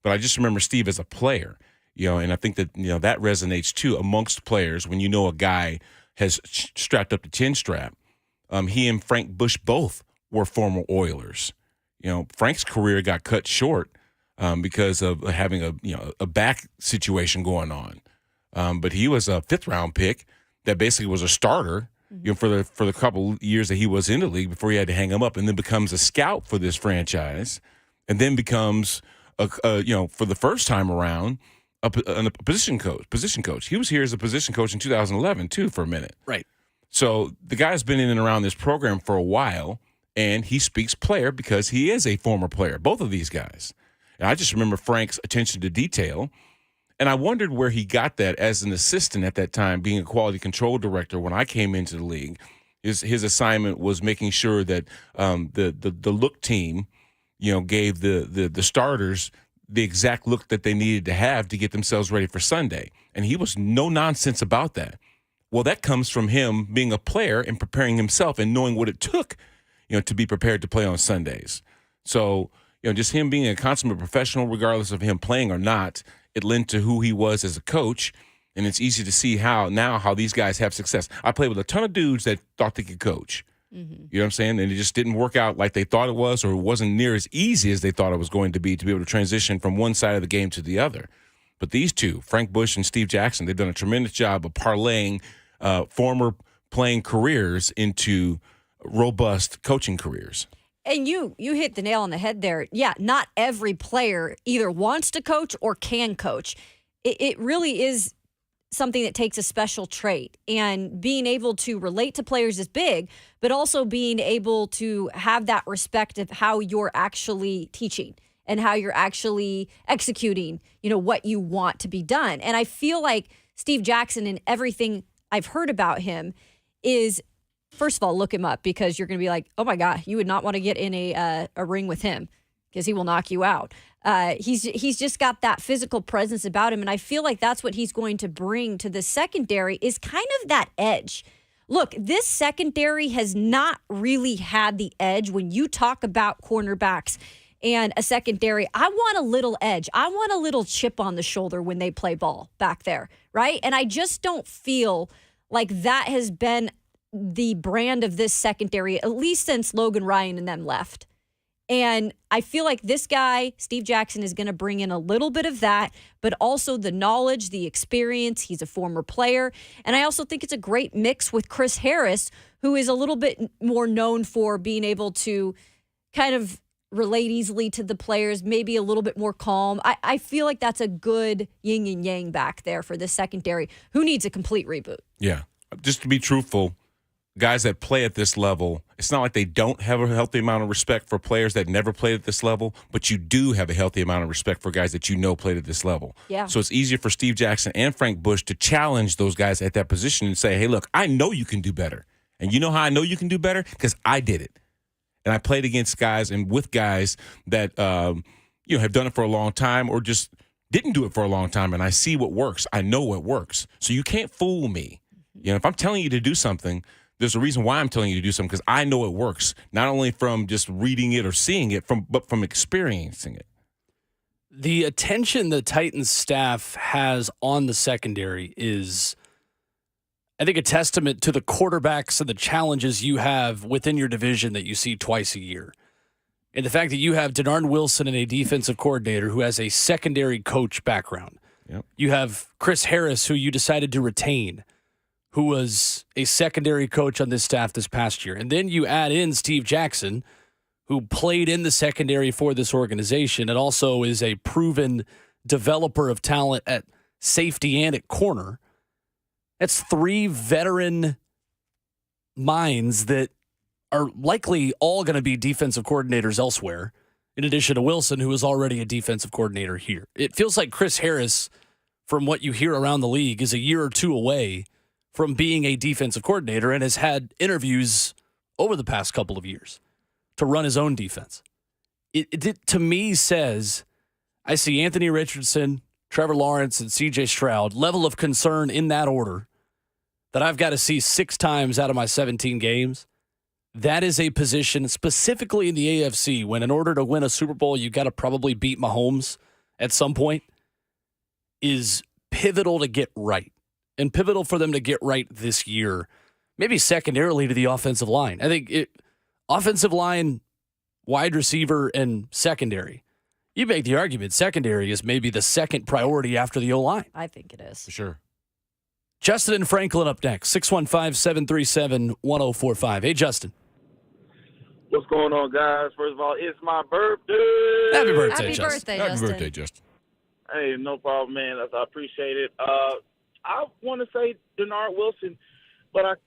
But I just remember Steve as a player, and I think that that resonates too amongst players when a guy has strapped up the chin strap. He and Frank Bush both were former Oilers. Frank's career got cut short because of having a back situation going on. But he was a 5th-round pick that basically was a starter for the couple years that he was in the league before he had to hang him up, and then becomes a scout for this franchise, and then becomes for the first time around a position coach. He was here as a position coach in 2011 too for a minute. Right. So the guy's been in and around this program for a while. And he speaks player because he is a former player, both of these guys. And I just remember Frank's attention to detail. And I wondered where he got that as an assistant at that time, being a quality control director when I came into the league. His assignment was making sure that the look team, gave the starters the exact look that they needed to have to get themselves ready for Sunday. And he was no nonsense about that. Well, that comes from him being a player and preparing himself and knowing what it took to be prepared to play on Sundays. So, just him being a consummate professional, regardless of him playing or not, it lent to who he was as a coach, and it's easy to see how these guys have success. I played with a ton of dudes that thought they could coach. You know what I'm saying? And it just didn't work out like they thought it was, or it wasn't near as easy as they thought it was going to be able to transition from one side of the game to the other. But these two, Frank Bush and Steve Jackson, they've done a tremendous job of parlaying former playing careers into robust coaching careers. And you hit the nail on the head there. Yeah, not every player either wants to coach or can coach. It really is something that takes a special trait. And being able to relate to players is big, but also being able to have that respect of how you're actually teaching and how you're actually executing, what you want to be done. And I feel like Steve Jackson and everything I've heard about him is, first of all, look him up, because you're going to be like, oh my God, you would not want to get in a ring with him because he will knock you out. He's just got that physical presence about him. And I feel like that's what he's going to bring to the secondary, is kind of that edge. Look, this secondary has not really had the edge when you talk about cornerbacks and a secondary. I want a little edge. I want a little chip on the shoulder when they play ball back there, right? And I just don't feel like that has been the brand of this secondary, at least since Logan Ryan and them left. And I feel like this guy, Steve Jackson, is going to bring in a little bit of that, but also the knowledge, the experience. He's a former player. And I also think it's a great mix with Chris Harris, who is a little bit more known for being able to kind of relate easily to the players, maybe a little bit more calm. I feel like that's a good yin and yang back there for this secondary, who needs a complete reboot. Yeah. Just to be truthful, guys that play at this level, it's not like they don't have a healthy amount of respect for players that never played at this level, but you do have a healthy amount of respect for guys that played at this level. Yeah. So it's easier for Steve Jackson and Frank Bush to challenge those guys at that position and say, hey, look, I know you can do better. And you know how I know you can do better? Because I did it. And I played against guys and with guys that have done it for a long time or just didn't do it for a long time, and I see what works. I know what works. So you can't fool me. If I'm telling you to do something, there's a reason why I'm telling you to do something, because I know it works, not only from just reading it or seeing it, but from experiencing it. The attention the Titans staff has on the secondary is, I think, a testament to the quarterbacks and the challenges you have within your division that you see twice a year. And the fact that you have Denard Wilson and a defensive coordinator who has a secondary coach background. Yep. You have Chris Harris, who you decided to retain, who was a secondary coach on this staff this past year. And then you add in Steve Jackson, who played in the secondary for this organization and also is a proven developer of talent at safety and at corner. That's 3 veteran minds that are likely all going to be defensive coordinators elsewhere, in addition to Wilson, who is already a defensive coordinator here. It feels like Chris Harris, from what you hear around the league, is a year or two away from being a defensive coordinator and has had interviews over the past couple of years to run his own defense. It to me says, I see Anthony Richardson, Trevor Lawrence, and C.J. Stroud, level of concern in that order, that I've got to see 6 times out of my 17 games. That is a position, specifically in the AFC, when in order to win a Super Bowl, you've got to probably beat Mahomes at some point, is pivotal to get right. And pivotal for them to get right this year, maybe secondarily to the offensive line. I think offensive line, wide receiver, and secondary. You make the argument secondary is maybe the second priority after the O-line. I think it is. For sure. Justin and Franklin up next, 615-737-1045. Hey, Justin. What's going on, guys? First of all, it's my birthday. Happy birthday, Happy Justin. birthday, Happy Justin. birthday, Justin. Hey, no problem, man. I appreciate it. I want to say Denard Wilson, but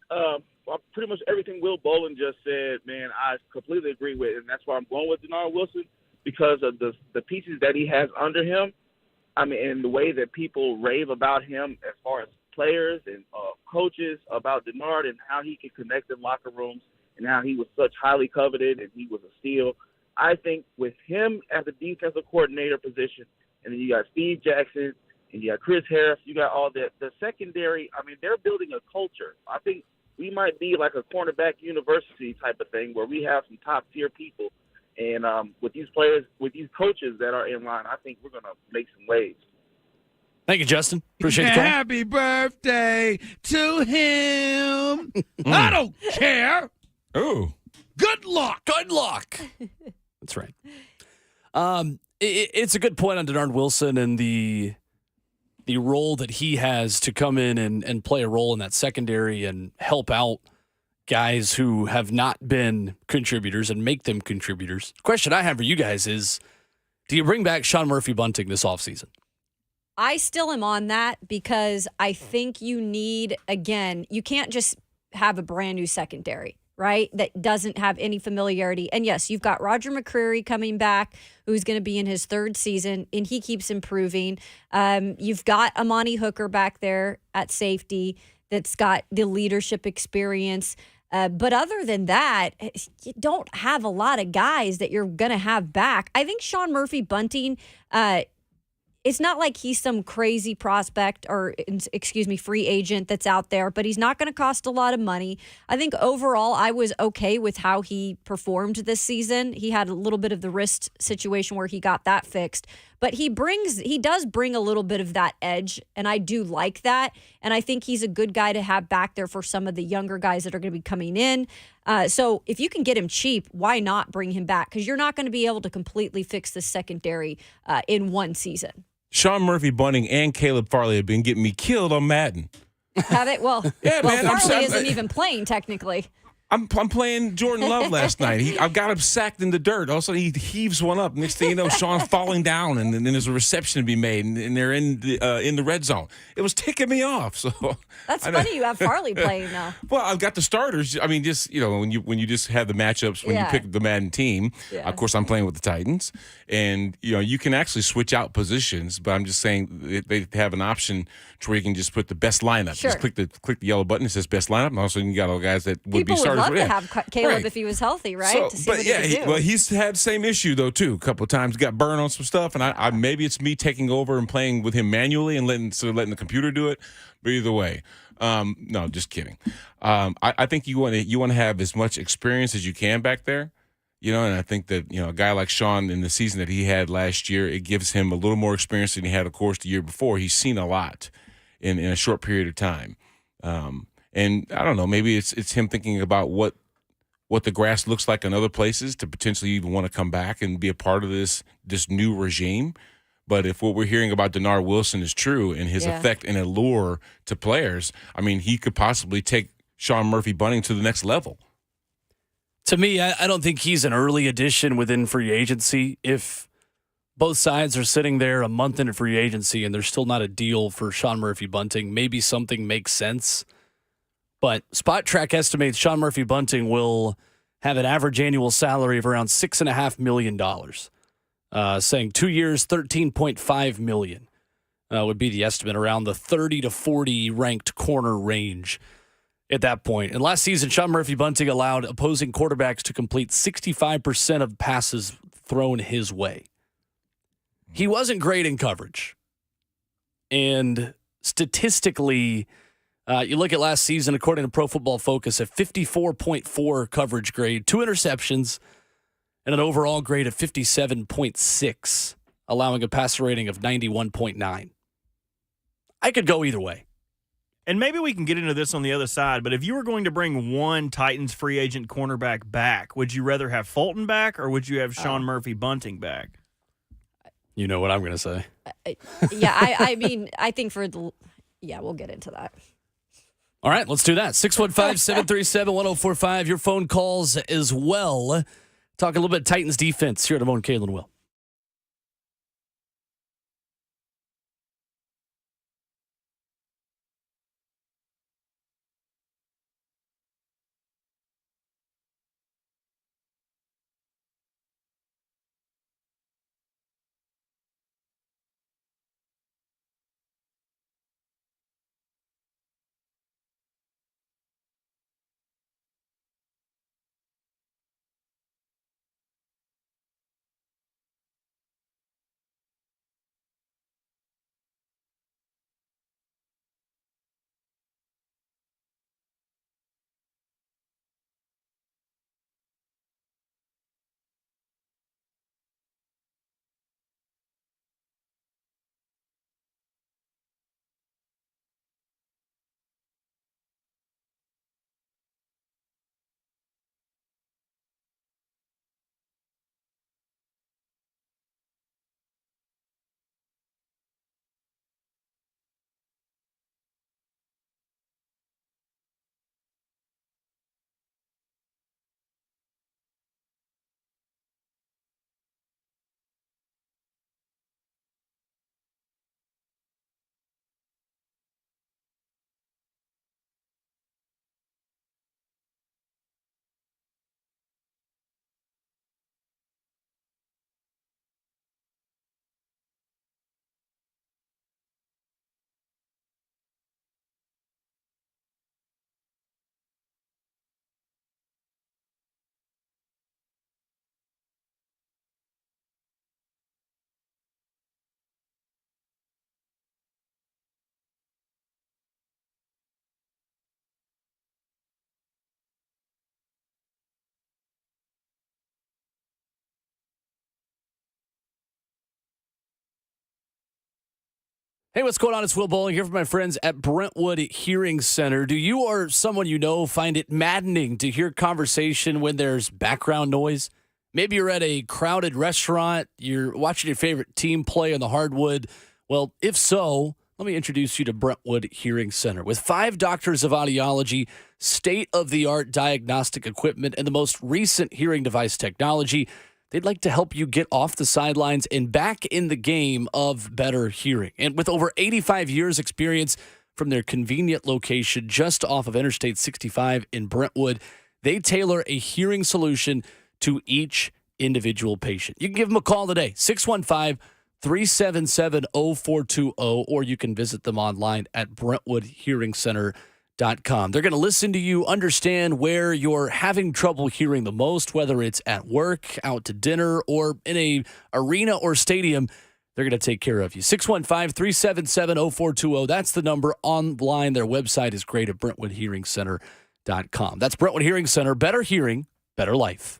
pretty much everything Will Bolin just said, man, I completely agree with, and that's why I'm going with Denard Wilson, because of the pieces that he has under him. I mean, and the way that people rave about him as far as players and coaches about Denard and how he can connect in locker rooms and how he was such highly coveted and he was a steal. I think with him as a defensive coordinator position, and then you got Steve Jackson and you got Chris Harris, you got all that. The secondary, I mean, they're building a culture. I think we might be like a cornerback university type of thing where we have some top-tier people. And with these players, with these coaches that are in line, I think we're going to make some waves. Thank you, Justin. Appreciate the call. Happy birthday to him. I don't care. Oh. Good luck. Good luck. That's right. It's a good point on Denard Wilson and the role that he has to come in and play a role in that secondary and help out guys who have not been contributors and make them contributors. The question I have for you guys is, do you bring back Sean Murphy-Bunting this offseason? I still am on that because I think you need, again, you can't just have a brand new secondary, right, that doesn't have any familiarity. And yes, you've got Roger McCreary coming back, who's going to be in his 3rd season, and he keeps improving. You've got Amani Hooker back there at safety that's got the leadership experience. But other than that, you don't have a lot of guys that you're going to have back. I think Sean Murphy-Bunting, it's not like he's some crazy prospect or, free agent that's out there, but he's not going to cost a lot of money. I think overall I was okay with how he performed this season. He had a little bit of the wrist situation where he got that fixed, but he does bring a little bit of that edge, and I do like that. And I think he's a good guy to have back there for some of the younger guys that are going to be coming in. So if you can get him cheap, why not bring him back? Because you're not going to be able to completely fix the secondary in one season. Sean Murphy-Bunting and Caleb Farley have been getting me killed on Madden. Have it? Well, Yeah, man, Farley isn't even playing technically. I'm playing Jordan Love last night. I've got him sacked in the dirt. All of a sudden, he heaves one up. Next thing you know, Sean's falling down, and then there's a reception to be made, and they're in the red zone. It was ticking me off. So That's funny. You have Farley playing now. Well, I've got the starters. I mean, just when you just have the matchups when you pick the Madden team. Yeah. Of course, I'm playing with the Titans, and you can actually switch out positions. But I'm just saying they have an option to where you can just put the best lineup. Sure. Just click the yellow button that says best lineup, and also you got all guys that would be People would starters. love to have Caleb Right. if he was healthy, right? So, to see but what yeah, he could do. well, he's had the same issue though too. A couple of times, got burned on some stuff, and I maybe it's me taking over and playing with him manually and letting the computer do it. But either way, no, just kidding. I think you want to have as much experience as you can back there, and I think that a guy like Sean in the season that he had last year, it gives him a little more experience than he had, of course, the year before. He's seen a lot in a short period of time, and I don't know, maybe it's him thinking about what the grass looks like in other places to potentially even want to come back and be a part of this new regime. But if what we're hearing about Denard Wilson is true and his effect and allure to players, I mean, he could possibly take Sean Murphy-Bunting to the next level. To me, I don't think he's an early addition within free agency. If both sides are sitting there a month into free agency and there's still not a deal for Sean Murphy-Bunting, maybe something makes sense. But Spot Track estimates Sean Murphy-Bunting will have an average annual salary of around $6.5 million, saying 2 years, $13.5 million. would be the estimate, around the 30 to 40 ranked corner range at that point. And last season, Sean Murphy-Bunting allowed opposing quarterbacks to complete 65% of passes thrown his way. He wasn't great in coverage. And statistically, you look at last season, according to Pro Football Focus, a 54.4 coverage grade, 2 interceptions, and an overall grade of 57.6, allowing a passer rating of 91.9. I could go either way. And maybe we can get into this on the other side, but if you were going to bring one Titans free agent cornerback back, would you rather have Fulton back or would you have Sean Murphy-Bunting back? You know what I'm going to say. I mean, I think we'll get into that. All right, let's do that. 615-737-1045. Your phone calls as well. Talk a little bit Titans defense here at Mo and Kalen Will. Hey, what's going on? It's Will Bowling here from my friends at Brentwood Hearing Center. Do you or someone you know find it maddening to hear conversation when there's background noise? Maybe you're at a crowded restaurant, you're watching your favorite team play on the hardwood. Well, if so, let me introduce you to Brentwood Hearing Center. With 5 doctors of audiology, state-of-the-art diagnostic equipment, and the most recent hearing device technology, they'd like to help you get off the sidelines and back in the game of better hearing. And with over 85 years experience from their convenient location just off of Interstate 65 in Brentwood, they tailor a hearing solution to each individual patient. You can give them a call today, 615-377-0420, or you can visit them online at BrentwoodHearingCenter.com. They're going to listen to you, understand where you're having trouble hearing the most, whether it's at work, out to dinner, or in a arena or stadium. They're going to take care of you. 615-377-0420. That's the number online. Their website is great at BrentwoodHearingCenter.com. That's Brentwood Hearing Center. Better hearing, better life.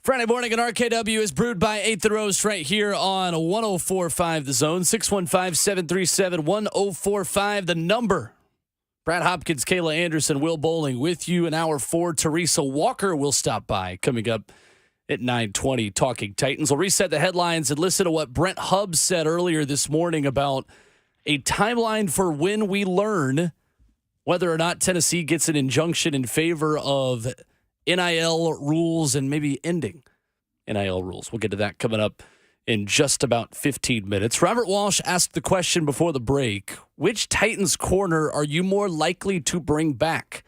Friday morning at RKW is brewed by 8th and Roast right here on 104.5 The Zone. 615-737-1045, the number. Brad Hopkins, Kayla Anderson, Will Bowling with you. In hour 4, Teresa Walker will stop by coming up at 9:20, Talking Titans. We'll reset the headlines and listen to what Brent Hubbs said earlier this morning about a timeline for when we learn whether or not Tennessee gets an injunction in favor of NIL rules and maybe ending NIL rules. We'll get to that coming up in just about 15 minutes. Robert Walsh asked the question before the break, which Titans corner are you more likely to bring back?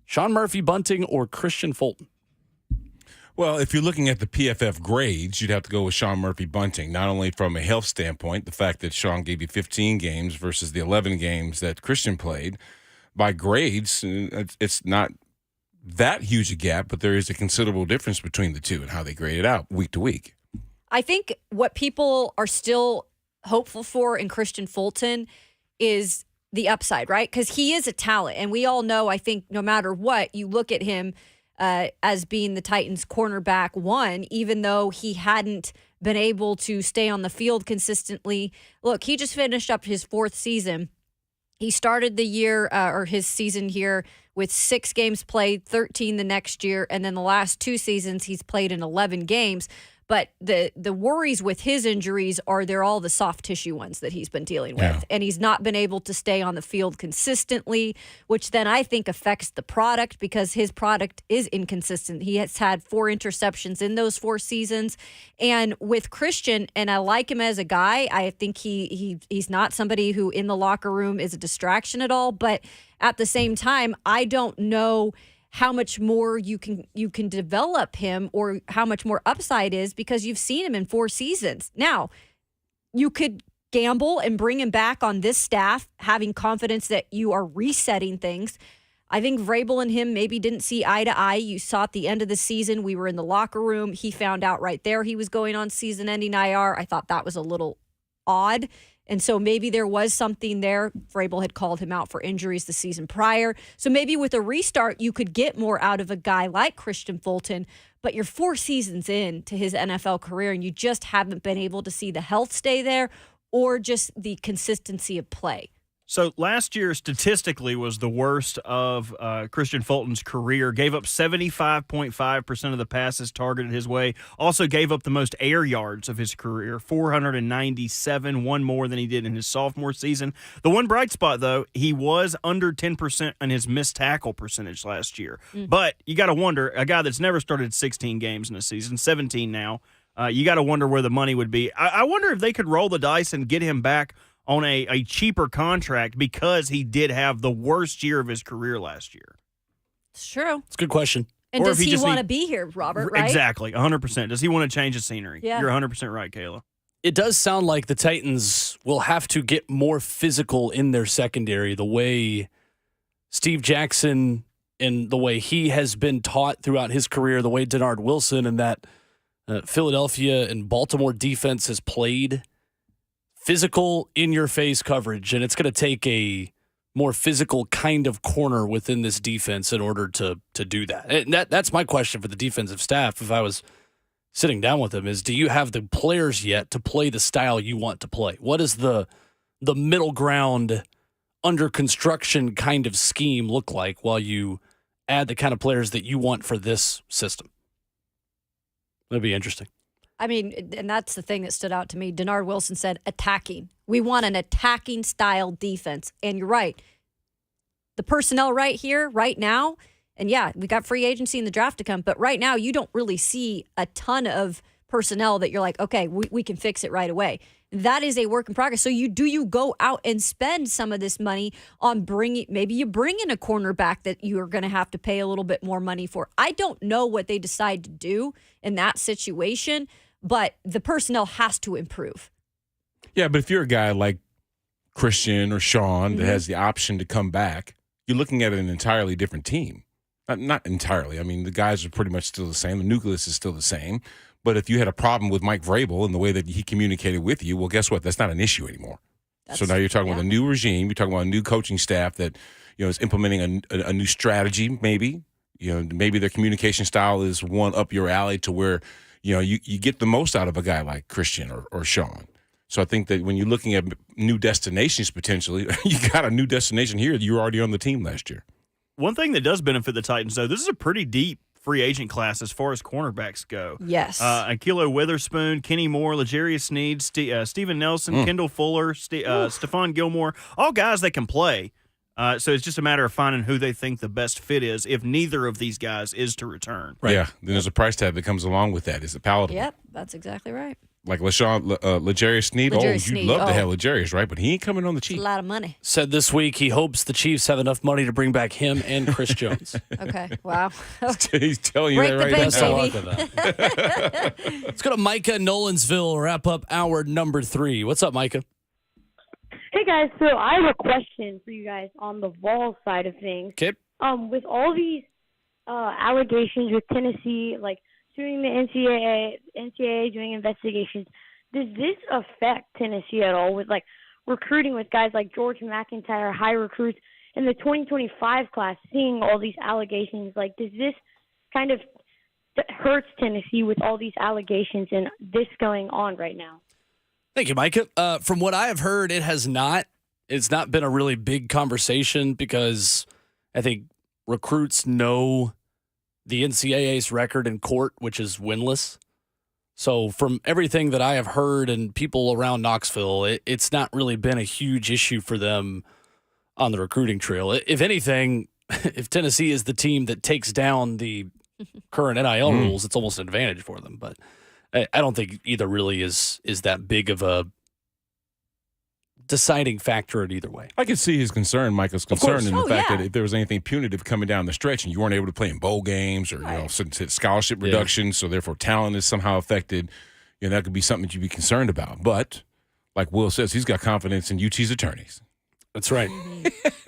Sean Murphy-Bunting or Christian Fulton? Well, if you're looking at the PFF grades, you'd have to go with Sean Murphy-Bunting, not only from a health standpoint, the fact that Sean gave you 15 games versus the 11 games that Christian played. By grades, it's not that huge a gap, but there is a considerable difference between the two and how they grade it out week to week. I think what people are still hopeful for in Christian Fulton is the upside, right? Because he is a talent. And we all know, I think, no matter what, you look at him as being the Titans' cornerback one, even though he hadn't been able to stay on the field consistently. Look, he just finished up his 4th season. He started the year or his season here with 6 games played, 13 the next year, and then the last 2 seasons he's played in 11 games. But the worries with his injuries are they're all the soft tissue ones that he's been dealing with. Yeah. And he's not been able to stay on the field consistently, which then I think affects the product because his product is inconsistent. He has had 4 interceptions in those 4 seasons. And with Christian, and I like him as a guy, I think he's not somebody who in the locker room is a distraction at all. But at the same time, I don't know how much more you can develop him or how much more upside is because you've seen him in 4 seasons. Now, you could gamble and bring him back on this staff, having confidence that you are resetting things. I think Vrabel and him maybe didn't see eye to eye. You saw at the end of the season, we were in the locker room. He found out right there he was going on season-ending IR. I thought that was a little odd. And so maybe there was something there. Vrabel had called him out for injuries the season prior. So maybe with a restart, you could get more out of a guy like Christian Fulton. But you're 4 seasons in to his NFL career, and you just haven't been able to see the health stay there or just the consistency of play. So last year, statistically, was the worst of Christian Fulton's career. Gave up 75.5% of the passes targeted his way. Also gave up the most air yards of his career, 497, one more than he did in his sophomore season. The one bright spot, though, he was under 10% in his missed tackle percentage last year. But you got to wonder, a guy that's never started 16 games in a season, 17 now, you got to wonder where the money would be. I wonder if they could roll the dice and get him back on a cheaper contract because he did have the worst year of his career last year. It's true. It's a good question. And Or does if he he just want to be here, Robert, right? Exactly, 100%. Does he want to change the scenery? Yeah. You're 100% right, Kayla. It does sound like the Titans will have to get more physical in their secondary, the way Steve Jackson and the way he has been taught throughout his career, the way Denard Wilson and that Philadelphia and Baltimore defense has played. Physical, in-your-face coverage, and it's going to take a more physical kind of corner within this defense in order to do that. And that's my question for the defensive staff if I was sitting down with them is, do you have the players yet to play the style you want to play? What is the middle ground under construction kind of scheme look like while you add the kind of players that you want for this system? That'd be interesting. I mean, and that's the thing that stood out to me. Denard Wilson said attacking. We want an attacking style defense. And you're right. The personnel right here, right now, and yeah, we got free agency in the draft to come, but right now you don't really see a ton of personnel that you're like, okay, we can fix it right away. That is a work in progress. So you go out and spend some of this money on maybe you bring in a cornerback that you are going to have to pay a little bit more money for. I don't know what they decide to do in that situation, but the personnel has to improve. Yeah, but if you're a guy like Christian or Sean that has the option to come back, you're looking at an entirely different team. Not entirely. I mean, the guys are pretty much still the same. The nucleus is still the same. But if you had a problem with Mike Vrabel and the way that he communicated with you, well, guess what? That's not an issue anymore. So now you're talking about a new regime. You're talking about a new coaching staff that is implementing a new strategy, maybe. Maybe their communication style is one up your alley to where, you get the most out of a guy like Christian or Sean. So I think that when you're looking at new destinations potentially, you got a new destination here. You were already on the team last year. One thing that does benefit the Titans, though, this is a pretty deep free agent class as far as cornerbacks go. Yes. Akilo Witherspoon, Kenny Moore, L'Jarius Sneed, Steven Nelson, Kendall Fuller, Stephon Gilmore, all guys that can play. So it's just a matter of finding who they think the best fit is if neither of these guys is to return. Right. Yeah, then there's a price tag that comes along with that. Is it palatable? Yep, that's exactly right. Like L'Jarius Sneed. Sneed. You'd love to have L'Jarius, right? But he ain't coming on the cheap. A lot of money. Said this week he hopes the Chiefs have enough money to bring back him and Chris Jones. Okay, wow. He's telling you Break that the right bank, now. baby. Let's go to Micah in Nolensville, wrap up hour number 3. What's up, Micah? Hey guys, so I have a question for you guys on the Vol side of things. Okay. With all these allegations with Tennessee, like suing the NCAA doing investigations, does this affect Tennessee at all with like recruiting with guys like George McIntyre, high recruits in the 2025 class, seeing all these allegations? Like, does this kind of hurts Tennessee with all these allegations and this going on right now? Thank you, Micah. From what I have heard, it has not. It's not been a really big conversation because I think recruits know the NCAA's record in court, which is winless. So from everything that I have heard and people around Knoxville, it's not really been a huge issue for them on the recruiting trail. If anything, if Tennessee is the team that takes down the current NIL rules, it's almost an advantage for them. But I don't think either really is that big of a deciding factor in either way. I can see his concern, Michael's concern, in the fact that if there was anything punitive coming down the stretch and you weren't able to play in bowl games or scholarship reduction, so therefore talent is somehow affected, that could be something that you'd be concerned about. But like Will says, he's got confidence in UT's attorneys. That's right.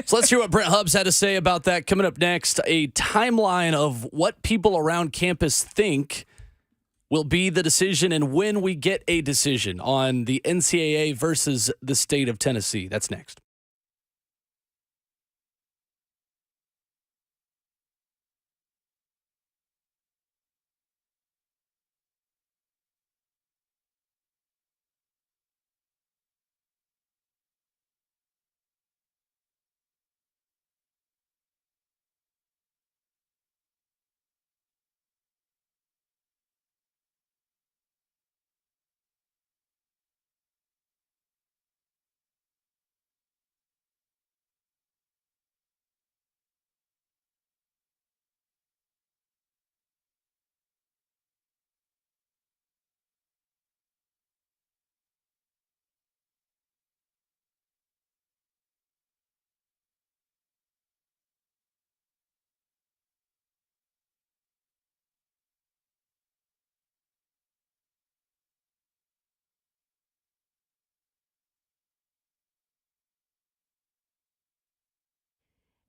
So let's hear what Brent Hubbs had to say about that. Coming up next, a timeline of what people around campus think will be the decision and when we get a decision on the NCAA versus the state of Tennessee. That's next.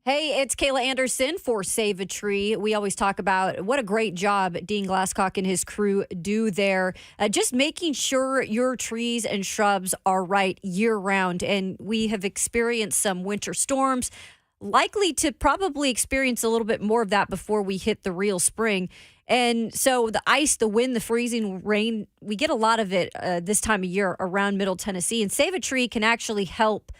Hey, it's Kayla Anderson for Save a Tree. We always talk about what a great job Dean Glasscock and his crew do there, just making sure your trees and shrubs are right year-round. And we have experienced some winter storms, likely to probably experience a little bit more of that before we hit the real spring. And so the ice, the wind, the freezing rain, we get a lot of it this time of year around Middle Tennessee. And Save a Tree can actually help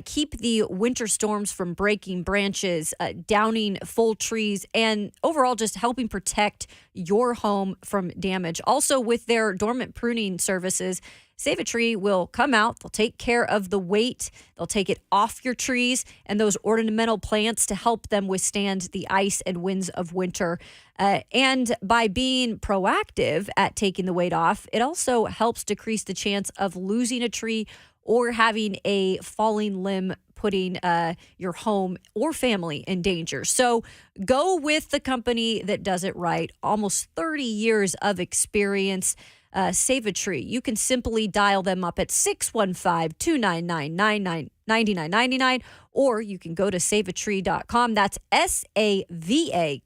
keep the winter storms from breaking branches, downing full trees, and overall just helping protect your home from damage. Also, with their dormant pruning services, Save a Tree will come out. They'll take care of the weight. They'll take it off your trees and those ornamental plants to help them withstand the ice and winds of winter. And by being proactive at taking the weight off, it also helps decrease the chance of losing a tree or having a falling limb putting your home or family in danger. So go with the company that does it right. Almost 30 years of experience. Save a Tree. You can simply dial them up at 615-299-9999, or you can go to saveatree.com. That's SAVATREE.com.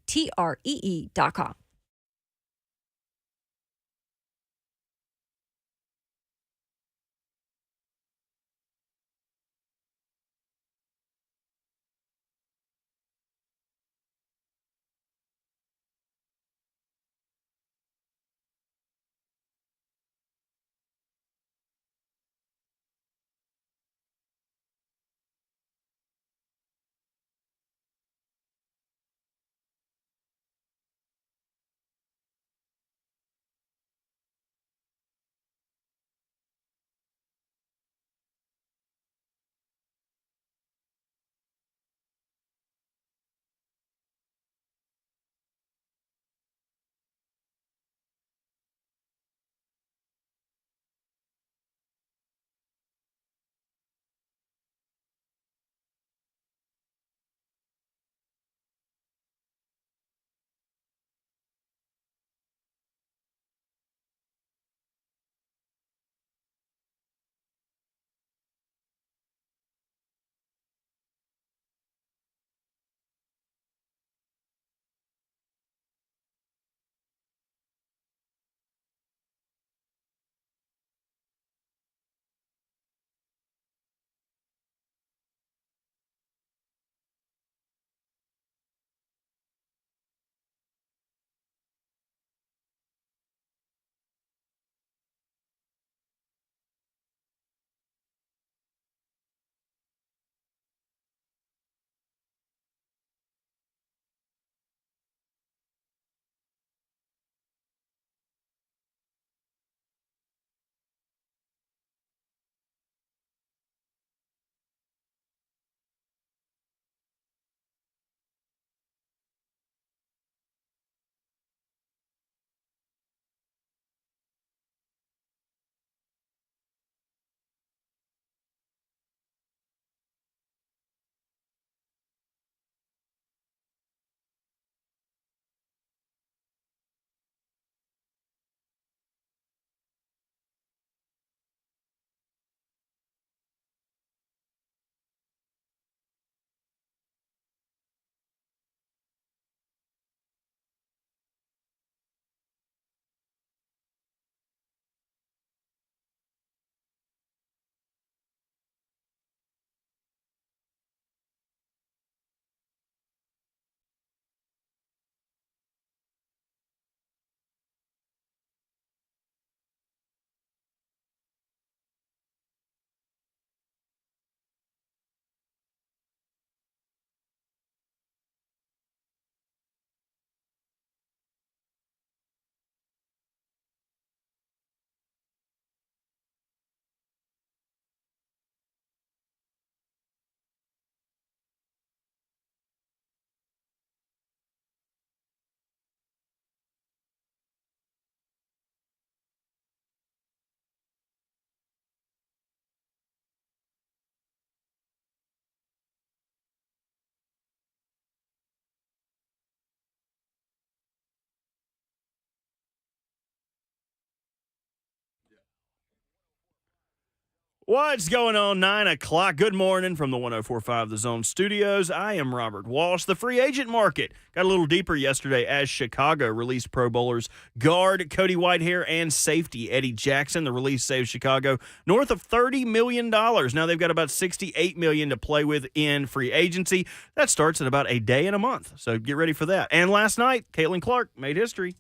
What's going on? 9 o'clock. Good morning from the 104.5 The Zone Studios. I am Robert Walsh. The free agent market got a little deeper yesterday as Chicago released Pro Bowlers guard Cody Whitehair and safety Eddie Jackson. The release saves Chicago north of $30 million. Now they've got about $68 million to play with in free agency. That starts in about a day and a month, so get ready for that. And last night, Caitlin Clark made history.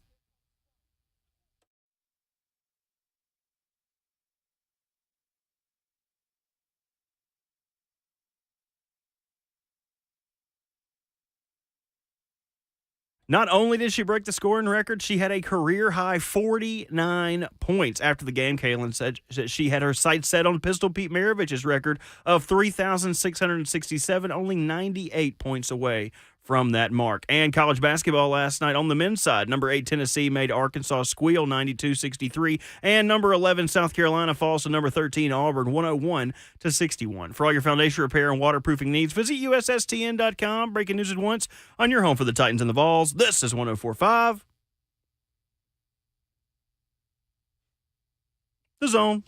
Not only did she break the scoring record, she had a career-high 49 points. After the game, Kaylin said that she had her sights set on Pistol Pete Maravich's record of 3,667, only 98 points away from that mark. And college basketball last night on the men's side, number 8 Tennessee made Arkansas squeal 92-63, and number 11 South Carolina falls to number 13 Auburn 101-61. For all your foundation repair and waterproofing needs, visit USSTN.com. Breaking news at once on your home for the Titans and the Vols. This is 104.5 The Zone.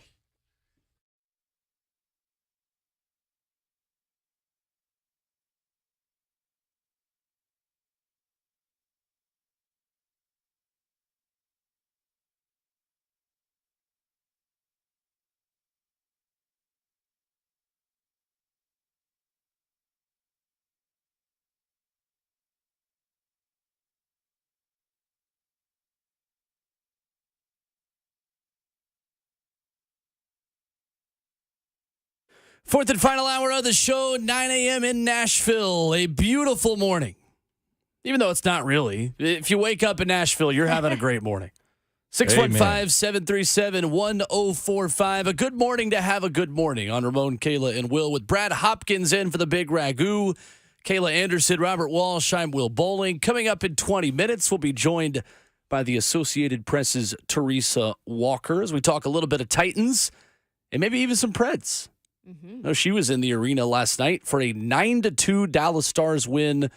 Fourth and final hour of the show, 9 a.m. in Nashville. A beautiful morning. Even though it's not really. If you wake up in Nashville, you're having a great morning. 615-737-1045. A good morning to have a good morning on Ramon, Kayla, and Will with Brad Hopkins in for the Big Ragu. Kayla Anderson, Robert Walsh, I'm Will Bowling. Coming up in 20 minutes, we'll be joined by the Associated Press's Teresa Walker as we talk a little bit of Titans and maybe even some Preds. No, she was in the arena last night for a 9-2 Dallas Stars win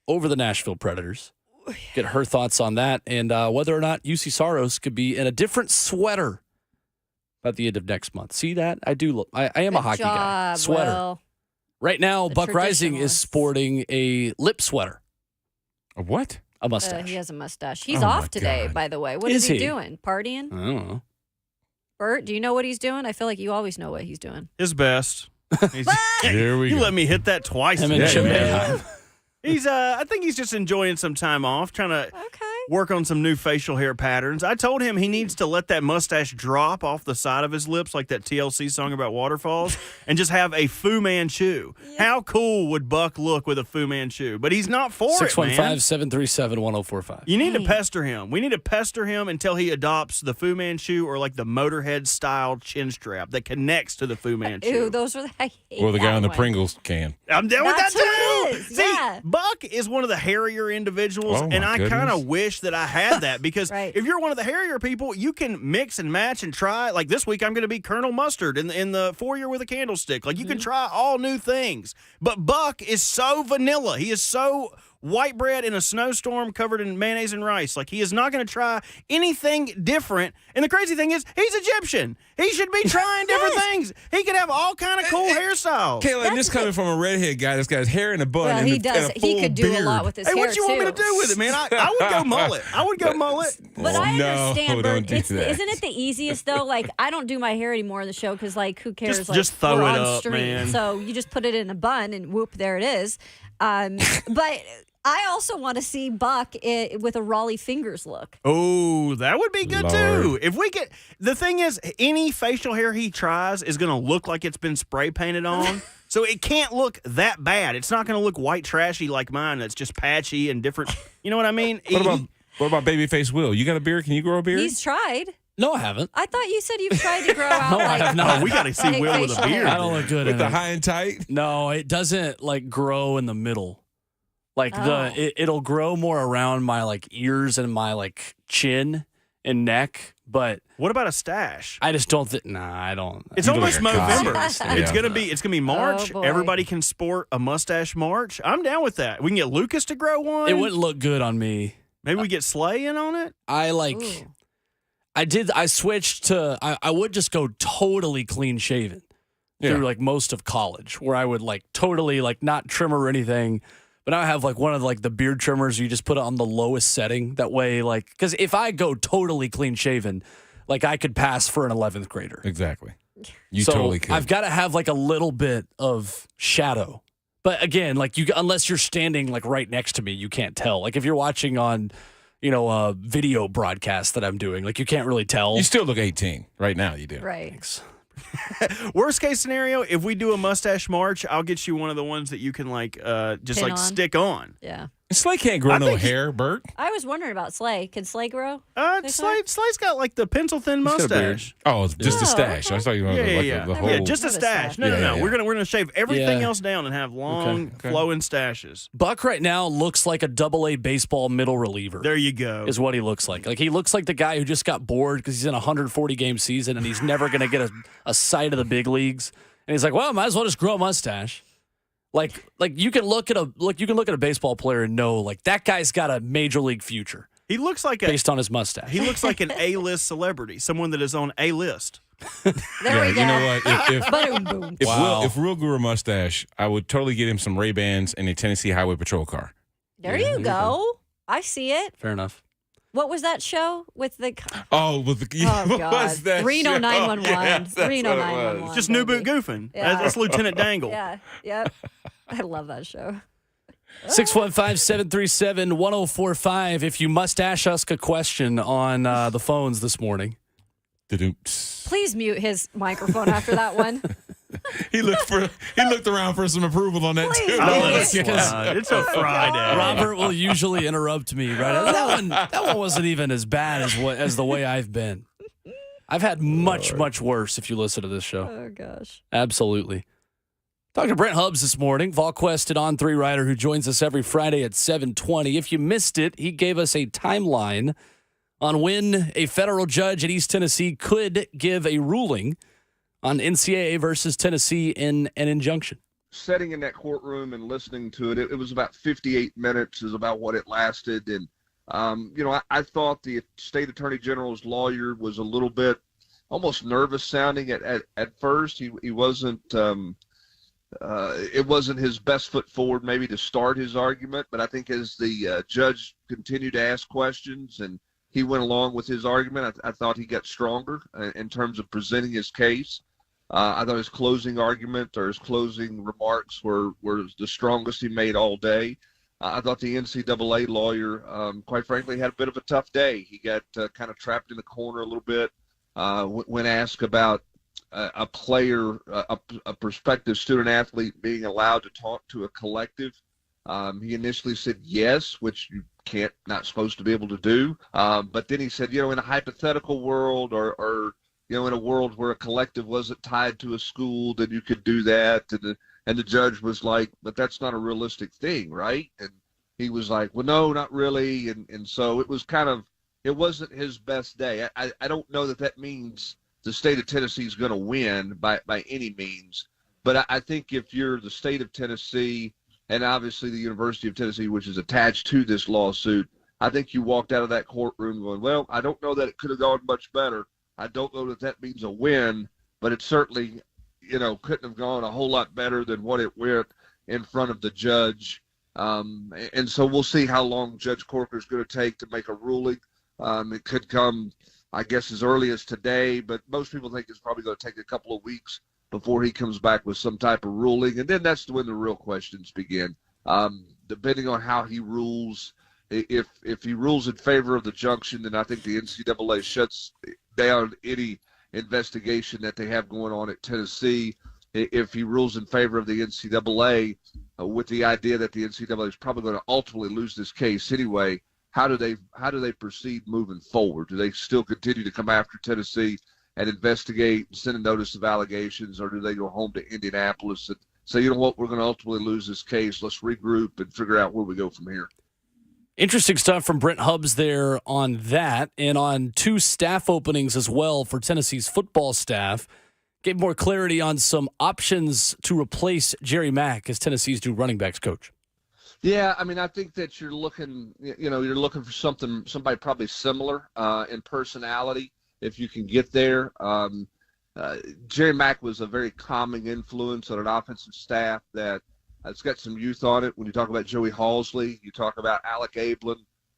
over the Nashville Predators. Get her thoughts on that and whether or not UC Saros could be in a different sweater by the end of next month. See that? I do look. I am a hockey guy. Sweater. Will. Right now, Buck Rising is sporting a lip sweater. A what? A mustache. He has a mustache. He's off today, by the way. What is he doing? Partying? I don't know. Bert, do you know what he's doing? I feel like you always know what he's doing. His best. Here we You go. let me hit that twice. Him and Jim Boeheim. He's I think he's just enjoying some time off, trying to work on some new facial hair patterns. I told him he needs to let that mustache drop off the side of his lips like that TLC song about waterfalls and just have a Fu Manchu. Yeah. How cool would Buck look with a Fu Manchu? But he's not for it, man. 615-737-1045. You need to pester him. We need to pester him until he adopts the Fu Manchu or like the Motorhead style chin strap that connects to the Fu Manchu. Ew, those are I hate Or the guy that on the one. Pringles can. I'm down with that That's who it too. is, See, yeah. Buck is one of the hairier individuals, Oh, my and I goodness. kind of wish that I had that because Right. if you're one of the hairier people, you can mix and match and try. Like this week, I'm going to be Colonel Mustard in the foyer with a candlestick. Like you can try all new things. But Buck is so vanilla. He is so white bread in a snowstorm covered in mayonnaise and rice. Like he is not going to try anything different. And the crazy thing is, he's Egyptian. He should be trying different things. He could have all kind of cool hairstyles. Kayla, and this coming from a redhead guy that's got his hair in a bun Well, and, he a, does. and a He full could do beard. a lot with his Hey, hair, what you want me to too. do with it, man? I would go mullet. I would go mullet. But I No, understand, don't Bert. do that. Isn't it the easiest though? Like I don't do my hair anymore in the show because like who cares? Just- like, just throw we're it on up, stream. man. So you just put it in a bun and whoop, there it is. But I also want to see Buck with a Raleigh Fingers look. Oh, that would be good too. Lord. If we get the thing is, any facial hair he tries is going to look like it's been spray painted on. So it can't look that bad. It's not going to look white trashy like mine. That's just patchy and different. You know what I mean? What about Babyface Will? You got a beard? Can you grow a beard? He's tried. No, I haven't. I thought you said you've tried to grow out. No, I like, have not. Oh, we got to see Big Will with a facial beard. hair. I don't look good With in the it. high and tight? No, it doesn't like grow in the middle. Like Oh. it'll grow more around my like ears and my like chin and neck, but What about a stash? I just don't think. Nah, I don't. It's You look almost like a November. costume. It's Yeah. gonna be March. Oh, boy. Everybody can sport a mustache March. I'm down with that. We can get Lucas to grow one. It wouldn't look good on me. Maybe we get Slay in on it. I like. Ooh. I switched to. I would just go totally clean shaven. through like most of college, where I would like totally like not trimmer or anything. But now I have like one of like the beard trimmers. You just put it on the lowest setting. That way, like, because if I go totally clean shaven, like I could pass for an 11th grader. Exactly. You so totally could. I've got to have like a little bit of shadow. But again, like unless you're standing like right next to me, you can't tell. Like if you're watching on, a video broadcast that I'm doing, like you can't really tell. You still look 18 right now. You do. Right. Thanks. Worst case scenario, if we do a mustache march, I'll get you one of the ones that you can just Pin like on. stick on. Yeah. Slay can't grow no hair, Bert. I was wondering about Slay. Can Slay grow? This time? Slay's got like the pencil thin He's got a beard. mustache. Oh, it's just a Oh, stash. okay. I thought you were the whole. Yeah, just a stash. No. Yeah. We're gonna shave everything Yeah. else down and have long Okay. flowing stashes. Buck right now looks like a AA baseball middle reliever. There you go. Is what he looks like. Like he looks like the guy who just got bored because he's in a 140 game season and he's never going to get a sight of the big leagues. And he's like, well, might as well just grow a mustache. Like you can look at a baseball player and know like that guy's got a major league future. He looks like based on his mustache. He looks like an A-list celebrity, someone that is on a list. There we go. You know what? Boom, boom. If Will grew a mustache, I would totally get him some Ray-Bans and a Tennessee Highway Patrol car. There you go. I see it. Fair enough. What was that show with the? Oh, with the Oh what God, was that Reno show? 911. Yes, that's Reno what it 911. was. Just new boot goofing. Yeah. That's Lieutenant Dangle. Yeah. Yep. I love that show. 615-737-1045 if you mustache us a question on the phones this morning. Please mute his microphone after that one. He looked around for some approval on that Please too. don't. It's a Friday. Robert will usually interrupt me, right? That one wasn't even as bad as the way I've been. I've had much worse if you listen to this show. Oh gosh. Absolutely. Talking to Brent Hubbs this morning, VolQuest and On3 writer who joins us every Friday at 7:20. If you missed it, he gave us a timeline on when a federal judge in East Tennessee could give a ruling on NCAA versus Tennessee in an injunction. Sitting in that courtroom and listening to it, it was about 58 minutes is about what it lasted. And, I thought the state attorney general's lawyer was a little bit almost nervous sounding at first. He wasn't, it wasn't his best foot forward maybe to start his argument. But I think as the judge continued to ask questions and he went along with his argument, I thought he got stronger in terms of presenting his case. I thought his closing argument or his closing remarks were the strongest he made all day. I thought the NCAA lawyer, quite frankly, had a bit of a tough day. He got kind of trapped in the corner a little bit when asked about a player, a prospective student athlete being allowed to talk to a collective. He initially said yes, which you not supposed to be able to do. But then he said, in a hypothetical world or in a world where a collective wasn't tied to a school, then you could do that. And the judge was like, but that's not a realistic thing, right? And he was like, well, no, not really. And so it was it wasn't his best day. I don't know that means the state of Tennessee is going to win by any means. But I think if you're the state of Tennessee and obviously the University of Tennessee, which is attached to this lawsuit, I think you walked out of that courtroom going, well, I don't know that it could have gone much better. I don't know that means a win, but it certainly, couldn't have gone a whole lot better than what it went in front of the judge. And so we'll see how long Judge Corker is going to take to make a ruling. It could come, I guess, as early as today, but most people think it's probably going to take a couple of weeks before he comes back with some type of ruling. And then that's when the real questions begin. Depending on how he rules, if he rules in favor of the junction, then I think the NCAA shuts down any investigation that they have going on at Tennessee. If he rules in favor of the NCAA, with the idea that the NCAA is probably going to ultimately lose this case anyway, how do they proceed moving forward? Do they still continue to come after Tennessee and investigate and send a notice of allegations, or do they go home to Indianapolis and say, you know what, we're going to ultimately lose this case. Let's regroup and figure out where we go from here. Interesting stuff from Brent Hubbs there on that, and on 2 staff openings as well for Tennessee's football staff. Gave more clarity on some options to replace Jerry Mack as Tennessee's new running backs coach. Yeah, I think that you're looking for somebody probably similar in personality if you can get there. Jerry Mack was a very calming influence on an offensive staff that it's got some youth on it. When you talk about Joey Halsley, you talk about Alec Ablin.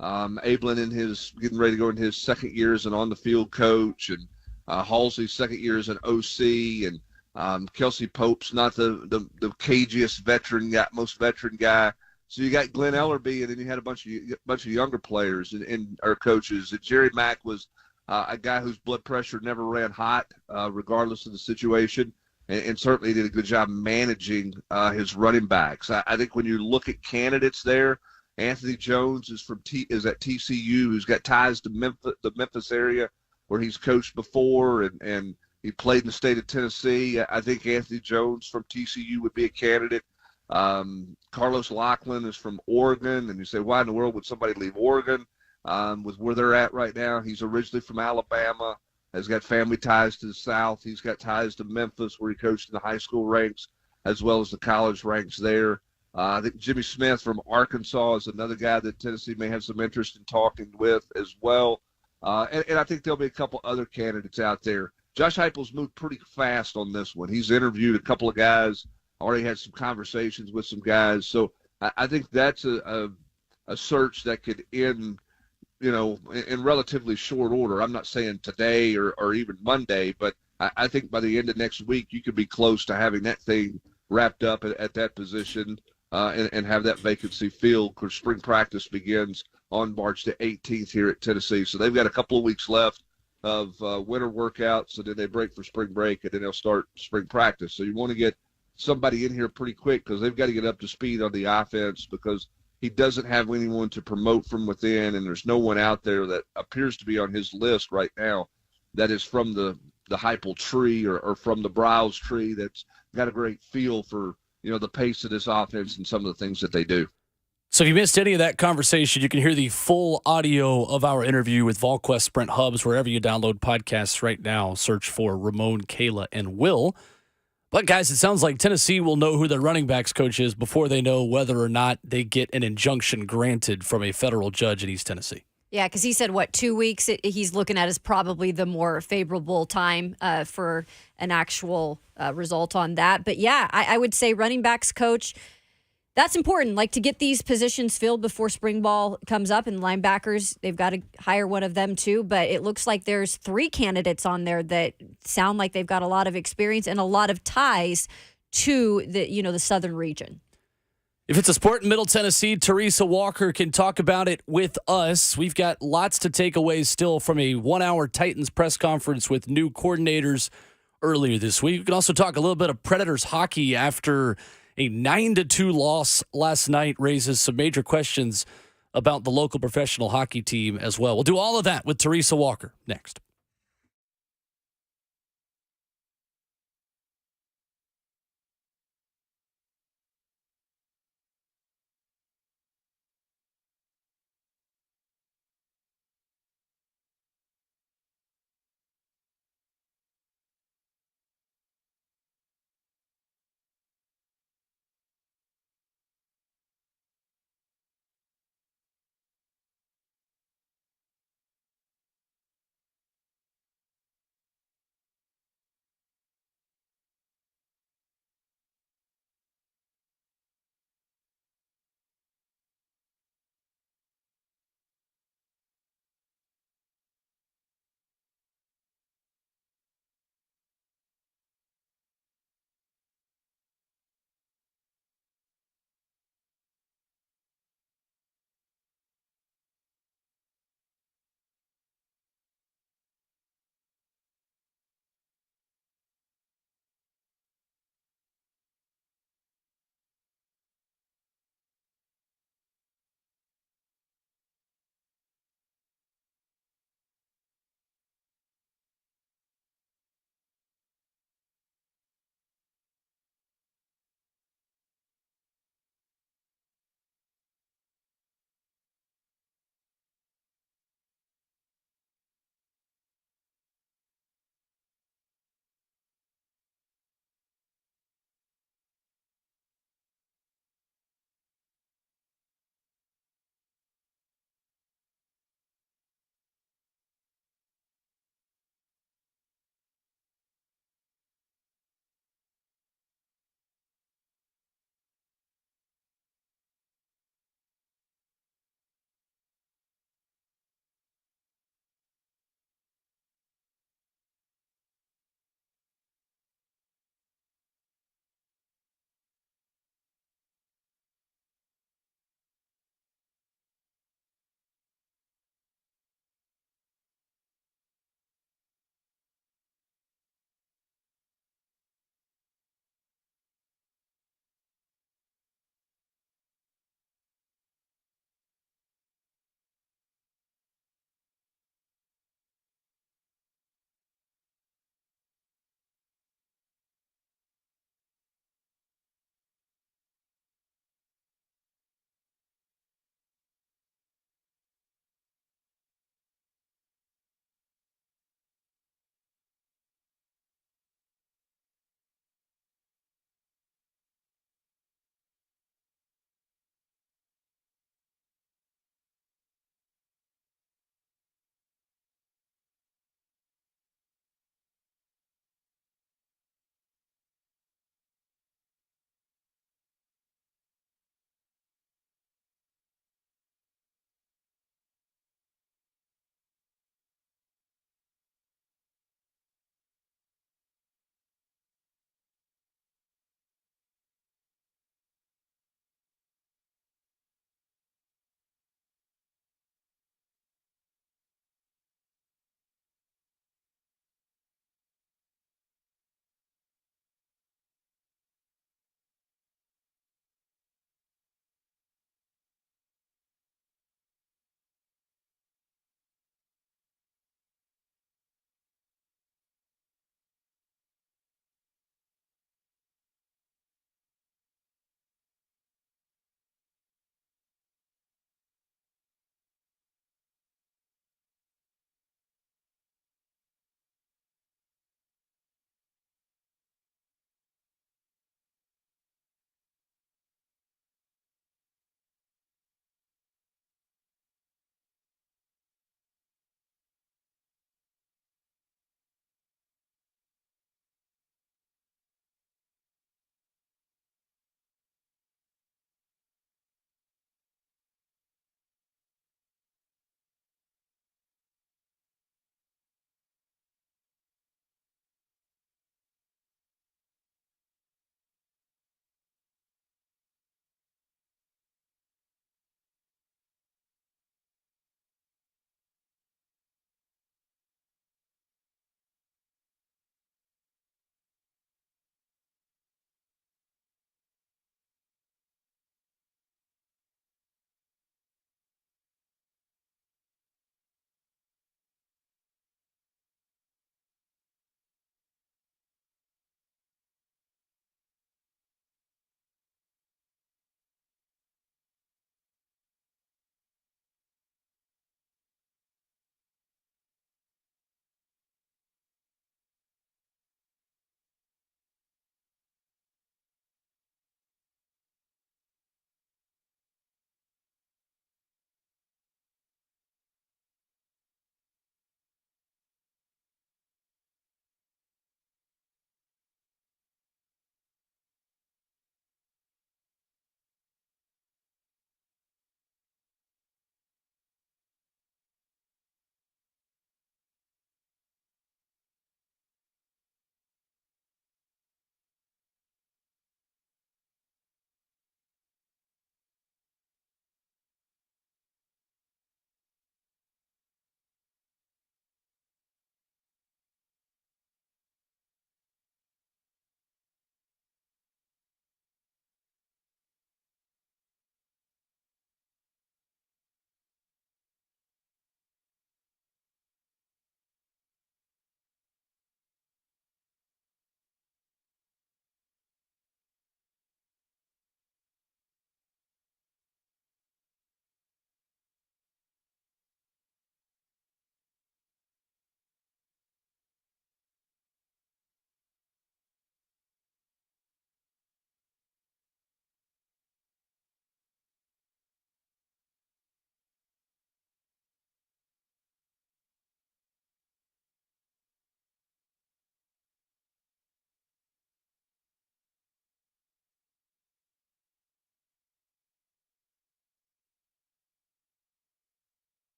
Ablin getting ready to go into his second year as an on-the-field coach, and Halsley's second year as an OC, and Kelsey Pope's not the cagiest veteran guy, most veteran guy. So you got Glenn Ellerby, and then you had a bunch of younger players and our coaches. And Jerry Mack was a guy whose blood pressure never ran hot, regardless of the situation, and certainly did a good job managing his running backs. I think when you look at candidates there, Anthony Jones is at TCU, who's got ties to the Memphis area where he's coached before, and he played in the state of Tennessee. I think Anthony Jones from TCU would be a candidate. Carlos Lachlan is from Oregon, and you say, why in the world would somebody leave Oregon with where they're at right now? He's originally from Alabama, has got family ties to the South. He's got ties to Memphis, where he coached in the high school ranks as well as the college ranks there. I think Jimmy Smith from Arkansas is another guy that Tennessee may have some interest in talking with as well. And I think there'll be a couple other candidates out there. Josh Heupel's moved pretty fast on this one. He's interviewed a couple of guys, already had some conversations with some guys. So I think that's a search that could end, in relatively short order. I'm not saying today or even Monday, but I think by the end of next week, you could be close to having that thing wrapped up at that position and have that vacancy filled, because spring practice begins on March the 18th here at Tennessee. So they've got a couple of weeks left of winter workouts, and then they break for spring break, and then they'll start spring practice. So you want to get somebody in here pretty quick, because they've got to get up to speed on the offense, because he doesn't have anyone to promote from within, and there's no one out there that appears to be on his list right now that is from the Heupel tree or from the Browse tree that's got a great feel for, the pace of this offense and some of the things that they do. So if you missed any of that conversation, you can hear the full audio of our interview with VolQuest Brent Hubbs wherever you download podcasts right now. Search for Ramon, Kayla, and Will. But, guys, it sounds like Tennessee will know who their running backs coach is before they know whether or not they get an injunction granted from a federal judge in East Tennessee. Yeah, because he said, 2 weeks he's looking at is probably the more favorable time for an actual result on that. But, yeah, I would say running backs coach, that's important, to get these positions filled before spring ball comes up. And linebackers, they've got to hire one of them too. But it looks like there's 3 candidates on there that sound like they've got a lot of experience and a lot of ties to the southern region. If it's a sport in Middle Tennessee, Teresa Walker can talk about it with us. We've got lots to take away still from a 1-hour Titans press conference with new coordinators earlier this week. We can also talk a little bit of Predators hockey after a 9-2 loss last night raises some major questions about the local professional hockey team as well. We'll do all of that with Teresa Walker next.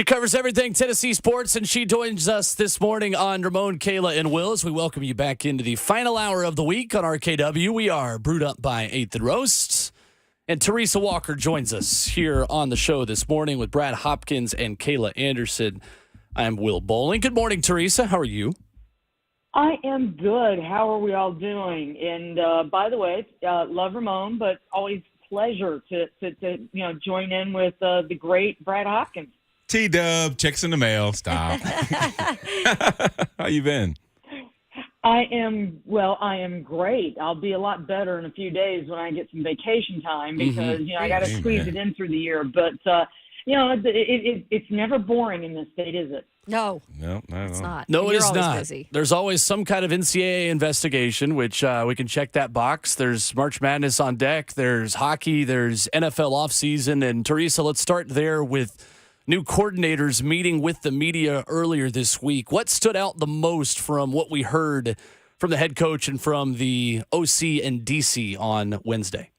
She covers everything Tennessee sports, and she joins us this morning on Ramon, Kayla, and Will as we welcome you back into the final hour of the week on RKW. We are brewed up by 8th and Roasts. And Teresa Walker joins us here on the show this morning with Brad Hopkins and Kayla Anderson. I'm Will Bowling. Good morning, Teresa. How are you? I am good. How are we all doing? And by the way, love Ramon, but always pleasure to join in with the great Brad Hopkins. T-Dub, checks in the mail. Stop. How you been? I am great. I'll be a lot better in a few days when I get some vacation time because, I got to squeeze it in through the year. But, it's never boring in this state, is it? No, it's not. No, it is not. Busy. There's always some kind of NCAA investigation, which we can check that box. There's March Madness on deck. There's hockey. There's NFL offseason. And, Teresa, let's start there with new coordinators meeting with the media earlier this week. What stood out the most from what we heard from the head coach and from the OC and DC on Wednesday?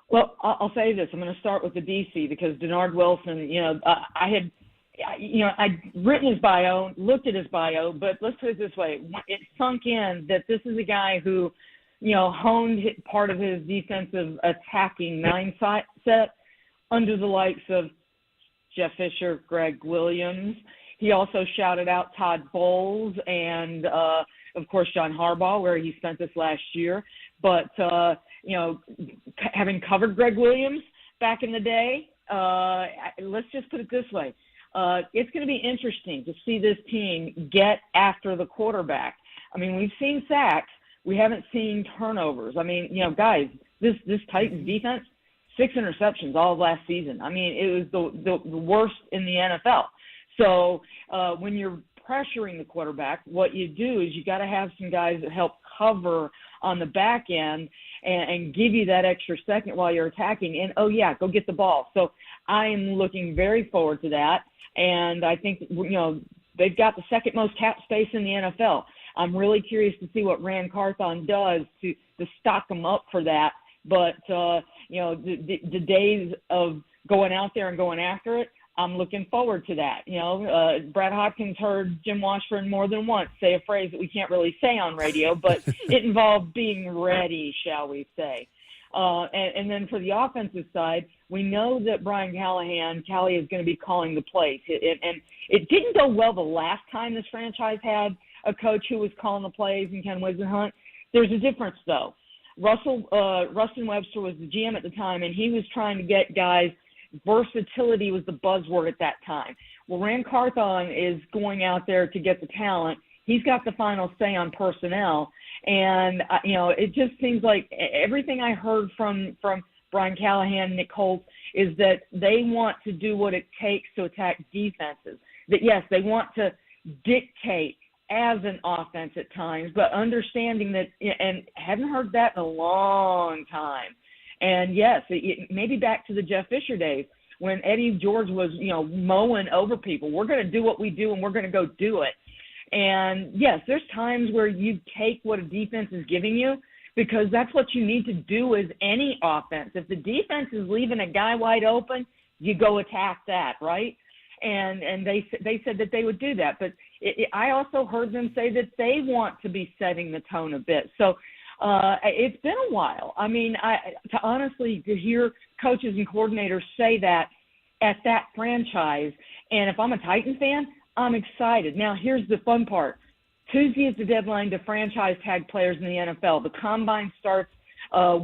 Well, I'll say this. I'm going to start with the DC because Denard Wilson, I'd written his bio, looked at his bio, but let's put it this way. It sunk in that this is a guy who, honed part of his defensive attacking mindset under the likes of Jeff Fisher, Greg Williams. He also shouted out Todd Bowles and, of course, John Harbaugh, where he spent this last year. But, having covered Greg Williams back in the day, let's just put it this way. It's going to be interesting to see this team get after the quarterback. I mean, we've seen sacks. We haven't seen turnovers. I mean, guys, this Titans defense, 6 interceptions all of last season. I mean, it was the worst in the NFL. So when you're pressuring the quarterback, what you do is you got to have some guys that help cover on the back end and give you that extra second while you're attacking. And, go get the ball. So I am looking very forward to that. And I think, they've got the second most cap space in the NFL. I'm really curious to see what Rand Carthon does to stock them up for that. But, the days of going out there and going after it, I'm looking forward to that. Brad Hopkins heard Jim Washburn more than once say a phrase that we can't really say on radio, but it involved being ready, shall we say. And then for the offensive side, we know that Brian Callie is going to be calling the plays. And it didn't go well the last time this franchise had a coach who was calling the plays and Ken Wisenhunt. There's a difference, though. Rustin Webster was the GM at the time, and he was trying to get guys. Versatility was the buzzword at that time. Well, Rand Carthon is going out there to get the talent. He's got the final say on personnel. And, it just seems like everything I heard from Brian Callahan and Nick Holt is that they want to do what it takes to attack defenses. That, yes, they want to dictate as an offense at times, but understanding that, and haven't heard that in a long time. And, yes, maybe back to the Jeff Fisher days when Eddie George was, mowing over people. We're going to do what we do, and we're going to go do it. And, yes, there's times where you take what a defense is giving you because that's what you need to do as any offense. If the defense is leaving a guy wide open, you go attack that, right? And they said that they would do that. But I also heard them say that they want to be setting the tone a bit. So, it's been a while. I mean, to hear coaches and coordinators say that at that franchise, and if I'm a Titan fan, I'm excited. Now, here's the fun part. Tuesday is the deadline to franchise tag players in the NFL. The combine starts a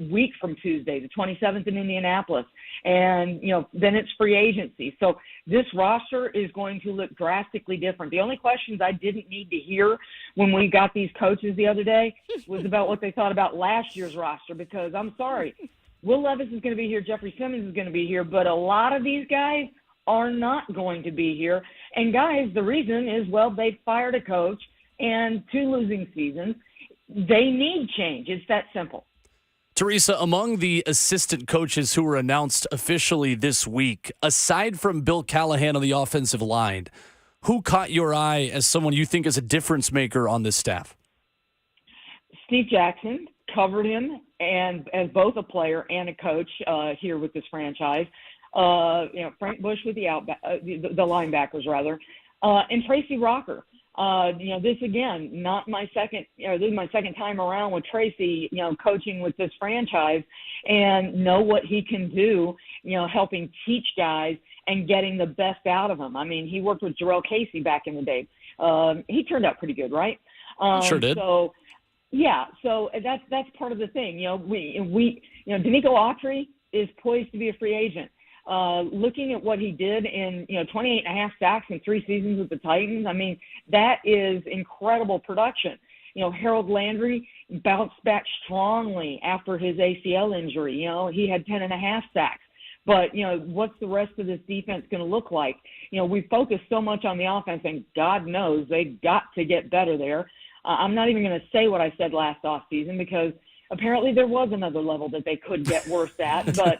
week from Tuesday, the 27th in Indianapolis. And, then it's free agency. So this roster is going to look drastically different. The only questions I didn't need to hear when we got these coaches the other day was about what they thought about last year's roster because I'm sorry, Will Levis is going to be here, Jeffrey Simmons is going to be here, but a lot of these guys are not going to be here. And, guys, the reason is, well, they fired a coach and 2 losing seasons. They need change. It's that simple. Teresa, among the assistant coaches who were announced officially this week, aside from Bill Callahan on the offensive line, who caught your eye as someone you think is a difference maker on this staff? Steve Jackson, covered him and as both a player and a coach here with this franchise. Frank Bush with the linebackers rather, and Tracy Walker. This again, this is my second time around with Tracy, coaching with this franchise, and know what he can do, helping teach guys and getting the best out of them. I mean, he worked with Jarrell Casey back in the day. He turned out pretty good, right? Sure did. So, yeah, so that's part of the thing. Danico Autry is poised to be a free agent. Looking at what he did in 28.5 sacks in 3 seasons with the Titans, I mean, that is incredible production. Harold Landry bounced back strongly after his ACL injury. He had 10.5 sacks. But, what's the rest of this defense going to look like? We focus so much on the offense, and God knows they've got to get better there. I'm not even going to say what I said last offseason because apparently there was another level that they could get worse at. But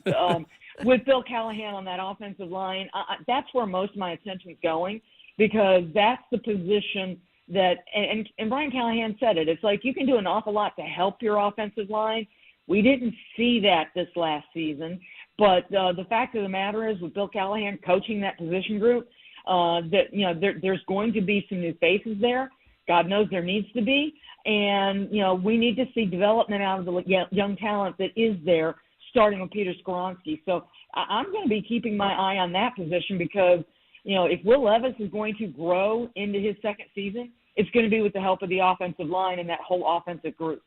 with Bill Callahan on that offensive line, that's where most of my attention's going because that's the position that – and Brian Callahan said it. It's like you can do an awful lot to help your offensive line. We didn't see that this last season. But the fact of the matter is with Bill Callahan coaching that position group, there's going to be some new faces there. God knows there needs to be. And, we need to see development out of the young talent that is there, starting with Peter Skoronski. So I'm going to be keeping my eye on that position because, if Will Levis is going to grow into his second season, it's going to be with the help of the offensive line and that whole offensive group.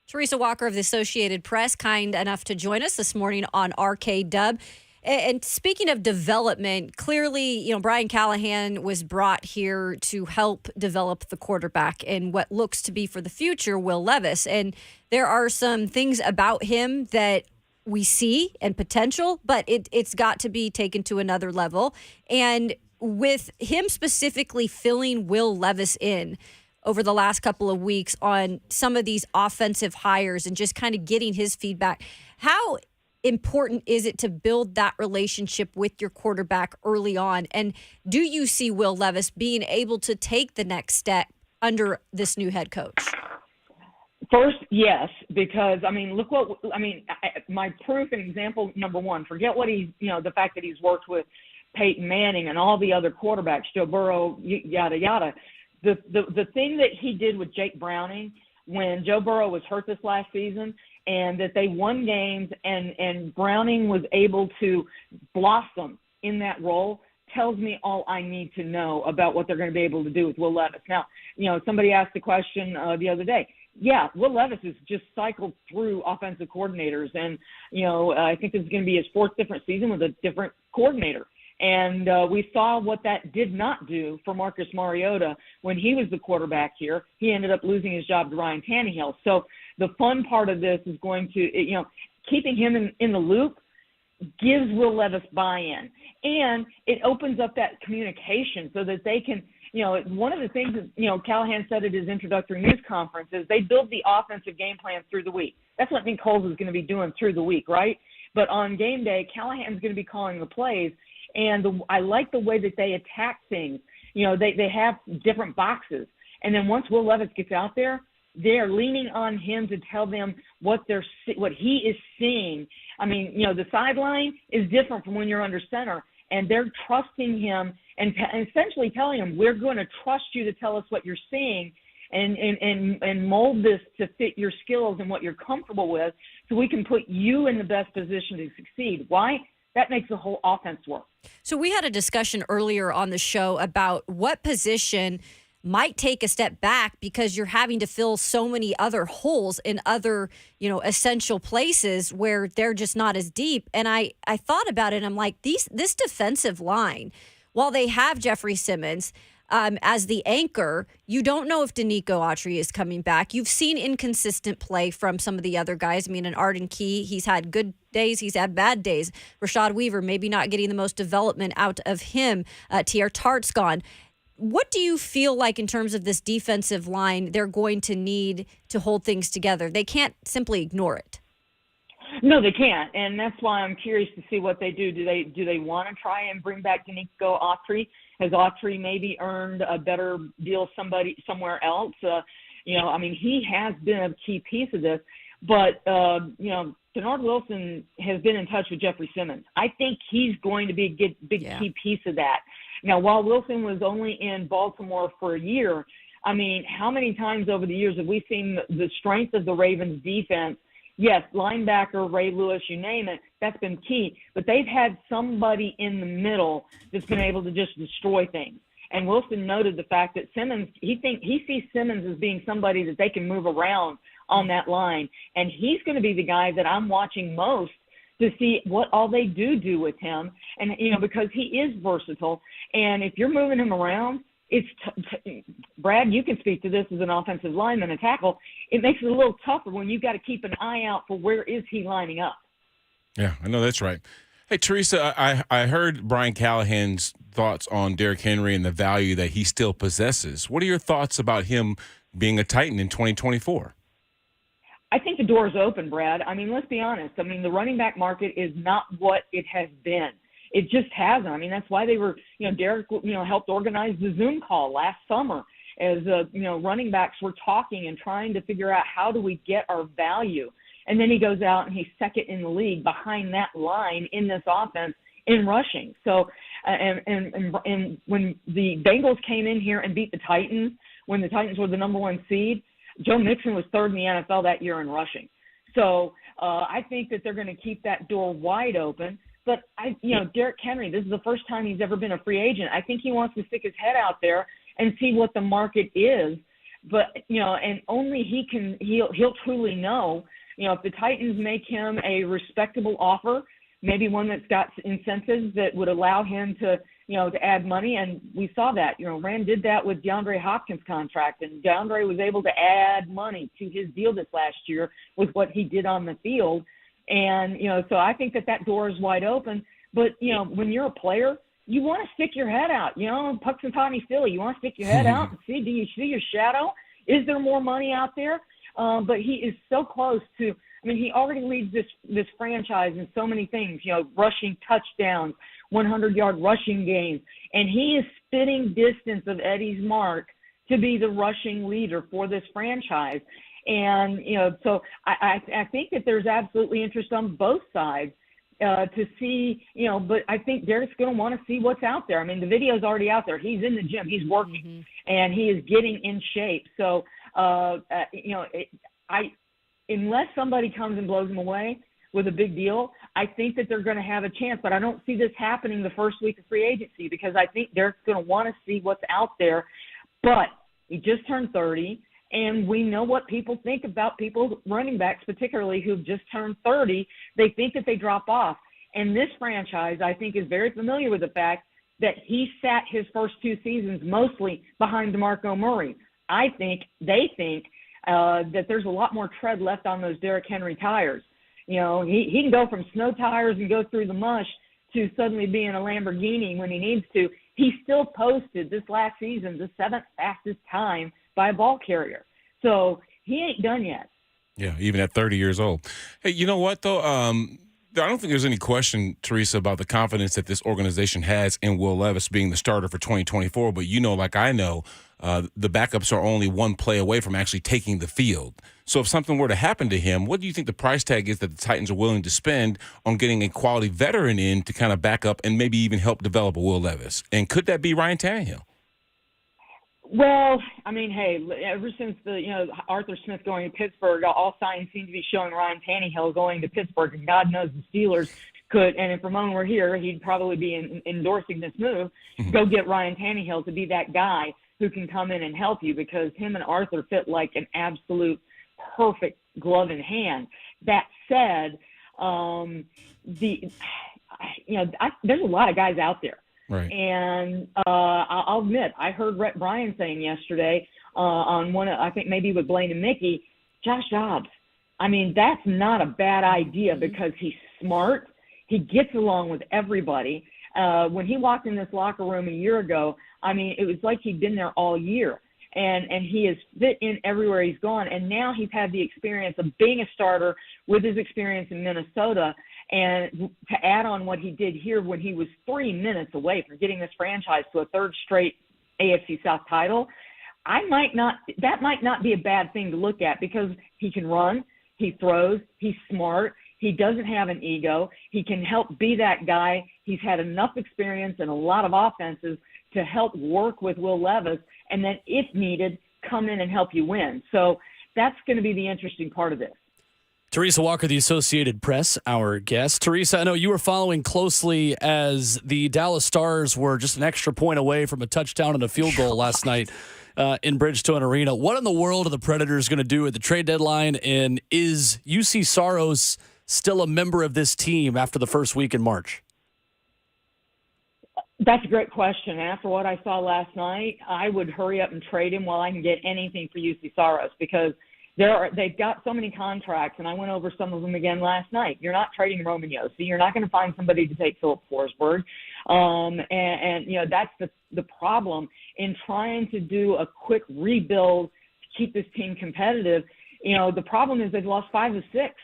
Teresa Walker of the Associated Press, kind enough to join us this morning on RKW. And speaking of development, clearly, Brian Callahan was brought here to help develop the quarterback and what looks to be for the future, Will Levis. And there are some things about him that we see and potential, but it's got to be taken to another level. And with him specifically filling Will Levis in over the last couple of weeks on some of these offensive hires and just kind of getting his feedback, how important is it to build that relationship with your quarterback early on? And do you see Will Levis being able to take the next step under this new head coach? First, yes, because, my proof and example, number one, forget what the fact that he's worked with Peyton Manning and all the other quarterbacks, Joe Burrow, yada, yada. The thing that he did with Jake Browning when Joe Burrow was hurt this last season and that they won games and Browning was able to blossom in that role tells me all I need to know about what they're going to be able to do with Will Levis. Now, somebody asked the question the other day. Yeah, Will Levis has just cycled through offensive coordinators, and, I think this is going to be his 4th different season with a different coordinator. And we saw what that did not do for Marcus Mariota when he was the quarterback here. He ended up losing his job to Ryan Tannehill. So the fun part of this is going to, keeping him in the loop gives Will Levis buy-in. And it opens up that communication so that they can, one of the things that, Callahan said at his introductory news conference is they build the offensive game plan through the week. That's what Nick Coles is going to be doing through the week, right? But on game day, Callahan's going to be calling the plays. And I like the way that they attack things. They have different boxes. And then once Will Levis gets out there, they're leaning on him to tell them what he is seeing. The sideline is different from when you're under center. And they're trusting him and essentially telling him, we're going to trust you to tell us what you're seeing and mold this to fit your skills and what you're comfortable with so we can put you in the best position to succeed. Why? That makes the whole offense work. So we had a discussion earlier on the show about what position might take a step back because you're having to fill so many other holes in other, essential places where they're just not as deep. And I thought about it and I'm like, this defensive line, while they have Jeffrey Simmons as the anchor, you don't know if Danico Autry is coming back. You've seen inconsistent play from some of the other guys. An Arden Key, he's had good days, he's had bad days. Rashad Weaver, maybe not getting the most development out of him. T.R. Tart's gone. What do you feel like in terms of this defensive line they're going to need to hold things together? They can't simply ignore it. No, they can't, and that's why I'm curious to see what they do. Do they want to try and bring back Danico Autry? Has Autry maybe earned a better deal somewhere else? He has been a key piece of this. But, Denard Wilson has been in touch with Jeffrey Simmons. I think he's going to be a big key piece of that. Now, while Wilson was only in Baltimore for a year, I mean, how many times over the years have we seen the strength of the Ravens defense? Yes, linebacker, Ray Lewis, you name it, that's been key. But they've had somebody in the middle that's been able to just destroy things. And Wilson noted the fact that Simmons, he sees Simmons as being somebody that they can move around on that line. And he's going to be the guy that I'm watching most to see what all they do with him. And, because he is versatile. And if you're moving him around, it's Brad, you can speak to this as an offensive lineman, a tackle. It makes it a little tougher when you've got to keep an eye out for where is he lining up. Yeah, I know that's right. Hey, Teresa, I heard Brian Callahan's thoughts on Derrick Henry and the value that he still possesses. What are your thoughts about him being a Titan in 2024? I think the door is open, Brad. I mean, let's be honest. I mean, the running back market is not what it has been. It just hasn't. I mean, that's why they were, Derek, helped organize the Zoom call last summer as, running backs were talking and trying to figure out how do we get our value. And then he goes out and he's second in the league behind that line in this offense in rushing. So, and when the Bengals came in here and beat the Titans, when the Titans were the number one seed, Joe Mixon was third in the NFL that year in rushing. So I think that they're going to keep that door wide open. But, Derrick Henry, this is the first time he's ever been a free agent. I think he wants to stick his head out there and see what the market is. But, and only he'll truly know, if the Titans make him a respectable offer, maybe one that's got incentives that would allow him to add money. And we saw that, Rand did that with DeAndre Hopkins' contract, and DeAndre was able to add money to his deal this last year with what he did on the field. And, so I think that door is wide open. But, when you're a player, you want to stick your head out, Puxatawny Philly. You want to stick your head out and see, do you see your shadow? Is there more money out there? But he is so close to, he already leads this franchise in so many things, rushing touchdowns, 100-yard rushing games. And he is spitting distance of Eddie's mark to be the rushing leader for this franchise. And, so I think that there's absolutely interest on both sides to see, but I think Derrick's going to want to see what's out there. I mean, the video's already out there. He's in the gym. He's working, and he is getting in shape. So, unless somebody comes and blows him away with a big deal, I think that they're going to have a chance. But I don't see this happening the first week of free agency because I think Derrick's going to want to see what's out there. But he just turned 30. And we know what people think about people, running backs particularly, who've just turned 30. They think that they drop off. And this franchise, I think, is very familiar with the fact that he sat his first two seasons mostly behind DeMarco Murray. They think that there's a lot more tread left on those Derrick Henry tires. He can go from snow tires and go through the mush to suddenly being a Lamborghini when he needs to. He still posted this last season the 7th fastest time by a ball carrier. So he ain't done yet. Yeah, even at 30 years old. Hey, you know what, though? I don't think there's any question, Teresa, about the confidence that this organization has in Will Levis being the starter for 2024. But like I know, the backups are only one play away from actually taking the field. So if something were to happen to him, what do you think the price tag is that the Titans are willing to spend on getting a quality veteran in to kind of back up and maybe even help develop a Will Levis? And could that be Ryan Tannehill? Well, hey, ever since Arthur Smith going to Pittsburgh, all signs seem to be showing Ryan Tannehill going to Pittsburgh, and God knows the Steelers could, and if Ramon were here, he'd probably be endorsing this move, go get Ryan Tannehill to be that guy who can come in and help you, because him and Arthur fit like an absolute perfect glove in hand. That said, there's a lot of guys out there. Right. And I'll admit, I heard Rhett Bryan saying yesterday on one, I think maybe with Blaine and Mickey, Josh Dobbs. That's not a bad idea because he's smart. He gets along with everybody. When he walked in this locker room a year ago, it was like he'd been there all year. And he has fit in everywhere he's gone. And now he's had the experience of being a starter with his experience in Minnesota. And to add on what he did here when he was 3 minutes away from getting this franchise to a third straight AFC South title, that might not be a bad thing to look at because he can run. He throws. He's smart. He doesn't have an ego. He can help be that guy. He's had enough experience in a lot of offenses to help work with Will Levis, and then if needed, come in and help you win. So that's going to be the interesting part of this. Teresa Walker, the Associated Press, our guest. Teresa, I know you were following closely as the Dallas Stars were just an extra point away from a touchdown and a field goal last night in Bridgestone Arena. What in the world are the Predators going to do at the trade deadline? And is UC Saros still a member of this team after the first week in March? That's a great question. After what I saw last night, I would hurry up and trade him while I can get anything for UC Saros, because they've got so many contracts, and I went over some of them again last night. You're not trading Roman Yossi. You're not going to find somebody to take Philip Forsberg. And that's the problem in trying to do a quick rebuild to keep this team competitive. The problem is they've lost 5 of 6.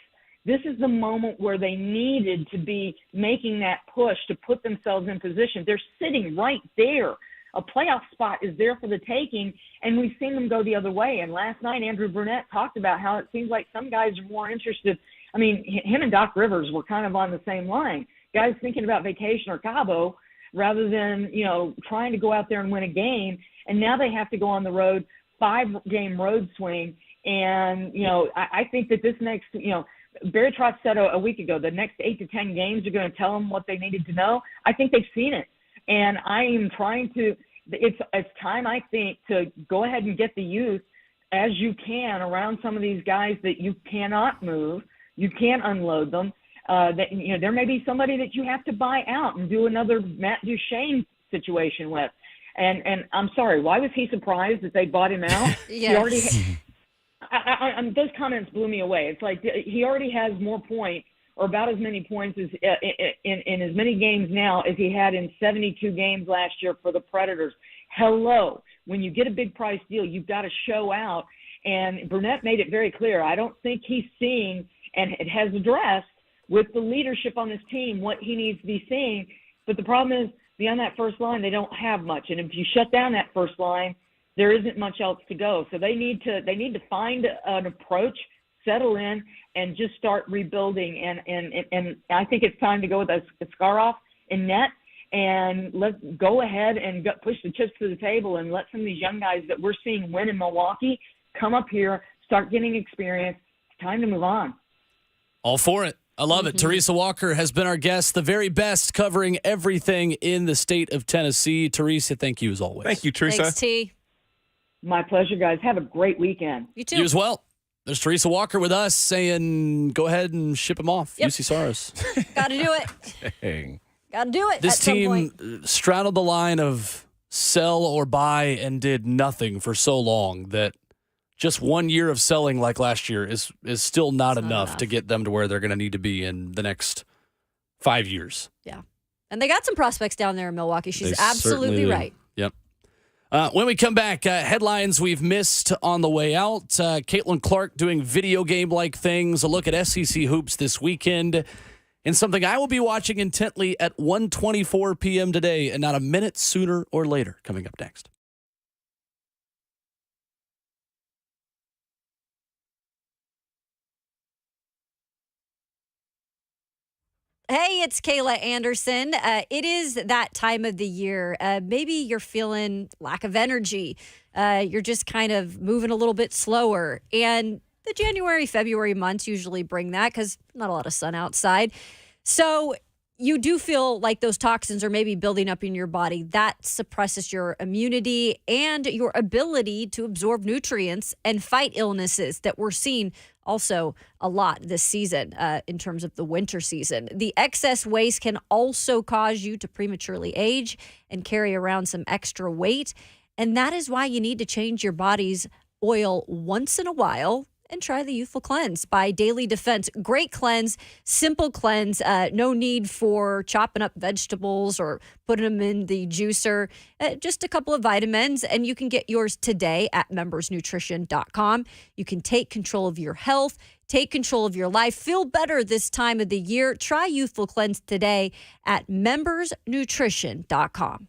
This is the moment where they needed to be making that push to put themselves in position. They're sitting right there. A playoff spot is there for the taking, and we've seen them go the other way. And last night, Andrew Brunette talked about how it seems like some guys are more interested. I mean, him and Doc Rivers were kind of on the same line. Guys thinking about vacation or Cabo rather than, trying to go out there and win a game. And now they have to go on the road, 5-game road swing. And, I think that this next, Barry Trotz said a week ago, the next 8 to 10 games are going to tell them what they needed to know. I think they've seen it. And I am trying to – it's time, I think, to go ahead and get the youth as you can around some of these guys that you cannot move. You can't unload them. There may be somebody that you have to buy out and do another Matt Duchene situation with. And I'm sorry, why was he surprised that they bought him out? Yes. He already those comments blew me away. It's like he already has more points, or about as many points as in as many games now as he had in 72 games last year for the Predators. Hello. When you get a big price deal, you've got to show out. And Burnett made it very clear. I don't think he's seeing, and it has addressed with the leadership on this team, what he needs to be seeing. But the problem is, beyond that first line, they don't have much. And if you shut down that first line, there isn't much else to go. So they need to find an approach, settle in, and just start rebuilding. And I think it's time to go with Askarov in net, and let's go ahead and push the chips to the table and let some of these young guys that we're seeing win in Milwaukee come up here, start getting experience. It's time to move on. All for it. I love it. Teresa Walker has been our guest, the very best, covering everything in the state of Tennessee. Teresa, thank you as always. Thank you, Teresa. Thanks, T. My pleasure, guys. Have a great weekend. You too. You as well. There's Teresa Walker with us saying, go ahead and ship him off. Yep. UC Saros. Got to do it. Dang. Got to do it. This at some team point. straddled the line of sell or buy and did nothing for so long that just 1 year of selling like last year is still not enough to get them to where they're going to need to be in the next 5 years. Yeah. And they got some prospects down there in Milwaukee. She's They certainly absolutely do. right. Yep. When we come back, headlines we've missed on the way out. Caitlin Clark doing video game-like things. A look at SEC hoops this weekend. And something I will be watching intently at 1:24 p.m. today, and not a minute sooner or later. Coming up next. Hey, it's Kayla Anderson. It is that time of the year. Maybe you're feeling lack of energy. You're just kind of moving a little bit slower. And the January, February months usually bring that because not a lot of sun outside. So you do feel like those toxins are maybe building up in your body. That suppresses your immunity and your ability to absorb nutrients and fight illnesses that we're seeing also a lot this season in terms of the winter season. The excess waste can also cause you to prematurely age and carry around some extra weight. And that is why you need to change your body's oil once in a while and try the Youthful Cleanse by Daily Defense. Great cleanse, simple cleanse, no need for chopping up vegetables or putting them in the juicer. Just a couple of vitamins, and you can get yours today at membersnutrition.com. You can take control of your health, take control of your life, feel better this time of the year. Try Youthful Cleanse today at membersnutrition.com.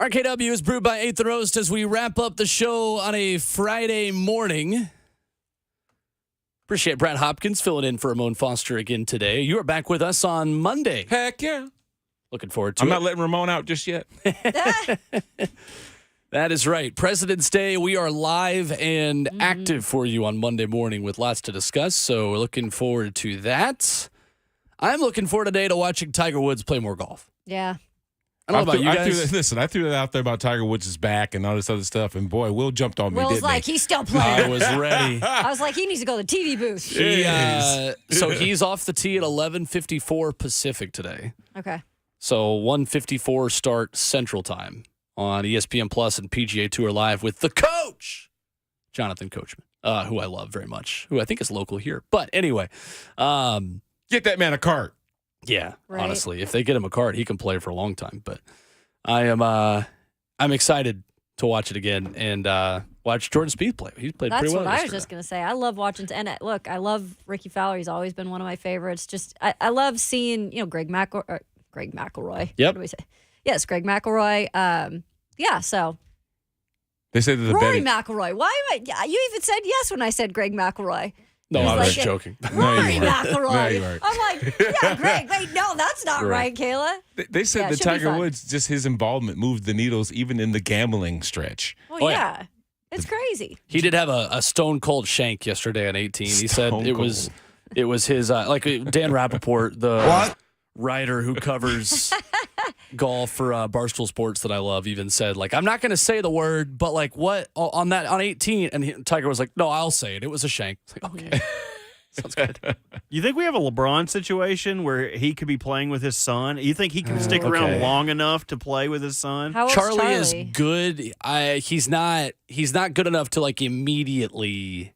RKW is brewed by 8th and Roast as we wrap up the show on a Friday morning. Appreciate Brad Hopkins filling in for Ramon Foster again today. You are back with us on Monday. Heck yeah. Looking forward to I'm it. not letting Ramon out just yet. That is right. President's Day, we are live and active for you on Monday morning with lots to discuss, so we're looking forward to that. I'm looking forward today to watching Tiger Woods play more golf. Yeah. I don't know about you guys. I threw that out there about Tiger Woods' back and all this other stuff, and boy, Will jumped on me, Will's didn't like, he? he's still playing. I was ready. I was like, he needs to go to the TV booth. So he's off the tee at 11:54 Pacific today. Okay. So 1:54 start Central Time on ESPN Plus and PGA Tour Live with the coach, Jonathan Coachman, who I love very much, who I think is local here. But anyway, Get that man a cart. yeah, Right. honestly, if they get him a card, he can play for a long time. But I'm excited to watch it again and watch Jordan Spieth play. He played That's pretty well what I was yesterday. just going to say. I love watching. Look, I love Ricky Fowler. He's always been one of my favorites. Just I love seeing, Greg McElroy. Yep. What do we say? Yes, Greg McElroy. So They say that the Rory betting. McIlroy. Why am I? You even said yes when I said Greg McElroy. No, He's I was like just joking. Rory No, you weren't. McIlroy. No, you weren't. I'm like, yeah, Greg. Wait, no, that's not right, Kayla. They said Yeah, it that should be Tiger fun. Woods, just his involvement moved the needles even in the gambling stretch. Well, Oh, yeah. yeah. It's crazy. He did have a stone cold shank yesterday on 18. He said Stone it was his like Dan Rappaport, the writer who covers golf for Barstool Sports that I love, even said, like, I'm not going to say the word, but like what on 18, and Tiger was like, no, I'll say it. It was a shank. It's like, okay. Sounds good. You think we have a LeBron situation where he could be playing with his son? You think he can stick around Okay. long enough to play with his son? How old's Charlie is good. He's not good enough to like immediately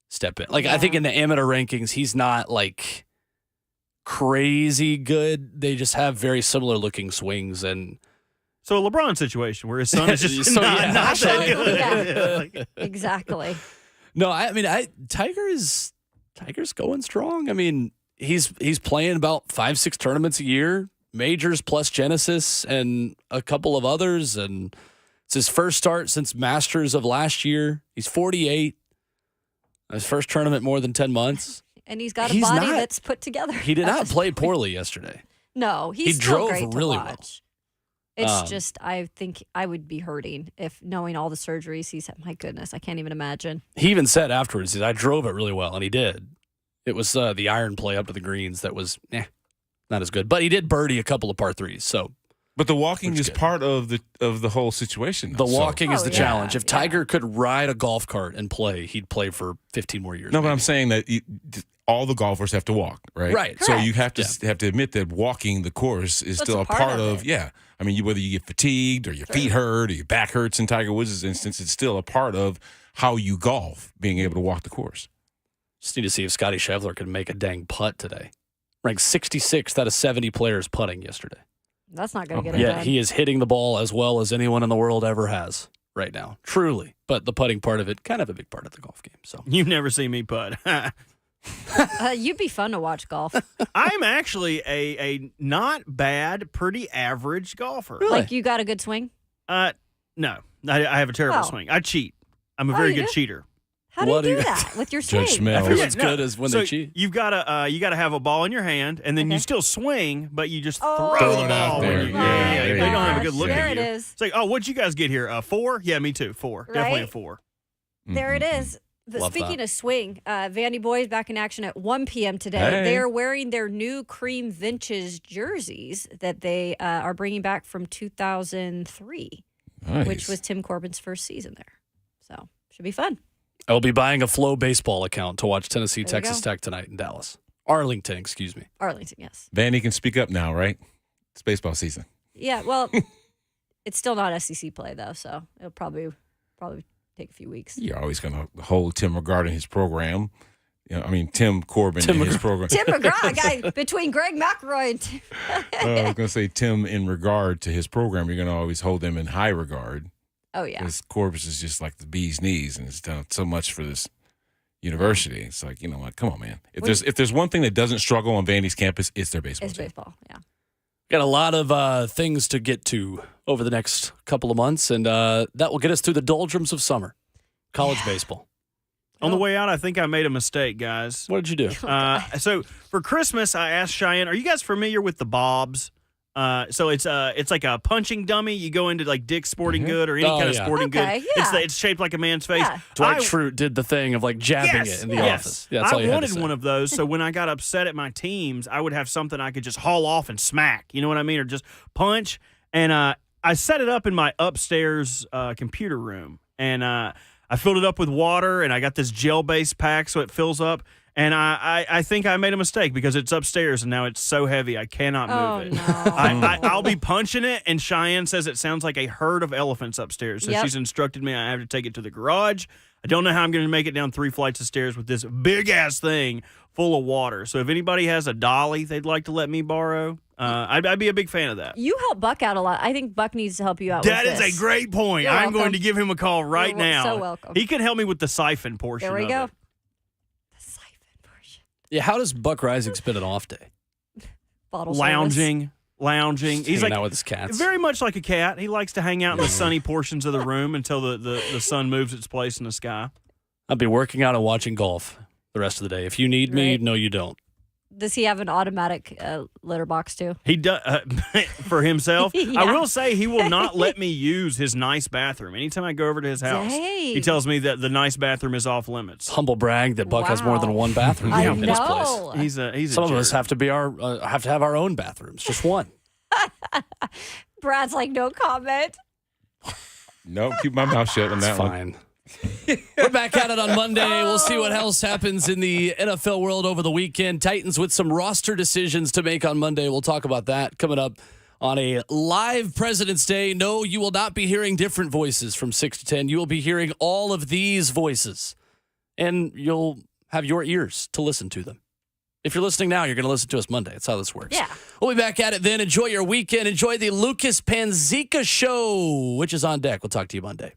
step in. Like I think in the amateur rankings, he's not like crazy good. They just have very similar looking swings and So a LeBron situation where his son is just So, not, yeah. not that good. Yeah. Like, Exactly. no, I mean Tiger's going strong. I mean, he's playing about 5-6 tournaments a year, majors plus Genesis and a couple of others, and it's his first start since Masters of last year. He's 48. His first tournament more than 10 months. And he's got a He's body not- that's put together. He did at not this play point. poorly yesterday. No, he's He still drove great to really well. watch. It's Um, just, I think I would be hurting if knowing all the surgeries he's had. My goodness, I can't even imagine. He even said afterwards, he said, I drove it really well, and he did. It was the iron play up to the greens that was not as good. But he did birdie a couple of par threes, so But the walking Which is good. part of the whole situation. the though, so- walking is Oh, the yeah, challenge. If yeah. Tiger could ride a golf cart and play, he'd play for 15 more years. No, but maybe. I'm saying that all the golfers have to walk, right? Right. So you have to Yeah. have to admit that walking the course is That's still a a part part of of. it. Yeah. I mean, whether you get fatigued or your feet hurt or your back hurts in Tiger Woods' instance, it's still a part of how you golf, being able to walk the course. Just need to see if Scotty Scheffler can make a dang putt today. Ranked 66th out of 70 players putting yesterday. That's not going to get it Yeah, done. he is hitting the ball as well as anyone in the world ever has right now. Truly. But the putting part of it, kind of a big part of the golf game. So You've never seen me putt. You'd be fun to watch golf. I'm actually a not bad, pretty average golfer. Like you got a good swing. No, I have a terrible Oh. swing. I cheat. I'm a Oh, very you good do? chear. How do What do you do you- that with your swing? Judge Smell. Who's Yeah, as no. good as when So they cheat? You've got to have a ball in your hand, and then you Okay. still swing, but you just Oh, throw Throw the it out ball. there. When you, Yeah, yeah, there They you don't have a go. good look There at it you. is. It's like, oh, what'd you guys get here? 4? Yeah, me too. 4. Definitely a Right? 4. There it is. Love Speaking that. of swing, Vandy boys back in action at 1 p.m. today. Hey. They're wearing their new cream vintage jerseys that they are bringing back from 2003, Nice. which was Tim Corbin's first season there. So should be fun. I'll be buying a Flow baseball account to watch Tennessee, There you Texas go. Tech tonight in Dallas. Arlington, excuse me. Arlington, yes. Vandy can speak up now, right? It's baseball season. Yeah, well, it's still not SEC play though, so it'll probably take a few weeks. You're always going to hold Tim McGraw in his program. You know, I mean, Tim Corbin in his program. Tim McGraw, guy between Greg McElroy and Tim. I was going to say Tim in regard to his program. You're going to always hold him in high regard. Oh yeah. Because Corbin is just like the bee's knees, and it's done so much for this university. It's like, come on, man. If there's one thing that doesn't struggle on Vandy's campus, it's their baseball It's team. baseball, yeah. Got a lot of things to get to over the next couple of months, and that will get us through the doldrums of summer. College baseball. On the way out, I think I made a mistake, guys. What did you do? So for Christmas, I asked Cheyenne, "Are you guys familiar with the Bobs?" So it's like a punching dummy. You go into like Dick's Sporting Good or any kind of sporting good. It's shaped like a man's face. Yeah. Dwight Schrute did the thing of like jabbing it in the office. Yeah, that's all I you had to wanted say. one of those, so when I got upset at my teams, I would have something I could just haul off and smack. You know what I mean? Or just punch. And I set it up in my upstairs computer room, and I filled it up with water, and I got this gel-based pack so it fills up. And I think I made a mistake because it's upstairs and now it's so heavy I cannot move it. No. I'll be punching it, and Cheyenne says it sounds like a herd of elephants upstairs. So she's instructed me I have to take it to the garage. I don't know how I'm going to make it down 3 flights of stairs with this big-ass thing full of water. So if anybody has a dolly they'd like to let me borrow, I'd be a big fan of that. You help Buck out a lot. I think Buck needs to help you out That with is this. a great point. You're I'm welcome. going to give him a call right now. So welcome. He can help me with the siphon portion There we of go. it. The siphon portion. Yeah, how does Buck Rising spend an off day? Bottle Lounging. He's Hanging like out with his cats. very much like a cat. He likes to hang out in the sunny portions of the room until the sun moves its place in the sky. I'll be working out and watching golf the rest of the day. If you need me, Right. no, you don't. Does he have an automatic litter box too? He does for himself. Yeah. I will say he will not let me use his nice bathroom. Anytime I go over to his house, he Dang. tells me that the nice bathroom is off limits. Humble brag that Buck has more than one bathroom I in his place. know. He's a Some of us jerk. have to be have to have our own bathrooms, just one. Brad's like, no comment. No, keep my mouth shut on It's that one. fine. We're back at it on Monday. We'll see what else happens in the NFL world over the weekend. Titans with some roster decisions to make on Monday. We'll talk about that coming up on a live President's Day. No, you will not be hearing different voices from 6 to 10. You will be hearing all of these voices, and you'll have your ears to listen to them. If you're listening now, you're going to listen to us Monday. That's how this works. Yeah. We'll be back at it then. Enjoy your weekend. Enjoy the Lucas Panzica Show, which is on deck. We'll talk to you Monday.